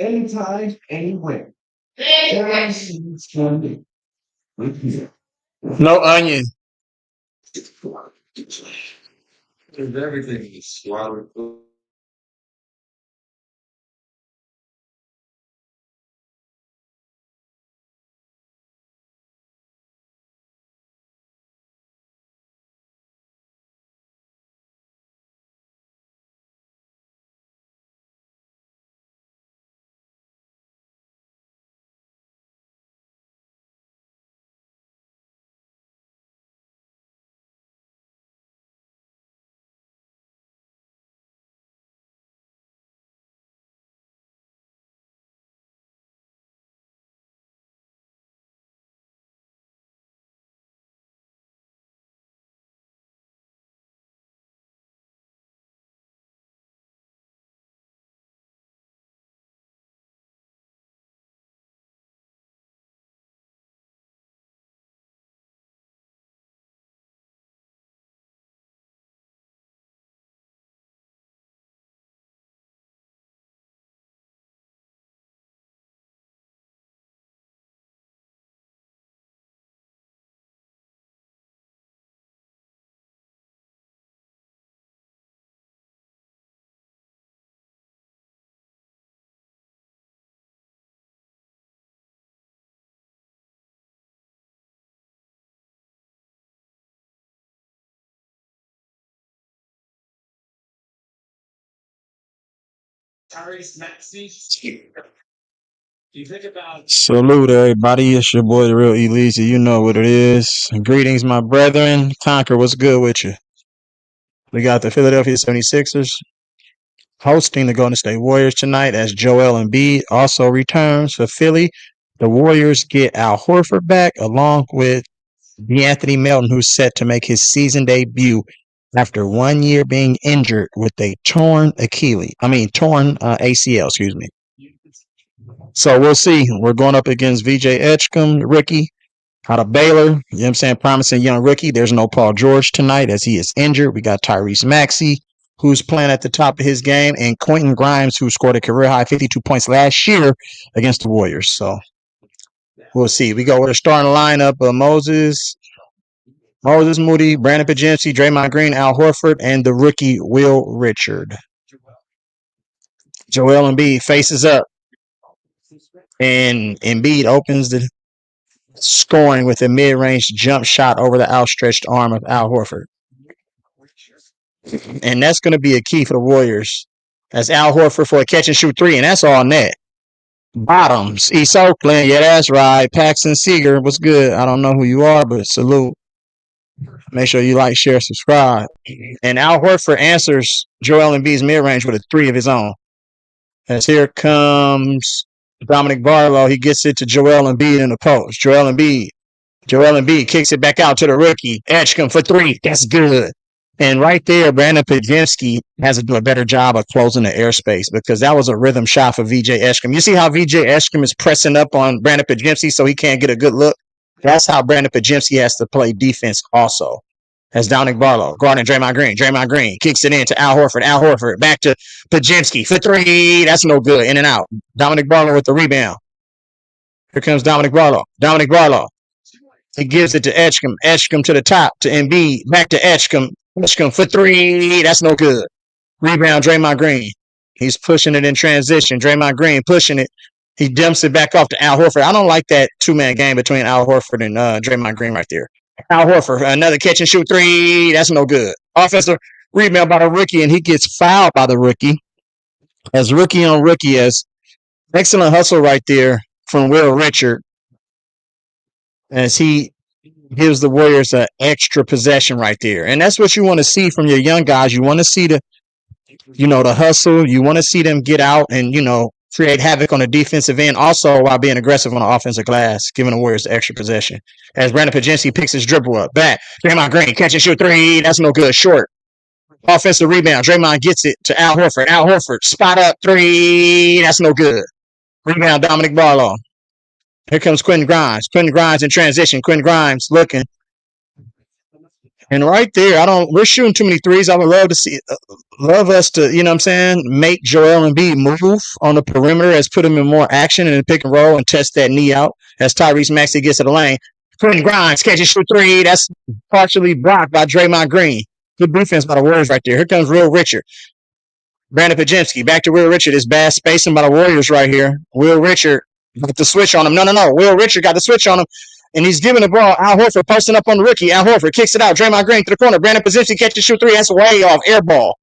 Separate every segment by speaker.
Speaker 1: anytime, anywhere. Everything's Sunday.
Speaker 2: No onion.
Speaker 1: Everything is swallowed.
Speaker 2: Salute everybody. It's your boy, the real E-Leezy. You know what it is. Greetings, my brethren. Conquer, what's good with you? We got the Philadelphia 76ers hosting the Golden State Warriors tonight as Joel Embiid also returns for Philly. The Warriors get Al Horford back along with De'Anthony Melton, who's set to make his season debut after 1 year being injured with a torn ACL, excuse me. So we'll see. We're going up against VJ Edgecombe, rookie out of Baylor. You know what I'm saying? Promising young rookie. There's no Paul George tonight as he is injured. We got Tyrese Maxey, who's playing at the top of his game, and Quentin Grimes, who scored a career high 52 points last year against the Warriors. So we'll see. We go with a starting lineup of Moses Moody, Brandon Pajemski, Draymond Green, Al Horford, and the rookie Will Richard. Joel Embiid faces up, and Embiid opens the scoring with a mid-range jump shot over the outstretched arm of Al Horford. And that's going to be a key for the Warriors. That's Al Horford for a catch and shoot three, and that's all net. Bottoms, East Oakland, yeah, that's right. Paxton Seeger, what's good? I don't know who you are, but salute. Make sure you like, share, subscribe. And Al Horford answers Joel Embiid's mid-range with a three of his own. As here comes Dominic Barlow. He gets it to Joel Embiid in the post. Joel Embiid kicks it back out to the rookie. Edgecombe for three. That's good. And right there, Brandon Pajemski has to do a better job of closing the airspace because that was a rhythm shot for VJ Edgecombe. You see how VJ Edgecombe is pressing up on Brandon Pajemski so he can't get a good look? That's how Brandon Pajemski has to play defense also. As Dominic Barlow guarding Draymond Green. Draymond Green kicks it in to Al Horford. Al Horford back to Pajemski for three. That's no good. In and out. Dominic Barlow with the rebound. Here comes Dominic Barlow. Dominic Barlow. He gives it to Edgecombe. Edgecombe to the top to Embiid. Back to Edgecombe. Edgecombe for three. That's no good. Rebound, Draymond Green. He's pushing it in transition. Draymond Green pushing it. He dumps it back off to Al Horford. I don't like that two-man game between Al Horford and Draymond Green right there. Al Horford, another catch and shoot three. That's no good. Offensive rebound by the rookie, and he gets fouled by the rookie. As rookie on rookie, as excellent hustle right there from Will Richard, as he gives the Warriors an extra possession right there. And that's what you want to see from your young guys. You want to see the hustle. You want to see them get out and, create havoc on the defensive end, also while being aggressive on the offensive glass, giving the Warriors the extra possession. As Brandon Pajemski picks his dribble up, back. Draymond Green, catch and shoot three. That's no good. Short. Offensive rebound. Draymond gets it to Al Horford. Al Horford, spot up three. That's no good. Rebound, Dominic Barlow. Here comes Quentin Grimes. Quentin Grimes in transition. Quentin Grimes looking. And right there, we're shooting too many threes. I would love us to, you know what I'm saying, make Joel Embiid move on the perimeter as put him in more action in the pick and roll and test that knee out as Tyrese Maxey gets to the lane. Quentin Grimes catch and shoot three. That's partially blocked by Draymond Green. Good defense by the Warriors right there. Here comes Will Richard. Brandon Pajemski. Back to Will Richard. It's bad spacing by the Warriors right here. Will Richard got the switch on him. No. Will Richard got the switch on him. And he's giving the ball. Al Horford posting up on the rookie. Al Horford kicks it out. Draymond Green to the corner. Brandon Pajemski catches shoot three. That's way off. Air ball.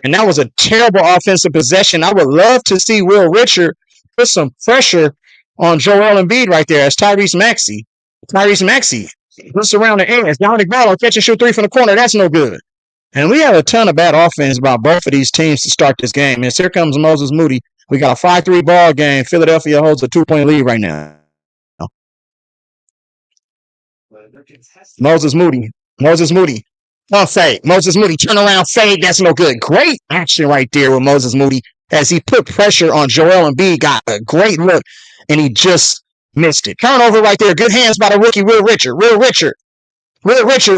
Speaker 2: And that was a terrible offensive possession. I would love to see Will Richard put some pressure on Joel Embiid right there as Tyrese Maxey. Tyrese Maxey looks around the edge. Dominic Barlow catch and shoot three from the corner. That's no good. And we have a ton of bad offense by both of these teams to start this game. And here comes Moses Moody. We got a 5-3 ball game. Philadelphia holds a 2-point lead right now. Moses Moody. Pump fake. Moses Moody. Turn around fade. That's no good. Great action right there with Moses Moody as he put pressure on Joel Embiid. Got a great look, and he just missed it. Turnover right there. Good hands by the rookie, Will Richard. Will Richard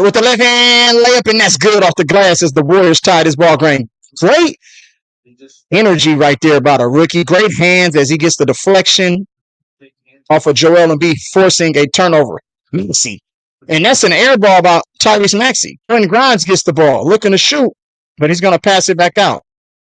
Speaker 2: with the left hand layup, and that's good off the glass as the Warriors tie this ball game. Great energy right there by the rookie. Great hands as he gets the deflection off of Joel Embiid, forcing a turnover. Maxey. And that's an air ball by Tyrese Maxey. Quentin Grimes gets the ball, looking to shoot, but he's going to pass it back out.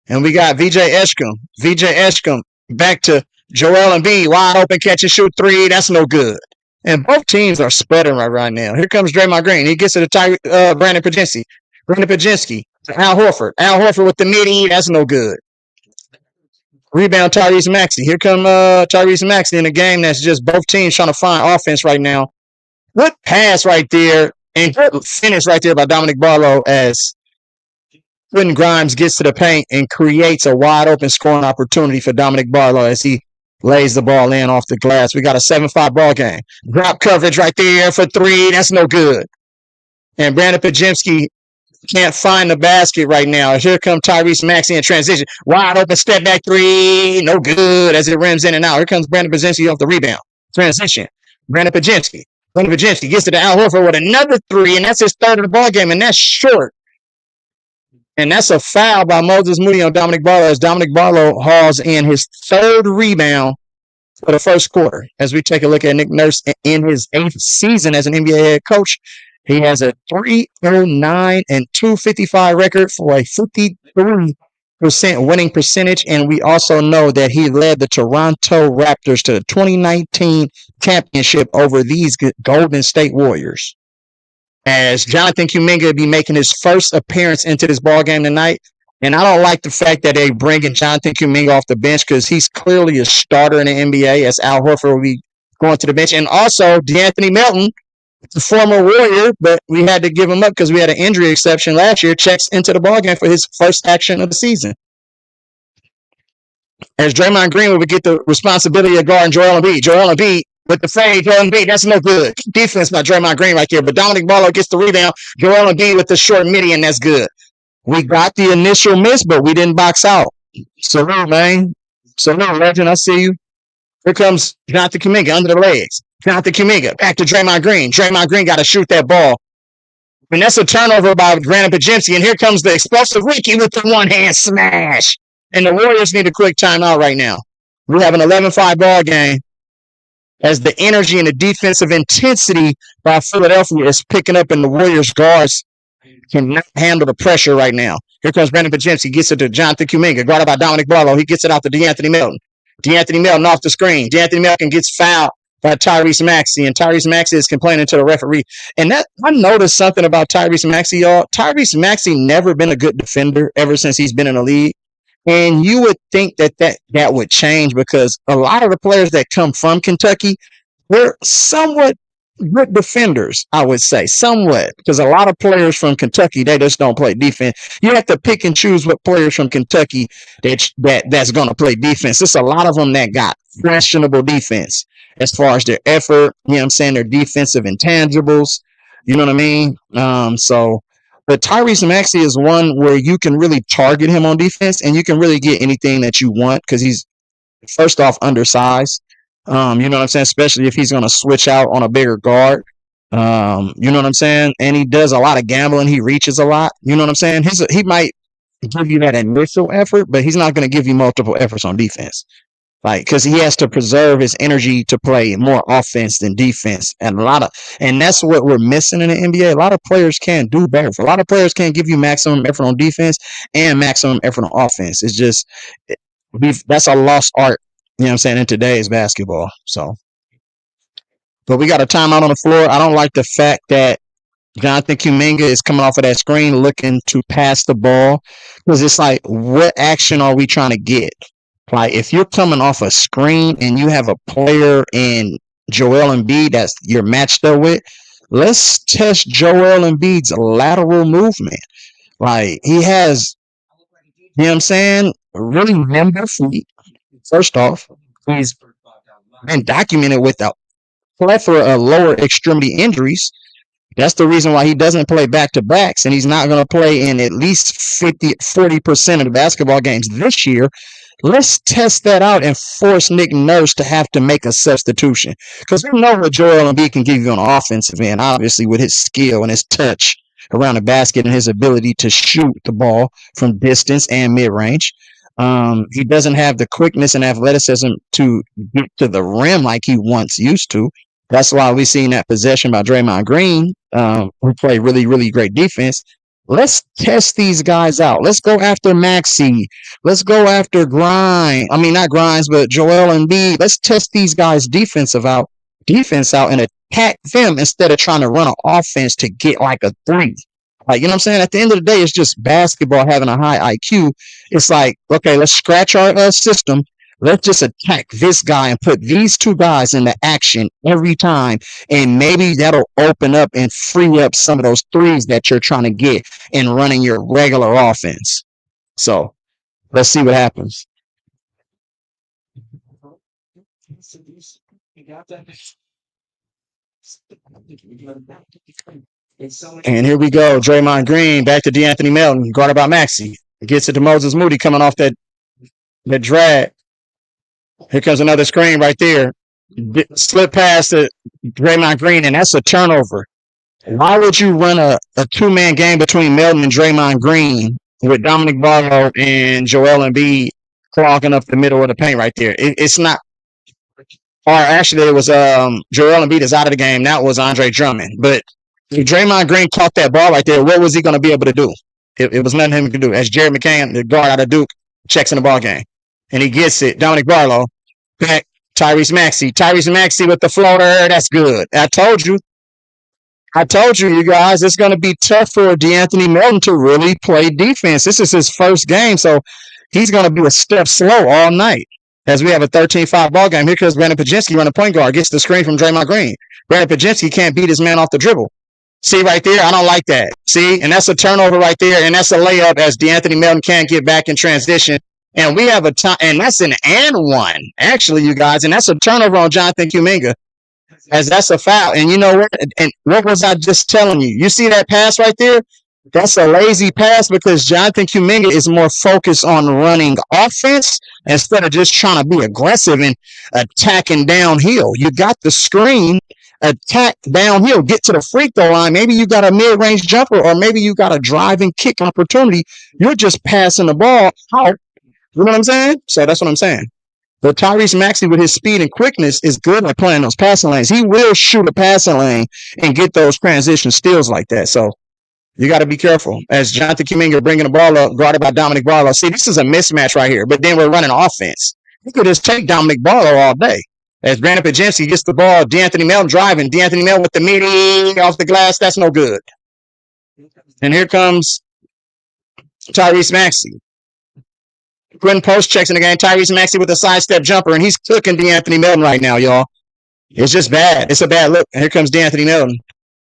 Speaker 2: And we got VJ Eshkom back to Joel Embiid, wide open catch and shoot three. That's no good. And both teams are sputtering right now. Here comes Draymond Green. He gets it to Brandon Pajemski. To Al Horford. Al Horford with the midi. That's no good. Rebound Tyrese Maxey. Here come Tyrese Maxey in a game that's just both teams trying to find offense right now. Good pass right there and good finish right there by Dominic Barlow as Quentin Grimes gets to the paint and creates a wide open scoring opportunity for Dominic Barlow as he lays the ball in off the glass. We got a 7-5 ball game. Drop coverage right there for three. That's no good. And Brandon Pajemski can't find the basket right now. Here comes Tyrese Maxey in transition. Wide open step back three. No good as it rims in and out. Here comes Brandon Pajemski off the rebound. Transition. Brandon Pajemski gets to the Al Horford with another three, and that's his third of the ball game, and that's short. And that's a foul by Moses Moody on Dominic Barlow as Dominic Barlow hauls in his third rebound for the first quarter. As we take a look at Nick Nurse in his 8th season as an NBA head coach, he has a 309 and 255 record for a 53% winning percentage. And we also know that he led the Toronto Raptors to the 2019 championship over these Golden State Warriors. As Jonathan Kuminga will be making his first appearance into this ball game tonight. And I don't like the fact that they bringing Jonathan Kuminga off the bench because he's clearly a starter in the NBA as Al Horford will be going to the bench. And also De'Anthony Melton, the former Warrior, but we had to give him up because we had an injury exception last year, checks into the ball game for his first action of the season. As Draymond Green will get the responsibility of guarding Joel Embiid. Joel Embiid with the fade. Joel Embiid, that's no good. Defense by Draymond Green right there. But Dominic Barlow gets the rebound. Joel Embiid with the short midi, and that's good. We got the initial miss, but we didn't box out. Salute, man. Salute, legend. I see you. Here comes Jonathan Kuminga under the legs. Jonathan Kuminga back to Draymond Green. Draymond Green got to shoot that ball. And that's a turnover by Brandon Pajemski. And here comes the explosive Ricky with the one-hand smash. And the Warriors need a quick timeout right now. We have an 11-5 ball game as the energy and the defensive intensity by Philadelphia is picking up, and the Warriors guards cannot handle the pressure right now. Here comes Brandon Pajemski. Gets it to Jonathan Kuminga. Guarded by Dominic Barlow. He gets it out to De'Anthony Melton. De'Anthony Melton off the screen. De'Anthony Melton gets fouled by Tyrese Maxey, and Tyrese Maxey is complaining to the referee. And that I noticed something about Tyrese Maxey, y'all. Tyrese Maxey never been a good defender ever since he's been in the league. And you would think that would change because a lot of the players that come from Kentucky, they're somewhat good defenders, I would say, somewhat. Because a lot of players from Kentucky, they just don't play defense. You have to pick and choose what players from Kentucky that's going to play defense. There's a lot of them that got questionable defense as far as their effort, you know what I'm saying, their defensive intangibles, you know what I mean? But Tyrese Maxey is one where you can really target him on defense and you can really get anything that you want because he's, first off, undersized. You know what I'm saying? Especially if he's going to switch out on a bigger guard. You know what I'm saying? And he does a lot of gambling. He reaches a lot. You know what I'm saying? He might give you that initial effort, but he's not going to give you multiple efforts on defense. Like, because he has to preserve his energy to play more offense than defense, and that's what we're missing in the NBA. A lot of players can't do better. A lot of players can't give you maximum effort on defense and maximum effort on offense. It's just that's a lost art. You know what I'm saying, in today's basketball. So, but we got a timeout on the floor. I don't like the fact that Jonathan Kuminga is coming off of that screen looking to pass the ball, because it's like, what action are we trying to get? Like, if you're coming off a screen and you have a player in Joel Embiid that's you're matched up with, let's test Joel Embiid's lateral movement. Like, he has, you know what I'm saying, really nimble feet. First off, he's been documented with a plethora of lower extremity injuries. That's the reason why he doesn't play back-to-backs, and he's not going to play in at least 40% of the basketball games this year. Let's test that out and force Nick Nurse to have to make a substitution, because we know what Joel Embiid can give you on the offensive end, obviously, with his skill and his touch around the basket and his ability to shoot the ball from distance and mid-range. He doesn't have the quickness and athleticism to get to the rim like he once used to. That's why we seen that possession by Draymond Green, who played really, really great defense. Let's test these guys out. Let's go after Maxey. Let's go after Grimes. I mean, not Grimes, but Joel Embiid. Let's test these guys' defense out, and attack them instead of trying to run an offense to get like a three. Like, you know what I'm saying? At the end of the day, it's just basketball having a high IQ. It's like, okay, let's scratch our system. Let's just attack this guy and put these two guys into action every time. And maybe that'll open up and free up some of those threes that you're trying to get in running your regular offense. So let's see what happens. And here we go. Draymond Green back to De'Anthony Melton, guarded by Maxey. Gets it to Moses Moody coming off that drag. Here comes another screen right there. Slip past to Draymond Green, and that's a turnover. Why would you run a two-man game between Melton and Draymond Green with Dominic Barlow and Joel Embiid clogging up the middle of the paint right there? It's not. Or actually, it was Joel Embiid is out of the game. That was Andre Drummond. But if Draymond Green caught that ball right there, what was he going to be able to do? It was nothing he could do. As Jared McCann, the guard out of Duke, checks in the ball game. And he gets it. Dominic Barlow. Back. Tyrese Maxey with the floater. That's good. I told you, you guys, it's going to be tough for De'Anthony Melton to really play defense. This is his first game, so he's going to be a step slow all night. As we have a 13-5 ball game. Here comes Brandon Pajinski running point guard. Gets the screen from Draymond Green. Brandon Pajinski can't beat his man off the dribble. See right there? I don't like that. See? And that's a turnover right there, and that's a layup as De'Anthony Melton can't get back in transition. And we have a time, and that's an and one, actually, you guys. And that's a turnover on Jonathan Kuminga, as that's a foul. And you know what? And what was I just telling you? You see that pass right there? That's a lazy pass because Jonathan Kuminga is more focused on running offense instead of just trying to be aggressive and attacking downhill. You got the screen, attack downhill, get to the free throw line. Maybe you got a mid-range jumper, or maybe you got a driving kick opportunity. You're just passing the ball out. You know what I'm saying? So that's what I'm saying. But Tyrese Maxey, with his speed and quickness, is good at playing those passing lanes. He will shoot a passing lane and get those transition steals like that. So you got to be careful. As Jonathan Kuminga bringing the ball up, guarded by Dominic Barlow. See, this is a mismatch right here. But then we're running offense. You could just take Dominic Barlow all day. As Brandon Pajinski gets the ball, De'Anthony Melton driving. De'Anthony Melton with the meaty off the glass. That's no good. And here comes Tyrese Maxey. Quentin Post checks in the game. Tyrese Maxey with a sidestep jumper, and he's cooking De'Anthony Melton right now, y'all. It's just bad. It's a bad look. And here comes De'Anthony Melton.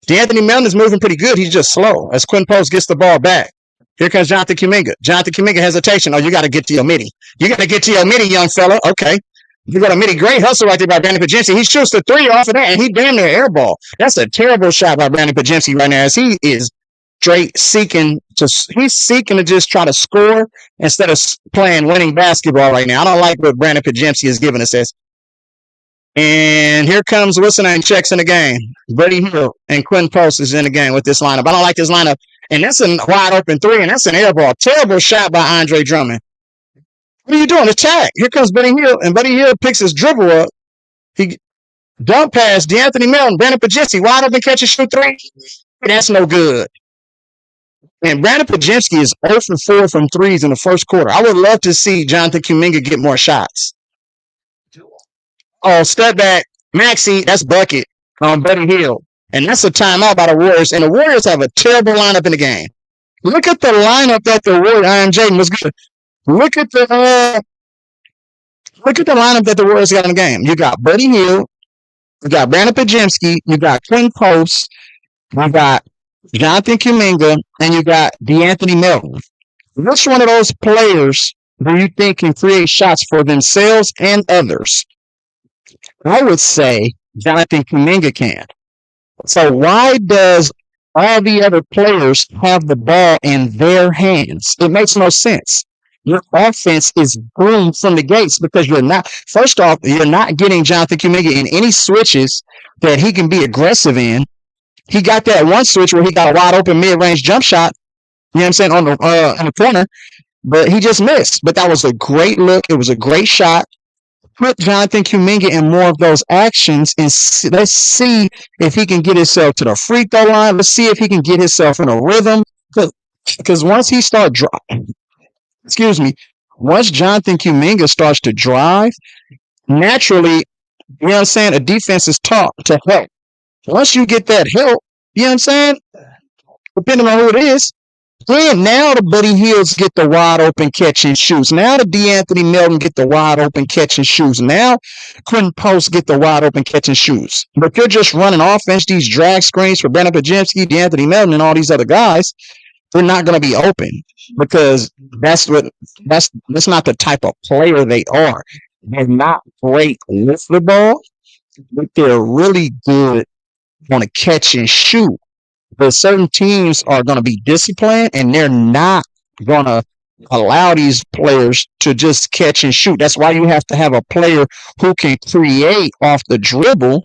Speaker 2: De'Anthony Melton is moving pretty good. He's just slow as Quentin Post gets the ball back. Here comes Jonathan Kuminga. Jonathan Kuminga hesitation. Oh, you got to get to your midi. You got to get to your midi, young fella. Okay. You got a midi. Great hustle right there by Brandon Pajinski. He shoots the three off of that, and he damn near air ball. That's a terrible shot by Brandon Pajinski right now, as he is straight seeking to just try to score instead of playing winning basketball right now. I don't like what Brandon Pajinski is giving us as And here comes what's the name checks in the game. Buddy Hield and Quentin Post is in the game with this lineup. I don't like this lineup. And that's a wide open three, and that's an air ball. Terrible shot by Andre Drummond. What are you doing? Attack. Here comes Buddy Hield, and Buddy Hield picks his dribble up. He dump pass, De'Anthony Melton, Brandon Pajemski, wide open catch and shoot three. That's no good. And Brandon Pajemski is 0 for 4 from threes in the first quarter. I would love to see Jonathan Kuminga get more shots. Oh, step back. Maxey, that's bucket on Buddy Hield. And that's a timeout by the Warriors. And the Warriors have a terrible lineup in the game. Look at the lineup that the Warriors. Jaden was good. Look at the lineup that the Warriors got in the game. You got Buddy Hield, you got Brandon Pajemski, you got Quentin Post, you got Jonathan Kuminga, and you got De'Anthony Melton. Which one of those players do you think can create shots for themselves and others? I would say Jonathan Kuminga can. So why does all the other players have the ball in their hands? It makes no sense. Your offense is groomed from the gates because you're not getting Jonathan Kuminga in any switches that he can be aggressive in. He got that one switch where he got a wide open mid-range jump shot, you know what I'm saying, on the corner, but he just missed. But that was a great look. It was a great shot. Put Jonathan Kuminga in more of those actions, and let's see if he can get himself to the free throw line. Let's see if he can get himself in a rhythm. Because once he starts driving, once Jonathan Kuminga starts to drive, naturally, you know what I'm saying, a defense is taught to help. Once you get that help, you know what I'm saying, depending on who it is, then now the Buddy Hields get the wide open catch and shoots. Now the De'Anthony Melton get the wide open catch and shoots. Now Quentin Post get the wide open catch and shoots. But you're just running offense, these drag screens for Brandon Pajemski, De'Anthony Melton, and all these other guys. They're not going to be open because that's not the type of player they are. They're not great with the ball, but they're really good on a catch and shoot. But certain teams are going to be disciplined, and they're not going to allow these players to just catch and shoot. That's why you have to have a player who can create off the dribble.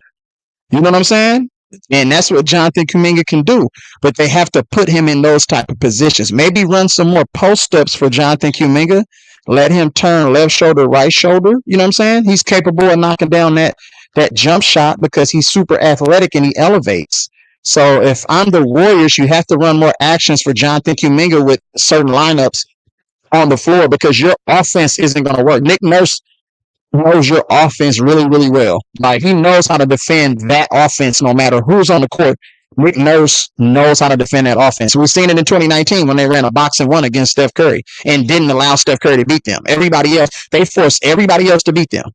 Speaker 2: You know what I'm saying? And that's what Jonathan Kuminga can do. But they have to put him in those type of positions. Maybe run some more post-ups for Jonathan Kuminga. Let him turn left shoulder, right shoulder. You know what I'm saying? He's capable of knocking down that jump shot because he's super athletic and he elevates. So if I'm the Warriors, you have to run more actions for Jonathan Kuminga with certain lineups on the floor because your offense isn't going to work. Nick Nurse knows your offense really, really well. Like, he knows how to defend that offense no matter who's on the court. Nick Nurse knows how to defend that offense. We've seen it in 2019 when they ran a box and one against Steph Curry and didn't allow Steph Curry to beat them. They forced everybody else to beat them.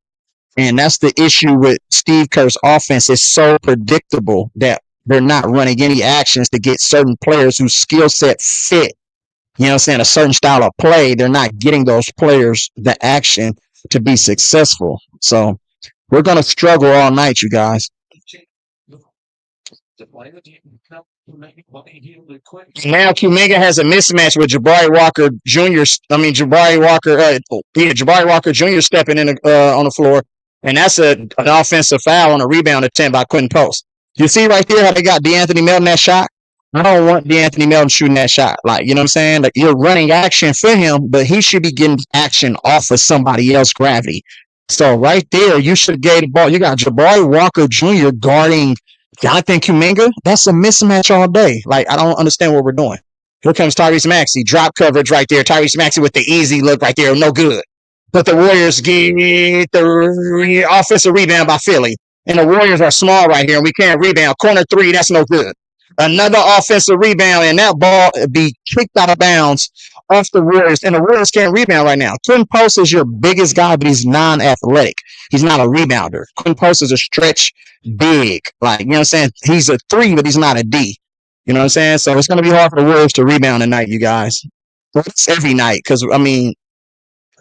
Speaker 2: And that's the issue with Steve Kerr's offense. It's so predictable that they're not running any actions to get certain players whose skill set fit, you know what I'm saying, a certain style of play. They're not getting those players the action to be successful. So we're going to struggle all night, you guys. Now Kuminga has a mismatch with Jabari Walker Jr. Jabari Walker Jr. stepping in on the floor. And that's an offensive foul on a rebound attempt by Quentin Post. You see right there how they got De'Anthony Melton that shot? I don't want De'Anthony Melton shooting that shot. Like, you know what I'm saying? Like, you're running action for him, but he should be getting action off of somebody else's gravity. So right there, you should have gave the ball. You got Jabari Walker Jr. guarding Jonathan Kuminga. That's a mismatch all day. Like, I don't understand what we're doing. Here comes Tyrese Maxey. Drop coverage right there. Tyrese Maxey with the easy look right there. No good. But the Warriors get the offensive rebound by Philly. And the Warriors are small right here, and we can't rebound. Corner three, that's no good. Another offensive rebound, and that ball be kicked out of bounds off the Warriors, and the Warriors can't rebound right now. Quentin Post is your biggest guy, but he's non-athletic. He's not a rebounder. Quentin Post is a stretch big. Like, you know what I'm saying? He's a 3, but he's not a D. You know what I'm saying? So it's going to be hard for the Warriors to rebound tonight, you guys. But it's every night because, I mean,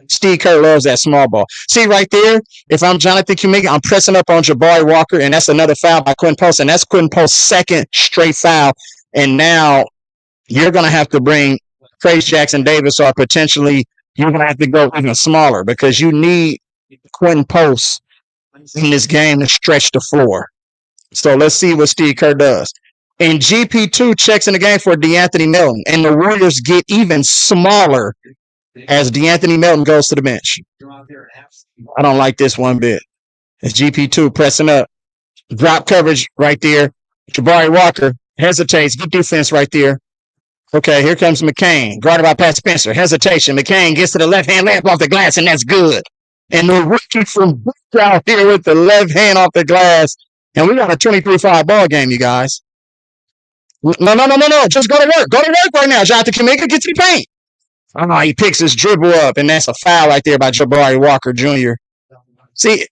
Speaker 2: Steve Kerr loves that small ball. See right there, if I'm Jonathan Kuminga, I'm pressing up on Jabari Walker, and that's another foul by Quentin Post, and that's Quentin Post's second straight foul. And now you're going to have to bring Trace Jackson Davis, or potentially you're going to have to go even smaller because you need Quentin Post in this game to stretch the floor. So let's see what Steve Kerr does. And GP2 checks in the game for De'Anthony Melton. And the Warriors get even smaller as De'Anthony Melton goes to the bench. I don't like this one bit. It's GP2 pressing up. Drop coverage right there. Jabari Walker hesitates. Good defense right there. Okay, here comes McCain. Guarded by Pat Spencer. Hesitation. McCain gets to the left hand, layup off the glass, and that's good. And the rookie from out here with the left hand off the glass. And we got a 23-5 ball game, you guys. No. Just go to work. Go to work right now. Jonathan Kuminga, get to the paint. Oh, he picks his dribble up, and that's a foul right there by Jabari Walker Jr. See,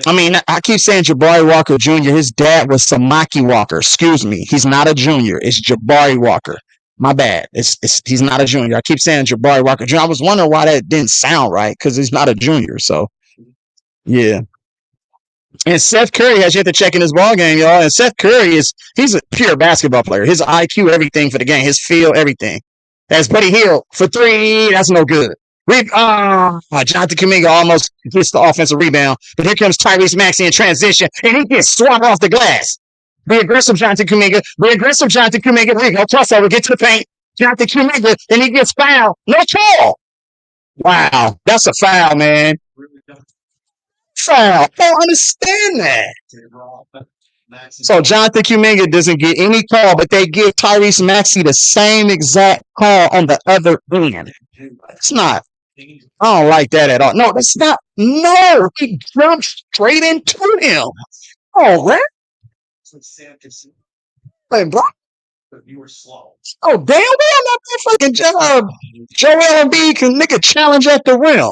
Speaker 2: I mean, I keep saying Jabari Walker Jr. His dad was Samaki Walker. Excuse me. He's not a junior. It's Jabari Walker. My bad. He's not a junior. I keep saying Jabari Walker Jr. I was wondering why that didn't sound right because he's not a junior. So, yeah. And Seth Curry has yet to check in his ball game, y'all. And Seth Curry he's a pure basketball player. His IQ, everything for the game. His feel, everything. That's Buddy Hield for three. That's no good. Jonathan Kuminga almost gets the offensive rebound. But here comes Tyrese Maxey in transition. And he gets swung off the glass. Be aggressive, Jonathan Kuminga. There you go. Crossover. Get to the paint. Jonathan Kuminga. And he gets fouled. No call. Wow. That's a foul, man. Foul. I don't understand that. So Jonathan Kuminga doesn't get any call, but they give Tyrese Maxey the same exact call on the other end. It's not. I don't like that at all. No, that's not. No, he jumped straight into him. Oh, man. Wait, bro. Oh, damn, man, not that fucking job. Joel Embiid can make a challenge at the rim.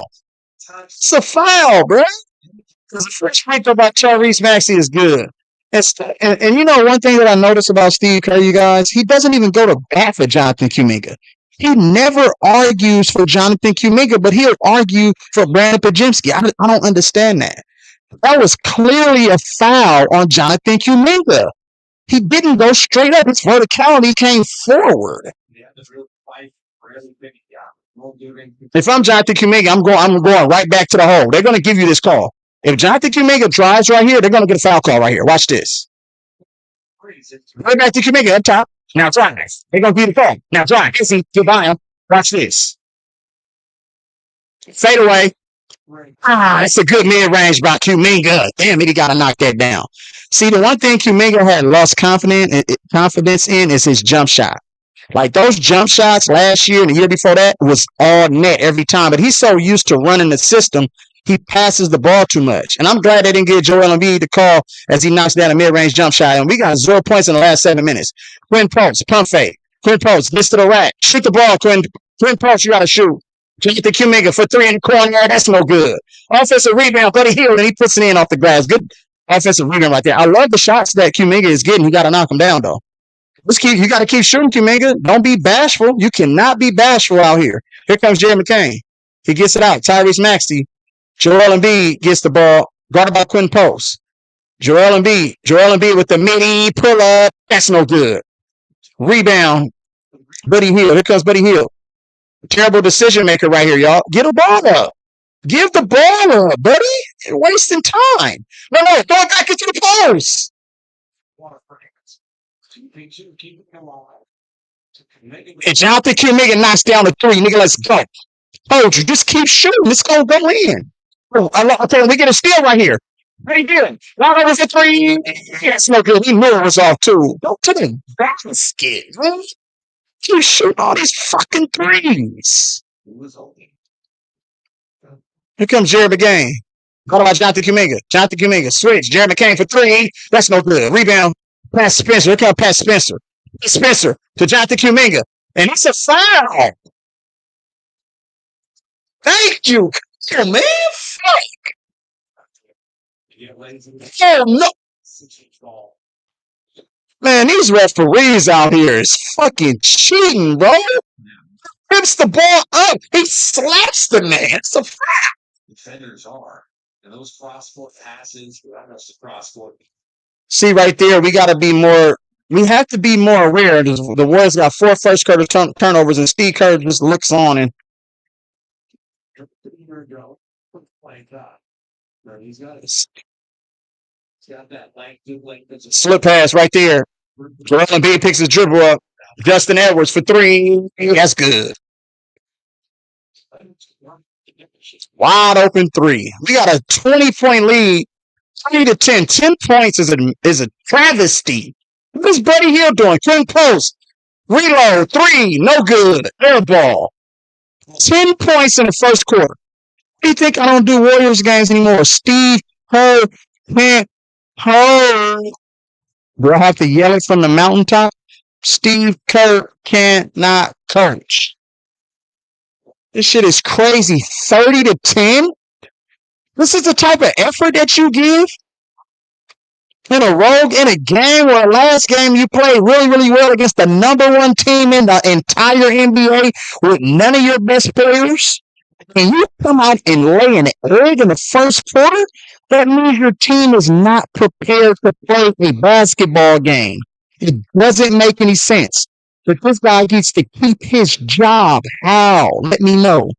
Speaker 2: It's a foul, bro. Because the first free throw by Tyrese Maxey is good. And you know, one thing that I noticed about Steve Kerr, you guys, he doesn't even go to bat for Jonathan Kuminga. He never argues for Jonathan Kuminga, but he'll argue for Brandon Podziemski. I don't understand that. That was clearly a foul on Jonathan Kuminga. He didn't go straight up. His verticality came forward. If I'm Jonathan Kuminga, I'm going right back to the hole. They're going to give you this call. If Jonathan Kuminga drives right here, they're going to get a foul call right here. Watch this. Right back to Kuminga up top. Now drive. They're going to give you the call. Now drive. Get by him. Watch this. Fade away. That's a good mid-range by Kuminga. Damn it, he got to knock that down. See, the one thing Kuminga had lost confidence in is his jump shot. Like those jump shots last year and the year before that was all net every time. But he's so used to running the system, he passes the ball too much. And I'm glad they didn't get Joel Embiid the call as he knocks down a mid-range jump shot. And we got 0 points in the last 7 minutes. Quinn Post, pump fake. Quinn Post, gets to the rack. Shoot the ball, Quinn Post, you got to shoot. Jonathan Kuminga for three in the corner. That's no good. Offensive rebound, Buddy Hield, and he puts it in off the glass. Good offensive rebound right there. I love the shots that Kuminga is getting. You got to knock him down, though. You got to keep shooting, Kuminga. Don't be bashful. You cannot be bashful out here. Here comes Jerry McCain. He gets it out. Tyrese Maxey. Joel Embiid gets the ball. Guarded by Quinn Post. Joel Embiid with the mini pull-up. That's no good. Rebound. Buddy Hield. Here comes Buddy Hield. Terrible decision maker right here, y'all. Get the ball up. Give the ball up, buddy. You're wasting time. No, throw it back into the post. And Jonathan Kuminga knocks down the three. Nigga, let's go. Told you, just keep shooting. It's going to go in. I tell you, we get a steal right here. What are you doing? Now that was a three. That's no good. He knew it was off, too. Go to the basket, man. You shoot all these fucking threes. Here comes Jerry McCain. Call about Jonathan Kuminga. Switch. Jerry McCain for three. That's no good. Rebound. Pass Spencer. Here comes Pat Spencer. Spencer to Jonathan Kuminga. And it's a foul. Thank you. Come on, man. Fuck. Oh, no. Man, these referees out here is fucking cheating, bro. Rips the ball up. He slaps the man. It's a foul. Defenders are. And those cross-court passes, that's the cross-court. See right there, we got to be more. We have to be more aware. The Warriors got 4 first-quarter turnovers, and Steve Kerr just looks on and. Slip pass right there. Joel Embiid picks his dribble up. Justin Edwards for three. That's good. Wide open three. We got a 20-point lead. 20-10. 10 points is a travesty. What is Buddy Hield doing? King post. Reload. Three. No good. Air ball. 10 points in the first quarter. What do you think I don't do Warriors games anymore? Steve Kerr can't hold. Do I have to yell it from the mountaintop? Steve Kerr cannot coach. This shit is crazy. 30-10? This is the type of effort that you give in a game where last game you played really, really well against the number one team in the entire NBA with none of your best players. And you come out and lay an egg in the first quarter? That means your team is not prepared to play a basketball game. It doesn't make any sense. But this guy gets to keep his job. How? Let me know.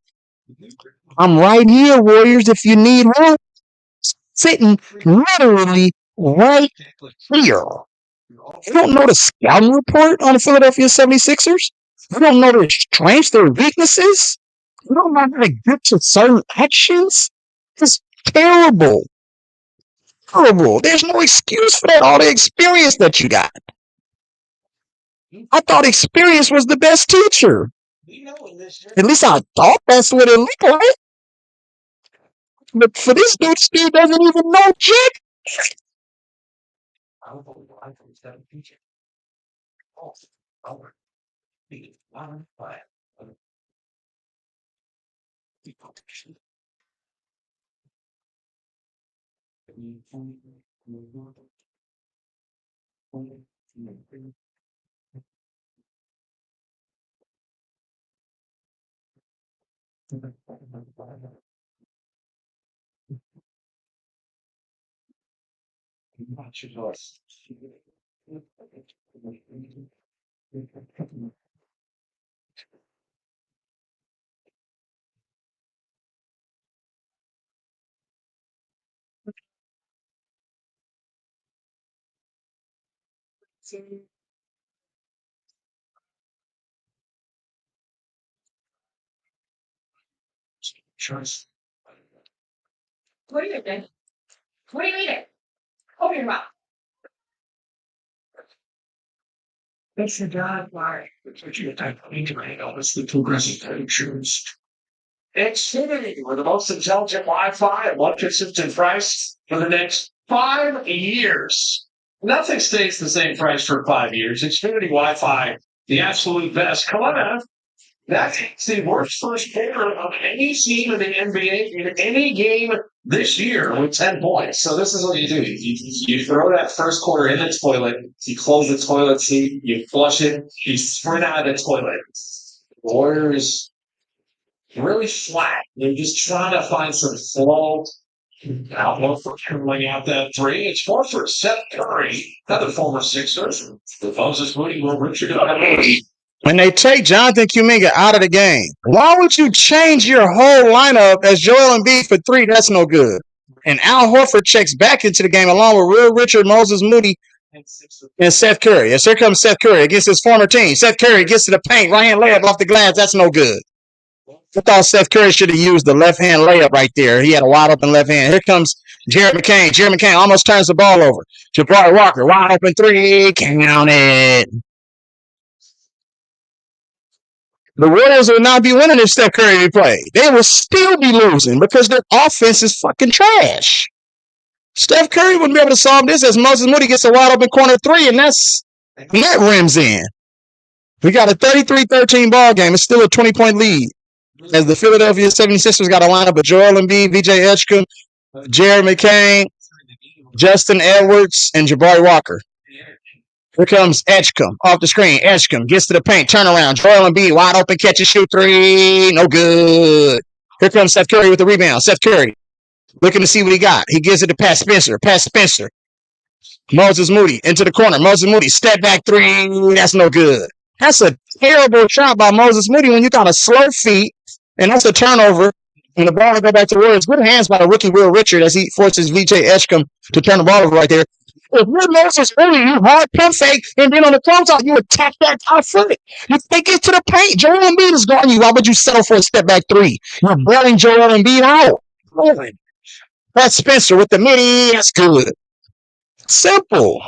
Speaker 2: I'm right here, Warriors, if you need help. Sitting literally right here. You don't know the scouting report on the Philadelphia 76ers? You don't know their strengths, their weaknesses? You don't know how to get to certain actions? It's terrible. Terrible. There's no excuse for that, all the experience that you got. I thought experience was the best teacher. At least I thought that's what it looked like. But for this dude, Steve doesn't even know jack.
Speaker 3: What are you doing? What are you eating? Open your mouth.
Speaker 1: That's your dad. Why? That's what you type of internet. It's the progressive pictures. Xfinity, with the most intelligent Wi-Fi at one consistent price for the next 5 years. Nothing stays the same price for 5 years. Xfinity Wi-Fi, the absolute best. Come on now. That's the worst first quarter of any team in the NBA in any game this year with 10 points. So this is what you do. You throw that first quarter in the toilet, you close the toilet seat, you flush it, you sprint out of the toilet. The Warriors really flat. They're just trying to find some flow. Outlook for laying out that three. It's Horford, Steph Curry, another former Sixer. The Moses Moody, Will Richard.
Speaker 2: When they take Jonathan Kuminga out of the game, why would you change your whole lineup as Joel Embiid for three? That's no good. And Al Horford checks back into the game along with Will Richard, Moses Moody, and Seth Curry. Yes, here comes Seth Curry against his former team. Seth Curry gets to the paint, right-hand layup off the glass. That's no good. I thought Seth Curry should have used the left-hand layup right there. He had a wide open left hand. Here comes Jared McCain. Jared McCain almost turns the ball over. Jabari Walker, wide open three. Count it. The Warriors would not be winning if Steph Curry played. They would still be losing because their offense is fucking trash. Steph Curry wouldn't be able to solve this as Moses Moody gets a wide open corner three, and that rims in. We got a 33-13 ball game. It's still a 20-point lead. As the Philadelphia 76ers got a lineup of Joel Embiid, VJ Edgecombe, Jared McCain, Justin Edwards, and Jabari Walker. Here comes Edgecombe off the screen. Edgecombe gets to the paint, turn around. Joel Embiid, wide open, catch and shoot three. No good. Here comes Seth Curry with the rebound. Seth Curry looking to see what he got. He gives it to Pat Spencer. Pat Spencer. Moses Moody into the corner. Moses Moody, step back three. That's no good. That's a terrible shot by Moses Moody when you got a slow feet, and that's a turnover. And the ball will go back to the Warriors. Good hands by the rookie Will Richard as he forces VJ Eshkom to turn the ball over right there. If you're Moses early, you hard pump fake, and then on the closeout, you attack that top foot. You take it to the paint. Joel Embiid is guarding you. Why would you settle for a step back three? You're bailing Joel Embiid out. Pat Spencer with the midi. That's good. Simple.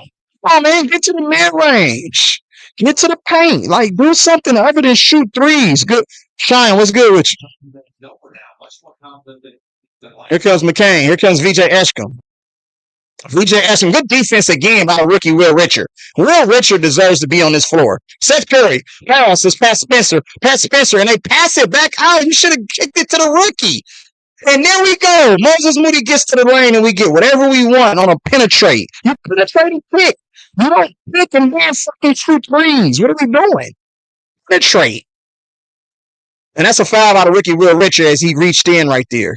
Speaker 2: Oh, man, get to the mid-range. Get to the paint. Like, do something other than shoot threes. Good. Shine, what's good with you? Here comes McCain. Here comes VJ Eshkom. VJ Eshkom, good defense again by rookie Will Richard. Will Richard deserves to be on this floor. Seth Curry passes Pat Spencer. Pat Spencer, and they pass it back out. You should have kicked it to the rookie. And there we go. Moses Moody gets to the lane, and we get whatever we want on a penetrate. You penetrate and pick. You don't pick and then fucking shoot threes. What are we doing? Penetrate. And that's a foul out of rookie Will Richard as he reached in right there.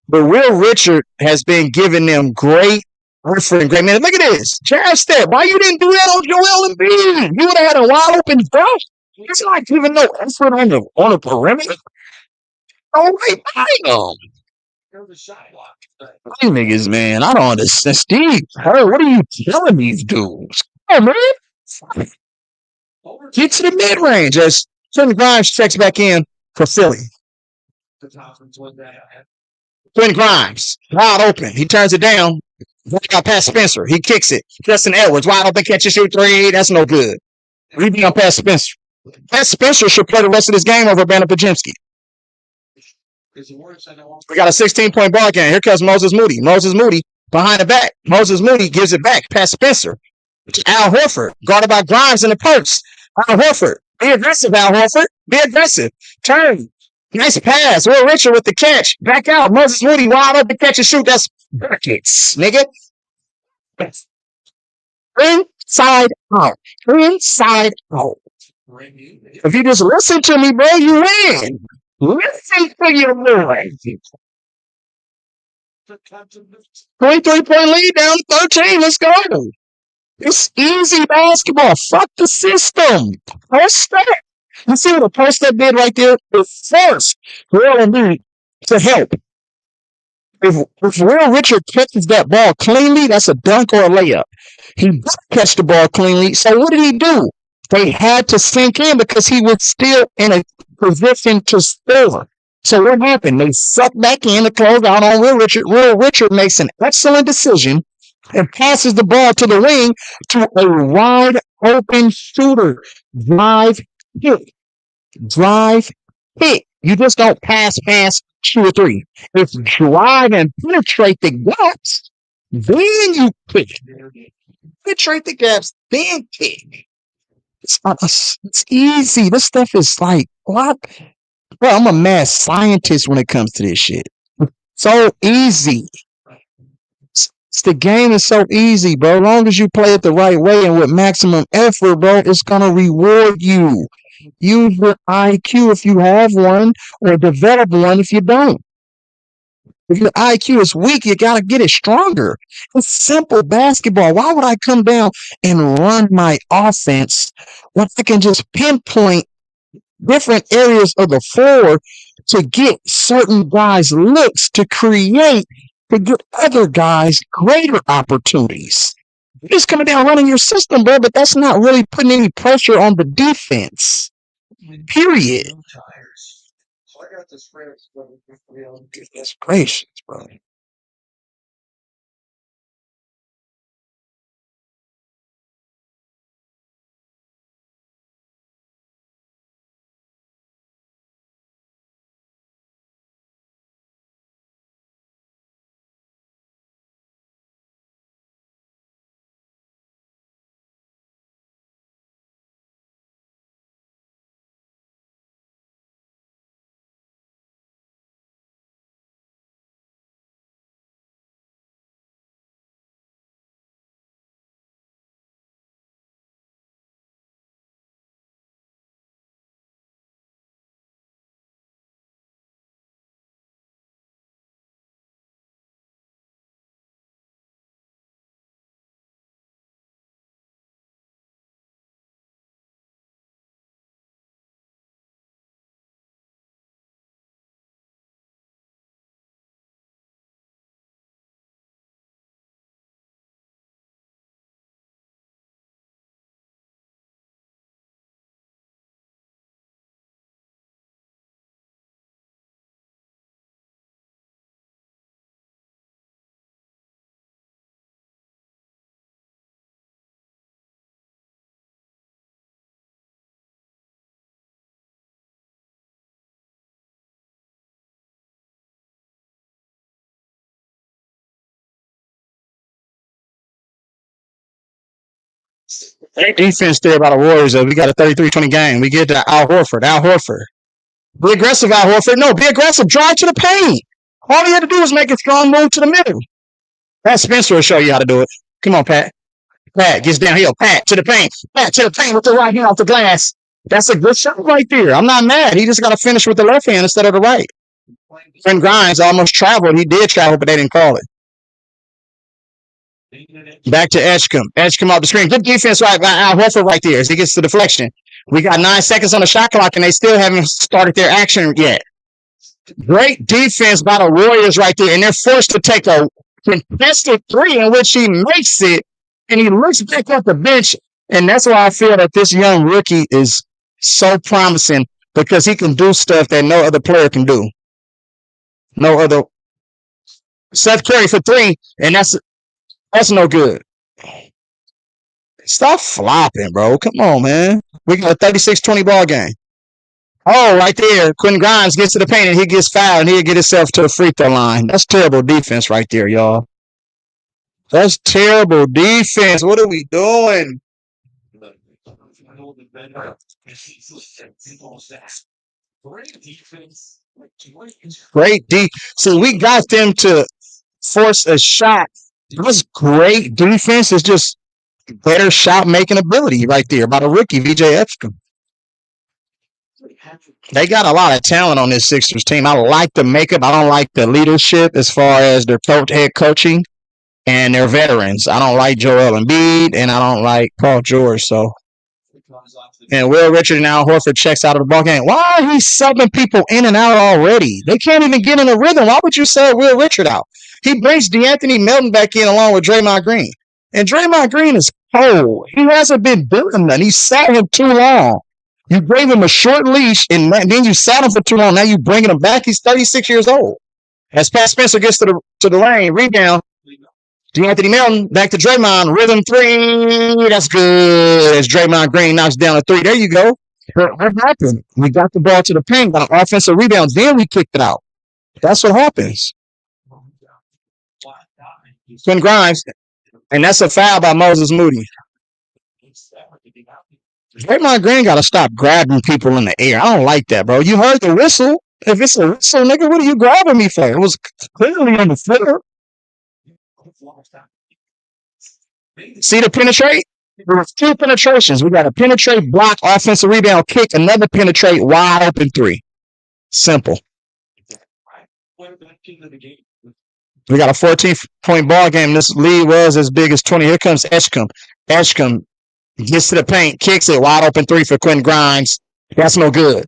Speaker 2: But Will Richard has been giving them great effort and great man. Look at this. Chad Steph, why you didn't do that on Joel Embiid? You would have had a wide open jump. It's not giving no effort on the perimeter. Oh, wait, these niggas, man, I don't understand. Steve, hey, what are you telling these dudes? Come on, man. Get to the mid-range as Quentin Grimes checks back in for Philly. Quentin Grimes, wide open. He turns it down. Got past Spencer. He kicks it. Justin Edwards, wide open, catch and shoot three. That's no good. Rebound past Spencer. Pat Spencer should play the rest of this game over Brandon Pajemski. We got a 16-point ball game. Here comes Moses Moody. Moses Moody behind the back. Moses Moody gives it back past Spencer. Al Horford, guarded by Grimes in the post. Al Horford, be aggressive, Al Horford. Be aggressive. Turn. Nice pass. Will Richard with the catch. Back out. Moses Moody wide up to catch and shoot. That's buckets, nigga. Inside out. Inside out. If you just listen to me, bro, you win. Listen to your boy. 23-point lead down to 13. Let's go. It's easy basketball. Fuck the system. Post up. You see what the post up did right there? It forced Will Embiid to help. If Will Richard catches that ball cleanly, that's a dunk or a layup. He didn't catch the ball cleanly. So what did he do? They had to sink in because he was still in a position to score. So what happened? They sucked back in to close out on Will Richard. Will Richard makes an excellent decision and passes the ball to the wing to a wide open shooter. Drive, hit. Drive, hit. You just don't pass, shoot a three. If you drive and penetrate the gaps, then you pick. Penetrate the gaps, then kick. It's easy. This stuff is like, what? Bro, I'm a mad scientist when it comes to this shit. So easy. The game is so easy, bro. As long as you play it the right way and with maximum effort, bro, it's going to reward you. Use your IQ if you have one, or develop one if you don't. If your IQ is weak, you got to get it stronger. It's simple basketball. Why would I come down and run my offense when I can just pinpoint different areas of the floor to get certain guys looks to create to give other guys greater opportunities? You're just coming down running your system, bro, but that's not really putting any pressure on the defense. Period. Goodness gracious, bro. Great defense there by the Warriors. We got a 33-20 game. We get to Al Horford. Al Horford. Be aggressive, Al Horford. No, be aggressive. Drive to the paint. All he had to do was make a strong move to the middle. Pat Spencer will show you how to do it. Come on, Pat. Pat gets downhill. Pat to the paint. Pat to the paint with the right hand off the glass. That's a good shot right there. I'm not mad. He just got to finish with the left hand instead of the right. When Grimes almost traveled, he did travel, but they didn't call it. Back to Edgecombe. Edgecombe off the screen. Good defense right by Al Horford right there as he gets to deflection. We got 9 seconds on the shot clock, and they still haven't started their action yet. Great defense by the Warriors right there, and they're forced to take a contested three in which he makes it, and he looks back at the bench, and that's why I feel that this young rookie is so promising because he can do stuff that no other player can do. No other. Seth Curry for 3, and that's no good. Stop flopping, bro. Come on, man. We got a 36-20 ball game. Oh, right there. Quentin Grimes gets to the paint and he gets fouled and he'll get himself to the free throw line. That's terrible defense right there, y'all. That's terrible defense. What are we doing? Great defense. So we got them to force a shot. It was great defense. It's just better shot making ability right there by the rookie, VJ Epscombe. They got a lot of talent on this Sixers team. I like the makeup. I don't like the leadership as far as their head coaching and their veterans. I don't like Joel Embiid and I don't like Paul George. So, and Will Richard and Al Horford checks out of the ball game. Why are he subbing people in and out already? They can't even get in a rhythm. Why would you sub Will Richard out? He brings De'Anthony Melton back in along with Draymond Green. And Draymond Green is cold. He hasn't been building none. He sat him too long. You gave him a short leash, and then you sat him for too long. Now you bringing him back. He's 36 years old. As Pat Spencer gets to the lane, rebound. De'Anthony Melton back to Draymond. Rhythm 3. That's good. As Draymond Green knocks down a 3. There you go. What happened? We got the ball to the paint, got an offensive rebound. Then we kicked it out. That's what happens. Quinn Grimes. And that's a foul by Moses Moody. Draymond Green got to stop grabbing people in the air. I don't like that, bro. You heard the whistle. If it's a whistle, nigga, what are you grabbing me for? It was clearly on the footer. See the penetrate? There was 2 penetrations. We got a penetrate, block, offensive rebound, kick, another penetrate, wide open 3. Simple. We got a 14-point ball game. This lead was as big as 20. Here comes Edgecombe. Edgecombe gets to the paint, kicks it, wide open 3 for Quentin Grimes. That's no good.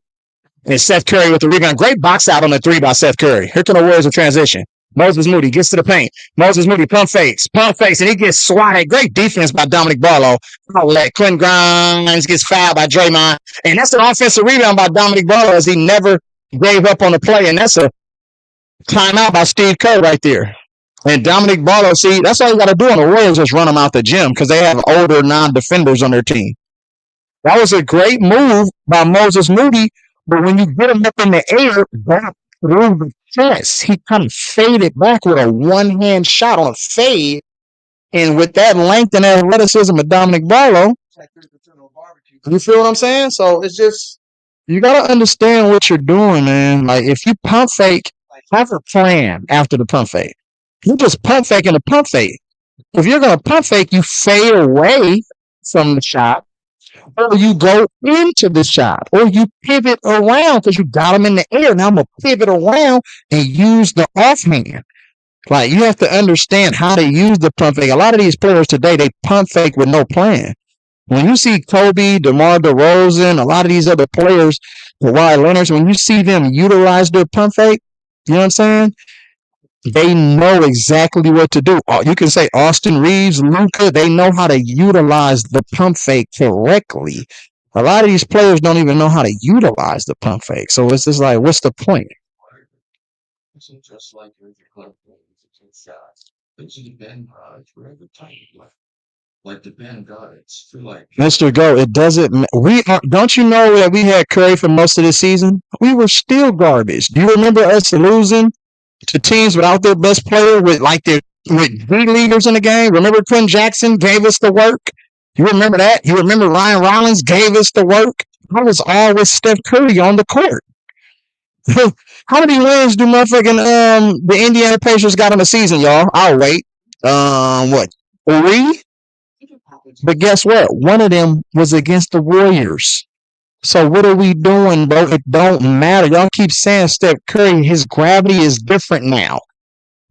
Speaker 2: And Seth Curry with the rebound. Great box out on the 3 by Seth Curry. Here come the Warriors of transition. Moses Moody gets to the paint. Moses Moody pump fakes, and he gets swatted. Great defense by Dominic Barlow. Quentin Grimes gets fouled by Draymond. And that's an offensive rebound by Dominic Barlow as he never gave up on the play. And that's a timeout by Steve Kerr right there. And Dominic Barlow, see, that's all you got to do on the Warriors is run them out the gym because they have older non-defenders on their team. That was a great move by Moses Moody, but when you get him up in the air, back through the chest, he kind of faded back with a one-hand shot on a fade. And with that length and athleticism of Dominic Barlow, you feel what I'm saying? So it's just, you got to understand what you're doing, man. Like, if you pump fake, have a plan after the pump fake. You just pump fake in the pump fake. If you're going to pump fake, you fade away from the shot, or you go into the shot, or you pivot around because you got them in the air. Now I'm going to pivot around and use the offhand. Like, you have to understand how to use the pump fake. A lot of these players today, they pump fake with no plan. When you see Kobe, DeMar DeRozan, a lot of these other players, Kawhi Leonard, when you see them utilize their pump fake, you know what I'm saying? They know exactly what to do. You can say Austin Reeves, Luka, they know how to utilize the pump fake correctly. A lot of these players don't even know how to utilize the pump fake. So it's just like, what's the point? Just like the Ben guards. Mr. Go, it doesn't. Don't you know that we had Curry for most of the season? We were still garbage. Do you remember us losing to teams without their best player with D leaguers in the game? Remember Quinn Jackson gave us the work? You remember that? You remember Ryan Rollins gave us the work? I was always Steph Curry on the court. How many wins do motherfucking the Indiana Pacers got in the season, y'all? I'll wait. What? 3? But guess what? One of them was against the Warriors. So what are we doing, bro? It don't matter. Y'all keep saying Steph Curry, his gravity is different now.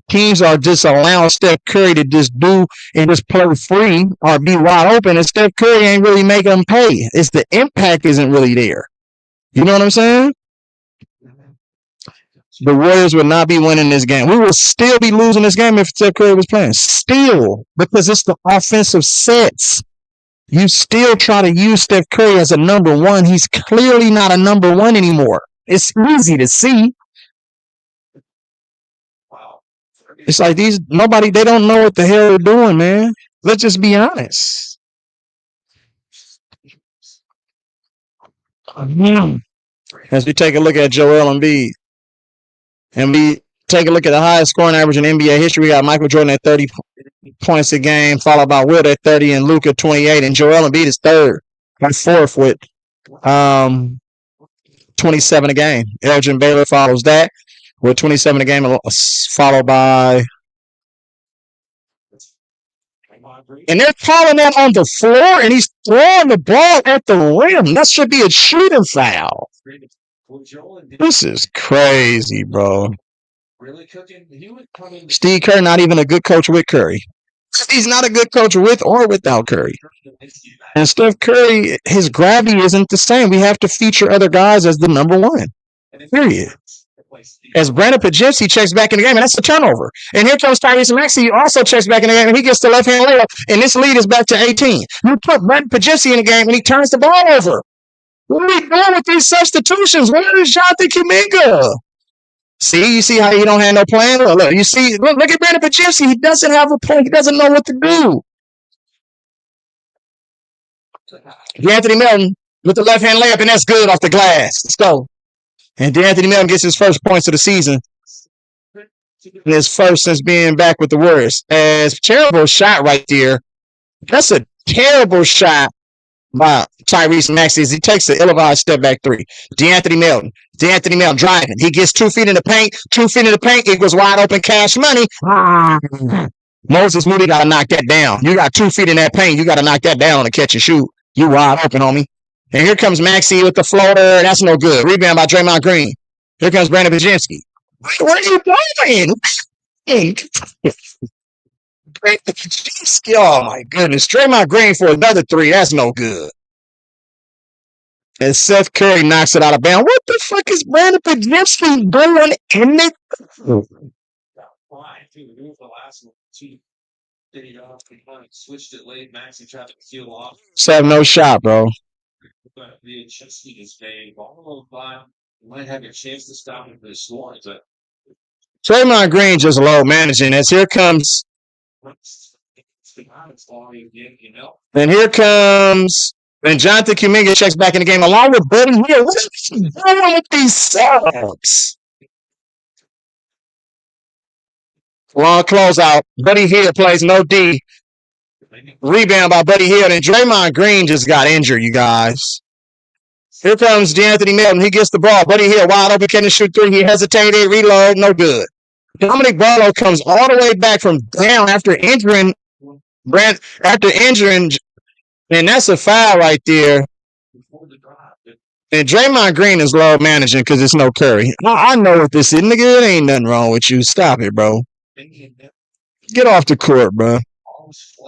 Speaker 2: Teams are just allowing Steph Curry to just do and just play free or be wide open, and Steph Curry ain't really making them pay. It's the impact isn't really there. You know what I'm saying? The Warriors would not be winning this game. We would still be losing this game if Steph Curry was playing. Still, because it's the offensive sets. You still try to use Steph Curry as a number one. He's clearly not a number one anymore. It's easy to see. It's like they don't know what the hell they're doing, man. Let's just be honest. As we take a look at Joel Embiid, and we take a look at the highest scoring average in NBA history, we got Michael Jordan at 30 points a game, followed by Wilt at 30 and Luka 28, and Joel Embiid is third and fourth with 27 a game. Elgin Baylor follows that with 27 a game, followed by... And they're calling that on the floor, and he's throwing the ball at the rim. That should be a shooting foul. This is crazy, bro. Steve Kerr, not even a good coach with Curry. He's not a good coach with or without Curry. And Steph Curry, his gravity isn't the same. We have to feature other guys as the number one. Period. As Brandon Pajewski checks back in the game, and that's a turnover. And here comes Tyrese Maxey, also checks back in the game, and he gets the left-hand layup, and this lead is back to 18. You put Brandon Pajewski in the game, and he turns the ball over. What are we doing with these substitutions? Where is Jonathan Kuminga? See, you see how he don't have no plan? Look, you see, look at Brandon Pajewski. He doesn't have a plan. He doesn't know what to do. De'Anthony Melton with the left-hand layup, and that's good off the glass. Let's go. And De'Anthony Melton gets his first points of the season. And his first since being back with the Warriors. As terrible shot right there. That's a terrible shot by Tyrese Maxey as he takes the ill-advised step back three. De'Anthony Melton driving. He gets 2 feet in the paint. 2 feet in the paint equals wide open cash money. Moses Moody got to knock that down. You got 2 feet in that paint. You got to knock that down on a catch and shoot. You wide open, homie. And here comes Maxey with the floater. That's no good. Rebound by Draymond Green. Here comes Brandon Pajewski. What are you doing? Oh, my goodness. Draymond Green for another 3. That's no good. And Seth Curry knocks it out of bounds. What the fuck is Brandon Pajewski doing in it? Switched it late. Maxey tried to peel off. Have no shot, bro. The Chelsea is vague. Might have a chance to stop him for the scoring, but Draymond Green just low managing as here comes. And here comes. And Jonathan Kuminga checks back in the game along with Buddy Hield. What is he doing with these subs? Long closeout. Buddy Hield plays no D. Rebound by Buddy Hield. And Draymond Green just got injured, you guys. Here comes De'Anthony Melton. He gets the ball. Buddy Hield wide open. Can shoot 3. He hesitated. Reload. No good. Dominic Barlow comes all the way back from down after injuring. And that's a foul right there. And Draymond Green is low managing because it's no Curry. I know what this is. Nigga, it ain't nothing wrong with you. Stop it, bro. Get off the court, bro.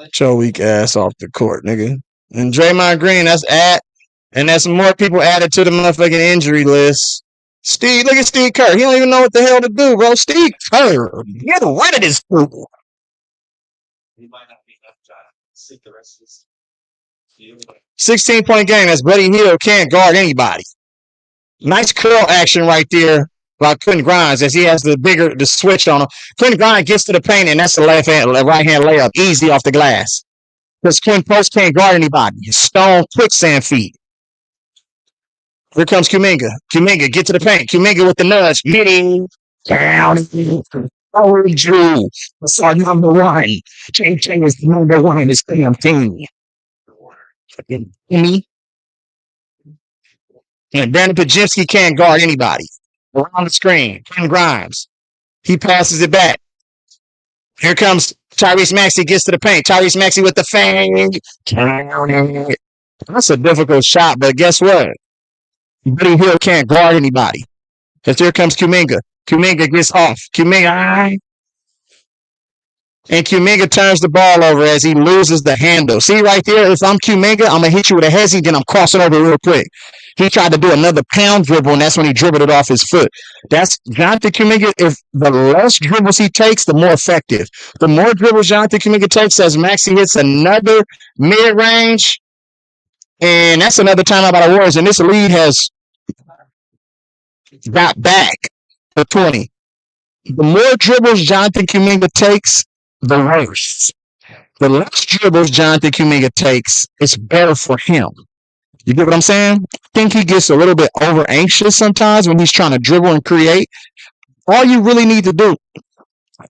Speaker 2: Get your weak ass off the court, nigga. And Draymond Green, and that's more people added to the motherfucking injury list. Look at Steve Kerr. He don't even know what the hell to do, bro. Steve Kerr, get rid of this fool. He might not be enough time to sit the rest of this. 16-point game as Buddy Hield can't guard anybody. Nice curl action right there by Quentin Grimes as he has the switch on him. Quentin Grimes gets to the paint, and that's the right-hand layup. Easy off the glass. Because Quentin Post can't guard anybody. Stone quicksand feet. Here comes Kuminga. Kuminga, get to the paint. Kuminga with the nudge. Midi. Down. Oh, Drew. That's our number one. JJ is the number one in this damn team. Me. And Brandon Pajemski can't guard anybody. Around the screen. Ken Grimes. He passes it back. Here comes Tyrese Maxey, gets to the paint. Tyrese Maxey with the fang. That's a difficult shot, but guess what? Buddy Hield can't guard anybody. Because here comes Kuminga. Kuminga gets off. Kuminga. And Kuminga turns the ball over as he loses the handle. See right there, if I'm Kuminga, I'm going to hit you with a hezzy, then I'm crossing over real quick. He tried to do another pound dribble, and that's when he dribbled it off his foot. That's Jonathan Kuminga. If the less dribbles he takes, the more effective. The more dribbles Jonathan Kuminga takes as Maxey hits another mid-range, and that's another timeout by the Warriors. And this lead has got back to 20. The more dribbles Jonathan Kuminga takes, the worse. The less dribbles Jonathan Kuminga takes, it's better for him. You get what I'm saying? I think he gets a little bit over anxious sometimes when he's trying to dribble and create. All you really need to do.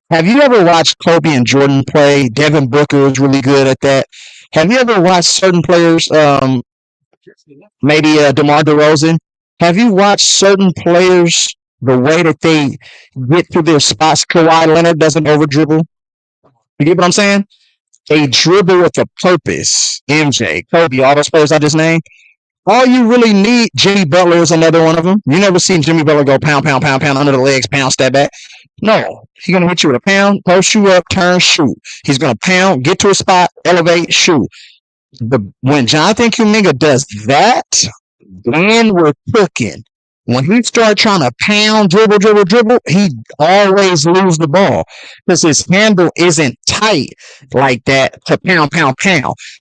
Speaker 2: Have you ever watched Kobe and Jordan play? Devin Booker was really good at that. Have you ever watched certain players, maybe DeMar DeRozan? Have you watched certain players, the way that they get to their spots? Kawhi Leonard doesn't over dribble. You get what I'm saying? They dribble with a purpose. MJ, Kobe, all those players I just named. All you really need, Jimmy Butler is another one of them. You never seen Jimmy Butler go pound, pound, pound, pound, under the legs, pound, step back. No. He's going to hit you with a pound, post you up, turn, shoot. He's going to pound, get to a spot, elevate, shoot. When Jonathan Kuminga does that, then we're cooking. When he starts trying to pound, dribble, he always loses the ball because his handle isn't tight like that to pound.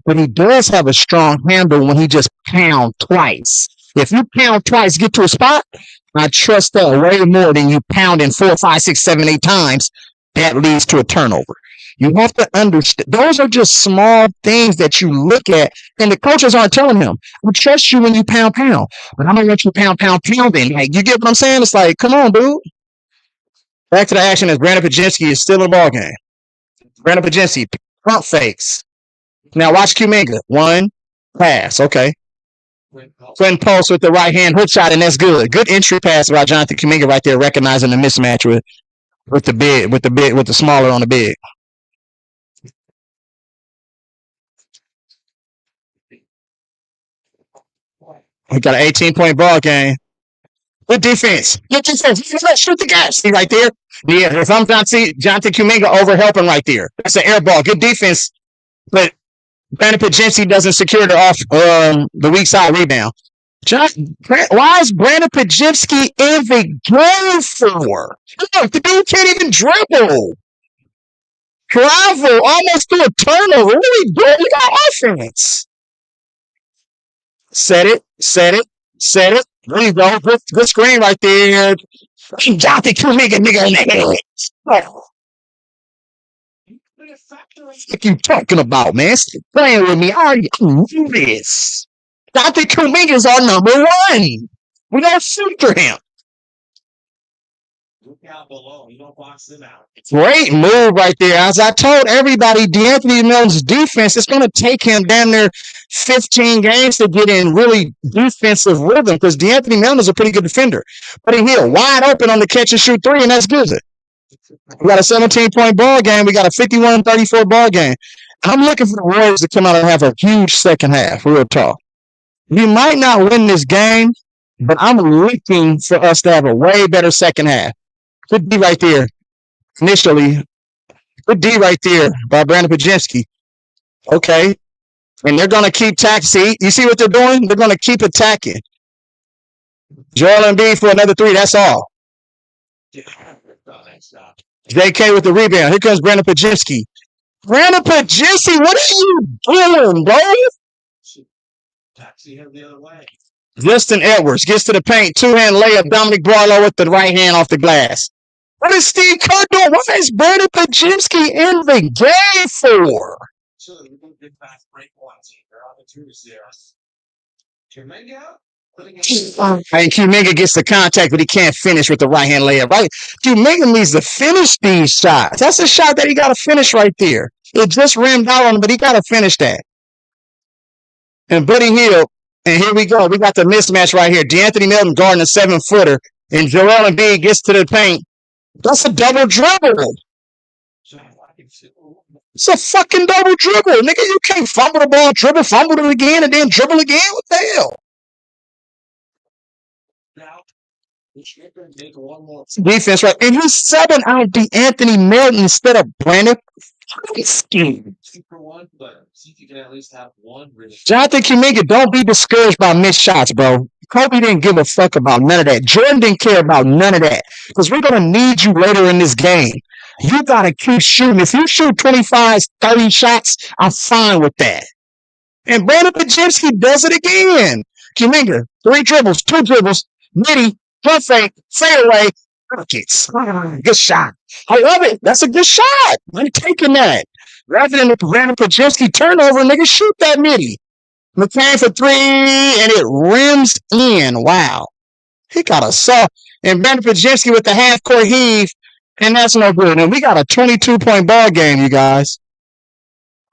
Speaker 2: But he does have a strong handle when he just pound twice. If you pound twice, get to a spot, I trust that way more than you pounding 4, 5, 6, 7, 8 times. That leads to a turnover. You have to understand. Those are just small things that you look at, and the coaches aren't telling him, I trust you when you pound, but I'm going to let you pounding. Like, you get what I'm saying? It's like, come on, dude. Back to the action as Brandon Pajemski is still in the ball game. Brandon Pajemski, pump fakes. Now watch Kuminga. One, pass. Okay. Quentin Post with the right hand hook shot, and that's good. Good entry pass by Jonathan Kuminga right there, recognizing the mismatch with the smaller on the big. We got an 18-point ball game. Good defense. Good defense. Shoot the guy. See right there? Yeah, if I'm not seeing Jonathan Kuminga over helping right there. That's an air ball. Good defense. But Brandon Pajemski doesn't secure the weak side rebound. Why is Brandon Pajemski in the game for? Look, the dude can't even dribble. Travel almost to a turnover. What are we doing? We got offense. Set it. There you go. Good screen right there. Jonathan Kuminga, nigga in the head. What you talking about, man? Stop playing with me. I already knew this. Jonathan Kuminga is our number one. We don't shoot for him.
Speaker 1: Look out below. You don't box them out.
Speaker 2: Great move right there. As I told everybody, D'Anthony Melton's defense, it's going to take him down there 15 games to get in really defensive rhythm because D'Anthony Melton is a pretty good defender. But in here, wide open on the catch and shoot three, and that's good. We got a 17-point ball game. We got a 51-34 ball game. I'm looking for the Warriors to come out and have a huge second half, real talk. We might not win this game, but I'm looking for us to have a way better second half. Good D right there. Initially, good D right there by Brandon Pajemski. Okay. And they're going to keep taxing. You see what they're doing? They're going to keep attacking. Joel Embiid for another three. That's all. JK with the rebound. Here comes Brandon Pajemski. Brandon Pajemski, what are you doing, bro?
Speaker 1: Taxi him the other way.
Speaker 2: Justin Edwards gets to the paint. Two-hand layup. Dominic Barlow with the right hand off the glass. What is Steve Kerr doing? What is Brandon Pajemski in the game for?
Speaker 1: So we can get fast break ones. There are opportunities there. Kuminga?
Speaker 2: And Kuminga gets the contact, but he can't finish with the right-hand layup. Right? Kuminga needs to finish these shots. That's a shot that he got to finish right there. It just rimmed out on him, but he got to finish that. and Buddy Hield. And here we go. We got the mismatch right here. De'Anthony Melton guarding a 7-footer, and Joel Embiid gets to the paint. That's a double dribble. It's a fucking double dribble. Nigga, you can't fumble the ball, fumble it again, and then dribble again. What the hell? Defense, right? And he's subbing out De'Anthony Melton instead of Brandon. Jonathan Kuminga, don't be discouraged by missed shots, bro. Kobe didn't give a fuck about none of that. Jordan didn't care about none of that. Because we're going to need you later in this game. You got to keep shooting. If you shoot 25, 30 shots, I'm fine with that. And Brandon Pajemski does it again. Kuminga, 3 dribbles, 2 dribbles, midi, pump fake, fadeaway, buckets. Good shot. I love it. That's a good shot. I'm taking that. Rather than the Brandon Pajemski turnover, nigga, shoot that midi. McCain for 3, and it rims in. Wow. He got a saw. And Brandon Pajemski with the half-court heave, and that's no good. And we got a 22-point ball game, you guys.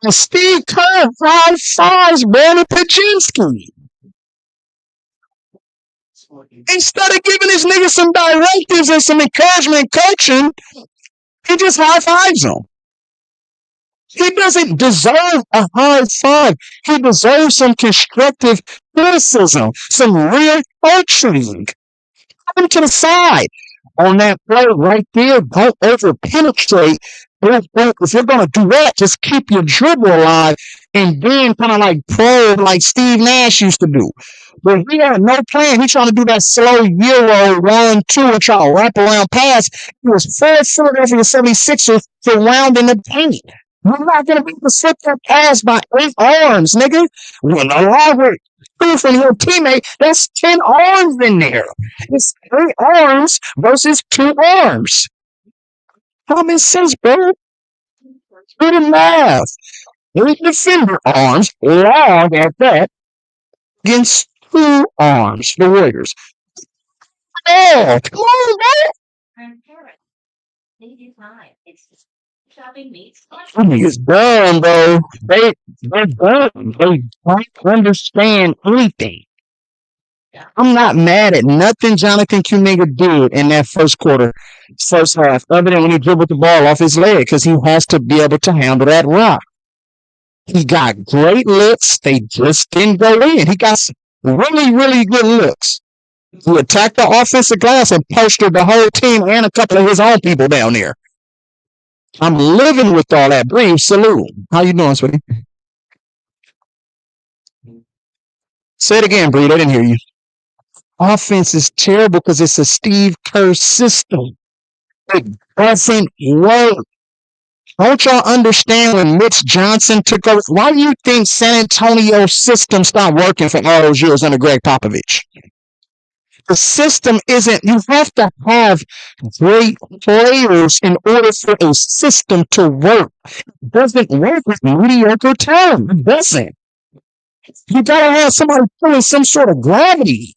Speaker 2: And Steve Kerr high-fives Brandon Pajemski. Instead of giving this nigga some directives and some encouragement coaching, he just high-fives him. He doesn't deserve a high five. He deserves some constructive criticism, some real coaching. Come to the side on that play right there. Don't over-penetrate. If you're going to do that, just keep your dribble alive and then kind of like probe like Steve Nash used to do. But he had no plan. He's trying to do that slow Euro 1-2 and try to wrap around pass. He was 4 foot over the 76ers for rounding the paint. You're not going to be able to slip that pass by 8 arms, nigga. When along with 2 from your teammate, that's 10 arms in there. It's 8 arms versus 2 arms. Common sense, bro. Do the math. 8 defender arms, long at that, against 2 arms, the Warriors. Oh, come on, man. It's done, bro. They're done. They don't understand anything. I'm not mad at nothing Jonathan Kuminga did in that first half, other than when he dribbled the ball off his leg, because he has to be able to handle that rock. He got great looks. They just didn't go in. He got some really, really good looks. He attacked the offensive glass and postered the whole team and a couple of his own people down there. I'm living with all that. Bree, salute. How you doing, sweetie? Say it again, Bree. I didn't hear you. Offense is terrible because it's a Steve Kerr system. It doesn't work. Don't y'all understand when Mitch Johnson took over? Why do you think San Antonio's system stopped working for all those years under Greg Popovich? The system isn't, you have to have great players in order for a system to work. It doesn't work with mediocre talent. It doesn't. You gotta have somebody pulling some sort of gravity.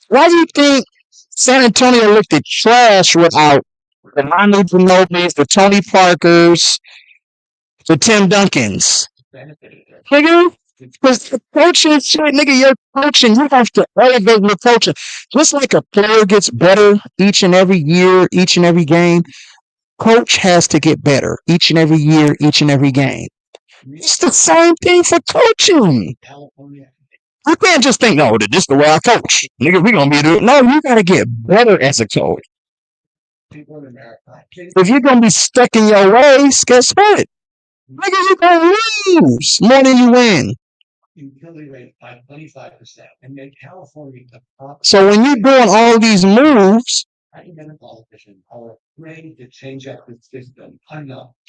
Speaker 2: Why do you think San Antonio looked at trash without the Manu Ginobili's, the Tony Parkers, the Tim Duncans? Nigga, because the coaching shit, nigga, you're coaching. You have to elevate your coaching. Just like a player gets better each and every year, each and every game, coach has to get better each and every year, each and every game. It's the same thing for coaching. You can't just think, no, this is the way I coach. Nigga, we're going to be doing. No, you got to get better as a coach. If you're going to be stuck in your ways, guess what? Nigga, you're going to lose more than you win. So when you're doing all these moves,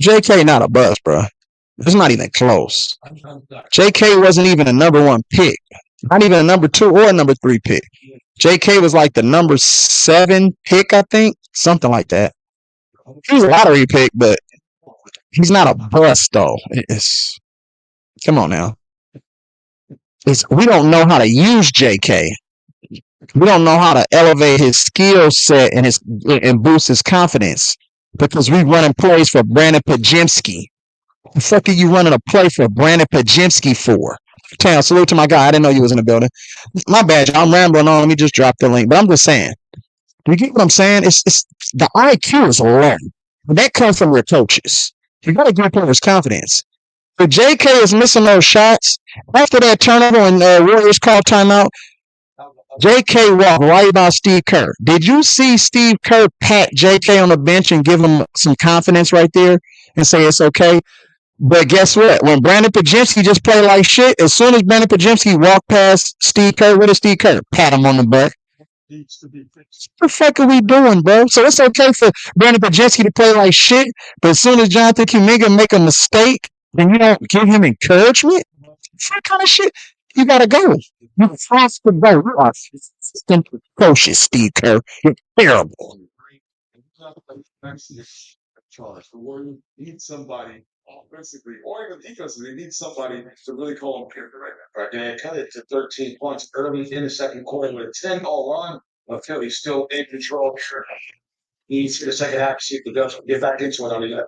Speaker 2: JK not a bust, bro. It's not even close. JK wasn't even a number 1 pick. Not even a number 2 or a number 3 pick. JK was like the number 7 pick, I think. Something like that. He was a lottery pick, but he's not a bust, though. Come on now. We don't know how to use JK. We don't know how to elevate his skill set and boost his confidence because we're running plays for Brandon Pajemski. The fuck are you running a play for Brandon Pajemski for? Town, salute to my guy. I didn't know you was in the building. My bad, y'all. I'm rambling on. Let me just drop the link. But I'm just saying. You get what I'm saying? It's the IQ is low. That comes from your coaches. You got to give players confidence. If JK is missing those shots after that turnover and Warriors called timeout, JK walked right by Steve Kerr. Did you see Steve Kerr pat JK on the bench and give him some confidence right there and say it's okay? But guess what? When Brandon Pajemski just played like shit, as soon as Brandon Pajemski walked past Steve Kerr, what did Steve Kerr? Pat him on the butt. What the fuck are we doing, bro? So it's okay for Brandon Pajemski to play like shit, but as soon as Jonathan Kuminga make a mistake, then you don't give him encouragement? What kind of shit? You gotta go. You have to go. You are simply atrocious, Steve Kerr. You're terrible.
Speaker 1: Charles. The Warriors need somebody offensively or even defensively. They need somebody to really call them character right now. Right? They cut it to 13 points early in the second quarter with a 10-all run. But Philly's still in control. Sure. Needs for the second half to see if the Dubs can get back into it on the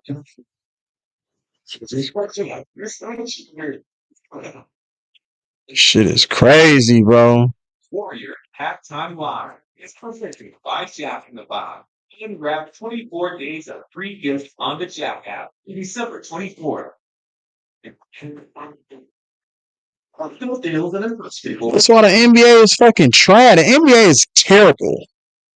Speaker 2: Shit is crazy, bro.
Speaker 1: Warrior halftime live. It's presented by Jack in the Box. And grab 24 days of free gifts on the Jack app December 24th.
Speaker 2: That's why the NBA is fucking trash. The NBA is terrible.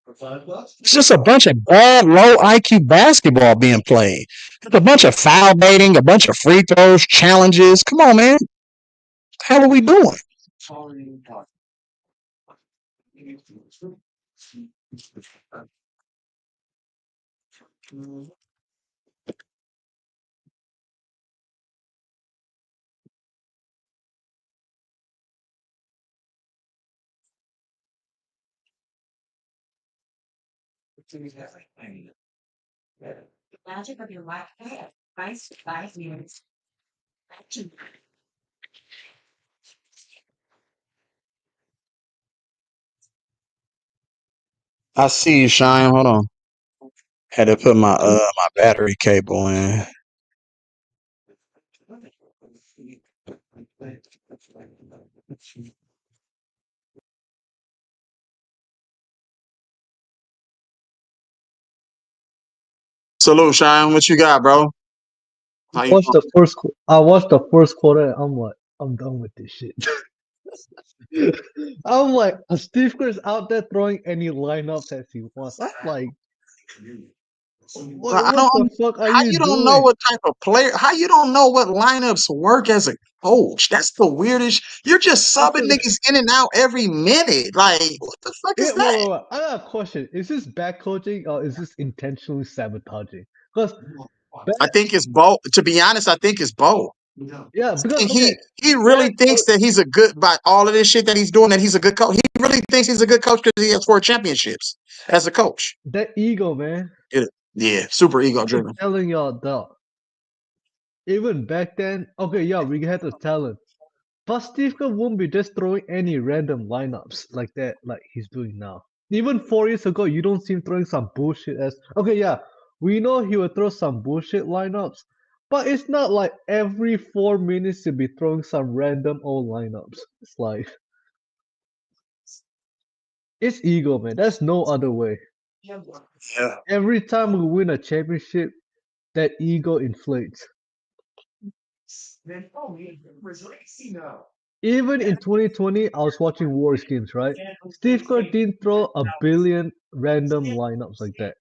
Speaker 2: It's just a bunch of bad, low IQ basketball being played. It's a bunch of foul baiting, a bunch of free throws, challenges. Come on, man. What the hell are we doing?
Speaker 3: The magic of your life. Price 5 years.
Speaker 2: I see you, Shine. Hold on. Had to put my battery cable in. Salute, Shine. What you got, bro? How you
Speaker 4: Watch the first. I watched the first quarter. And I'm like, I'm done with this shit. I'm like, Steve Kerr's out there throwing any lineups as he wants. I'm like, what the fuck are
Speaker 2: how
Speaker 4: you
Speaker 2: don't
Speaker 4: doing?
Speaker 2: know what type of player? How you don't know what lineups work as a coach? That's the weirdest. You're just subbing niggas in and out every minute. Like, what the fuck is that?
Speaker 4: Wait. I got a question. Is this bad coaching or is this intentionally sabotaging? Because
Speaker 2: I think it's both. To be honest, I think it's both.
Speaker 4: yeah, because
Speaker 2: And
Speaker 4: okay,
Speaker 2: he really thinks that he's a good by all of this shit that he's doing. That he's a good coach. He really thinks he's a good coach because he has 4 championships as a coach.
Speaker 4: that ego, man.
Speaker 2: Yeah, super ego
Speaker 4: I'm
Speaker 2: driven.
Speaker 4: telling y'all, dog. Even back then, okay, yeah, we had the talent. But Steve Kerr won't be just throwing any random lineups like that, like he's doing now. Even 4 years ago, you don't see him throwing some bullshit as. Okay, yeah, we know he will throw some bullshit lineups, but it's not like every 4 minutes he'll be throwing some random old lineups. It's like. It's ego, man. There's no other way.
Speaker 2: Yeah.
Speaker 4: Every time we win a championship, that ego inflates. Even in 2020, I was watching Warriors games, right? Steve Kerr didn't throw a billion random lineups like that.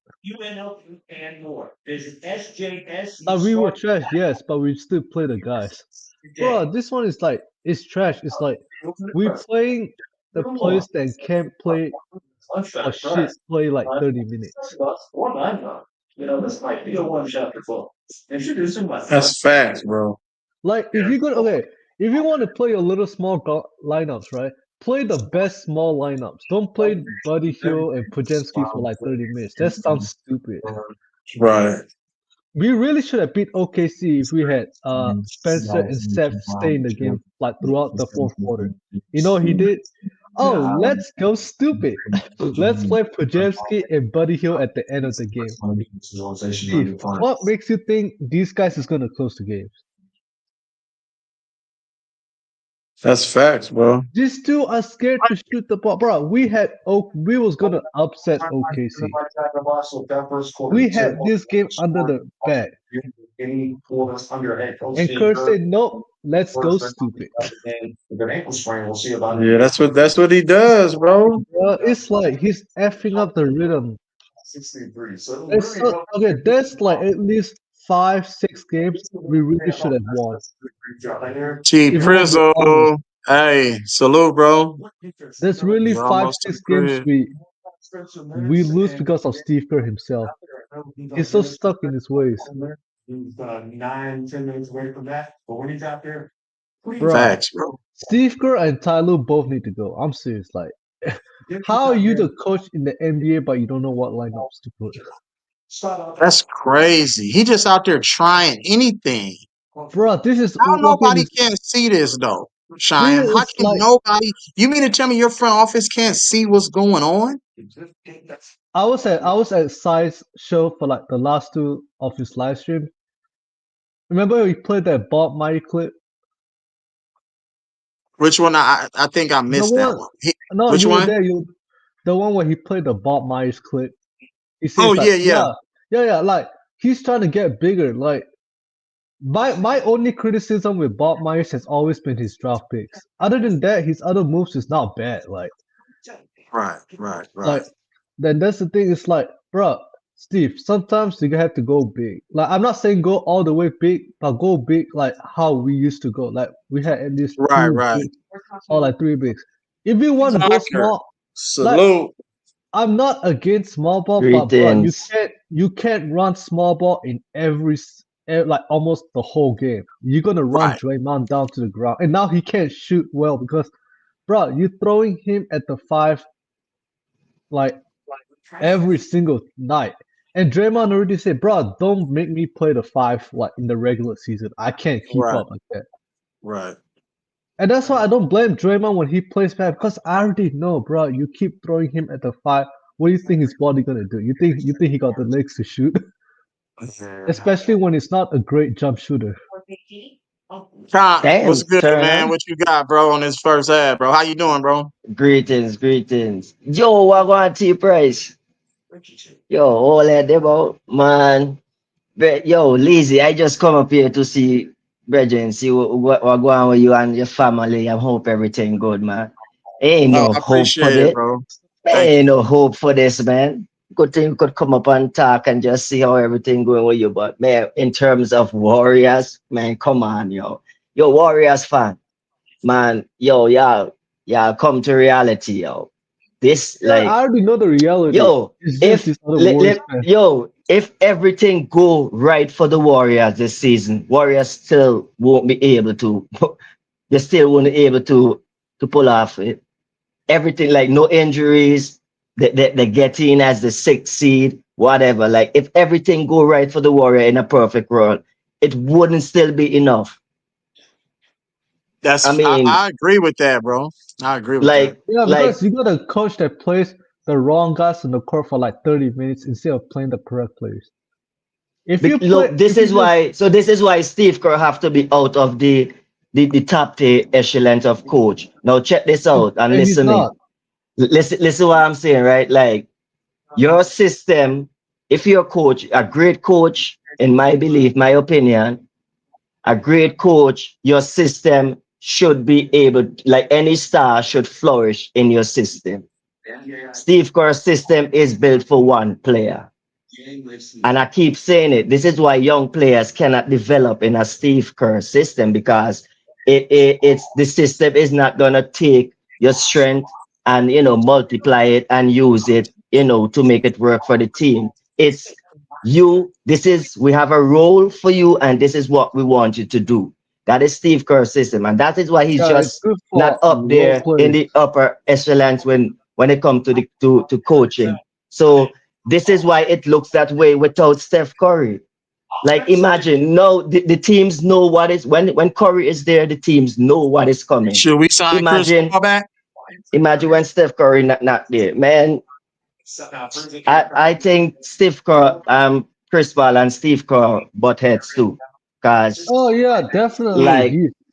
Speaker 4: We were trash, yes, but we still play the guys. Bro, this one is like, it's trash. It's like, we playing the players that can't play or shit play like 30 minutes.
Speaker 1: This might be a one chapter book. Introducing my
Speaker 2: That's facts, bro.
Speaker 4: Like, if you want to play a little small lineups, right? Play the best small lineups. Don't play Buddy Hill and Pujemski for like 30 minutes. That sounds stupid.
Speaker 2: Right.
Speaker 4: We really should have beat OKC if we had Spencer and Steph stay in the game like throughout the fourth quarter. You know what he did? Oh, let's go stupid. Let's play Pujemski and Buddy Hill at the end of the game. Steve, what makes you think these guys is gonna close the game?
Speaker 2: That's facts, bro.
Speaker 4: These two are scared to shoot the ball, bro. We was gonna upset OKC. We had this game under the bag, and Kerr said, "Nope, let's go stupid."
Speaker 2: Yeah, that's what he does, bro.
Speaker 4: It's like he's effing up the rhythm. Okay, there's like at least 5, 6 games we really should have won.
Speaker 2: T
Speaker 4: If we want to be honest,
Speaker 2: Prizzle. Hey, salute, bro.
Speaker 4: there's really
Speaker 2: We're
Speaker 4: five,
Speaker 2: almost to the
Speaker 4: six games
Speaker 2: crib.
Speaker 4: we lose because of Steve Kerr himself. He's so stuck in his ways.
Speaker 1: He's 9, 10 minutes away from that. But when he's out there,
Speaker 4: Bro,
Speaker 2: Facts, bro.
Speaker 4: Steve Kerr and Tyloo both need to go. I'm serious. Like, how are you the coach in the NBA but you don't know what lineups to put?
Speaker 2: That's crazy. He just out there trying anything.
Speaker 4: Bro, this is
Speaker 2: How
Speaker 4: one thing.
Speaker 2: nobody can't see this though, Cheyenne? How
Speaker 4: This
Speaker 2: can
Speaker 4: is like
Speaker 2: nobody? You mean to tell me your front office can't see what's going on?
Speaker 4: I was at Sai's show for like the last two of his live stream. Remember he played that Bob Marley clip?
Speaker 2: Which one? I think I
Speaker 4: The
Speaker 2: missed that
Speaker 4: one,
Speaker 2: one.
Speaker 4: no,
Speaker 2: Which
Speaker 4: you were
Speaker 2: one?
Speaker 4: there. The one where he played the Bob Myers clip. He
Speaker 2: Oh
Speaker 4: says like,
Speaker 2: yeah, yeah.
Speaker 4: yeah. Like he's trying to get bigger. Like my only criticism with Bob Myers has always been his draft picks. Other than that, his other moves is not bad.
Speaker 2: Right.
Speaker 4: Then that's the thing. It's like, bro, Steve. Sometimes you have to go big. Like I'm not saying go all the way big, but go big like how we used to go. Like we had at least two
Speaker 2: Right.
Speaker 4: bigs or like three bigs. If you want to go
Speaker 2: Tucker,
Speaker 4: small, like
Speaker 2: salute.
Speaker 4: I'm not against small ball, but bro,
Speaker 5: Greetings.
Speaker 4: you can't run small ball in like almost the whole game. You're gonna run
Speaker 2: Right.
Speaker 4: Draymond down to the ground, and now he can't shoot well because, bro, you're throwing him at the 5 like every single night. And Draymond already said, bro, don't make me play the 5 like in the regular season. I can't keep
Speaker 2: Right.
Speaker 4: up like that.
Speaker 2: Right.
Speaker 4: And that's why I don't blame Draymond when he plays bad because I already know, bro. You keep throwing him at the 5. What do you think his body gonna do? You think he got the legs to shoot?
Speaker 2: Yeah.
Speaker 4: Especially when it's not a great jump shooter.
Speaker 2: What's
Speaker 5: Damn,
Speaker 2: good, man?
Speaker 5: Turner.
Speaker 2: What you got, bro, on this first half, bro? How you doing, bro?
Speaker 5: Greetings. Yo, what going T Price? Yo, all that about man. Yo, Lazy, I just come up here to see Brethren, see what going on with you and your family. I hope everything good, man. Ain't
Speaker 2: Oh,
Speaker 5: no
Speaker 2: I
Speaker 5: hope for
Speaker 2: appreciate it,
Speaker 5: this.
Speaker 2: bro. Thank
Speaker 5: Ain't
Speaker 2: you.
Speaker 5: no hope for this, man. Good thing you could come up and talk and just see how everything going with you. But man, in terms of Warriors, man, come on, yo. Yo, Warriors fan. Man, yo, y'all come to reality, yo. This
Speaker 4: Yeah, I
Speaker 5: like,
Speaker 4: already know the reality.
Speaker 5: yo,
Speaker 4: It's just this other Warriors fan.
Speaker 5: if everything go right for the Warriors this season, Warriors still won't be able to. They still won't be able to pull off it. Everything like no injuries. They get in as the 6th seed, whatever. Like if everything go right for the Warrior in a perfect world, it wouldn't still be enough. I mean,
Speaker 2: I agree with that, bro. I agree with that.
Speaker 5: like
Speaker 4: Yeah,
Speaker 5: like
Speaker 4: because you got a coach that plays the wrong guys on the court for like 30 minutes instead of playing the correct players.
Speaker 5: Look,
Speaker 4: If you just
Speaker 5: this is why Steve Kerr have to be out of the top tier echelon of coach. Now check this out and
Speaker 4: and he's
Speaker 5: listen me.
Speaker 4: not.
Speaker 5: Listen what I'm saying, right? Like your system, if you're a coach, a great coach, in my belief, my opinion, a great coach, your system should be able, like any star should flourish in your system. Steve Kerr's system is built for one player. And I keep saying it. This is why young players cannot develop in a Steve Kerr system because it's the system is not gonna take your strength and multiply it and use it to make it work for the team. It's you. This is we have a role for you, and this is what we want you to do. That is Steve Kerr's system, and that is why he's
Speaker 4: Yeah, it's
Speaker 5: just
Speaker 4: good
Speaker 5: not
Speaker 4: for
Speaker 5: up
Speaker 4: role
Speaker 5: there in
Speaker 4: players.
Speaker 5: the upper echelons when it comes to the to coaching. So this is why it looks that way without Steph Curry. Like imagine, no, the teams know what is when Curry is there, the teams know what is coming.
Speaker 2: Should we sign Chris
Speaker 5: Imagine,
Speaker 2: Paul back?
Speaker 5: imagine when Steph Curry not there, man. I think Steve Kerr, Chris Paul and Steve Kerr butt heads too, cause
Speaker 4: Oh yeah, definitely.
Speaker 5: like
Speaker 4: He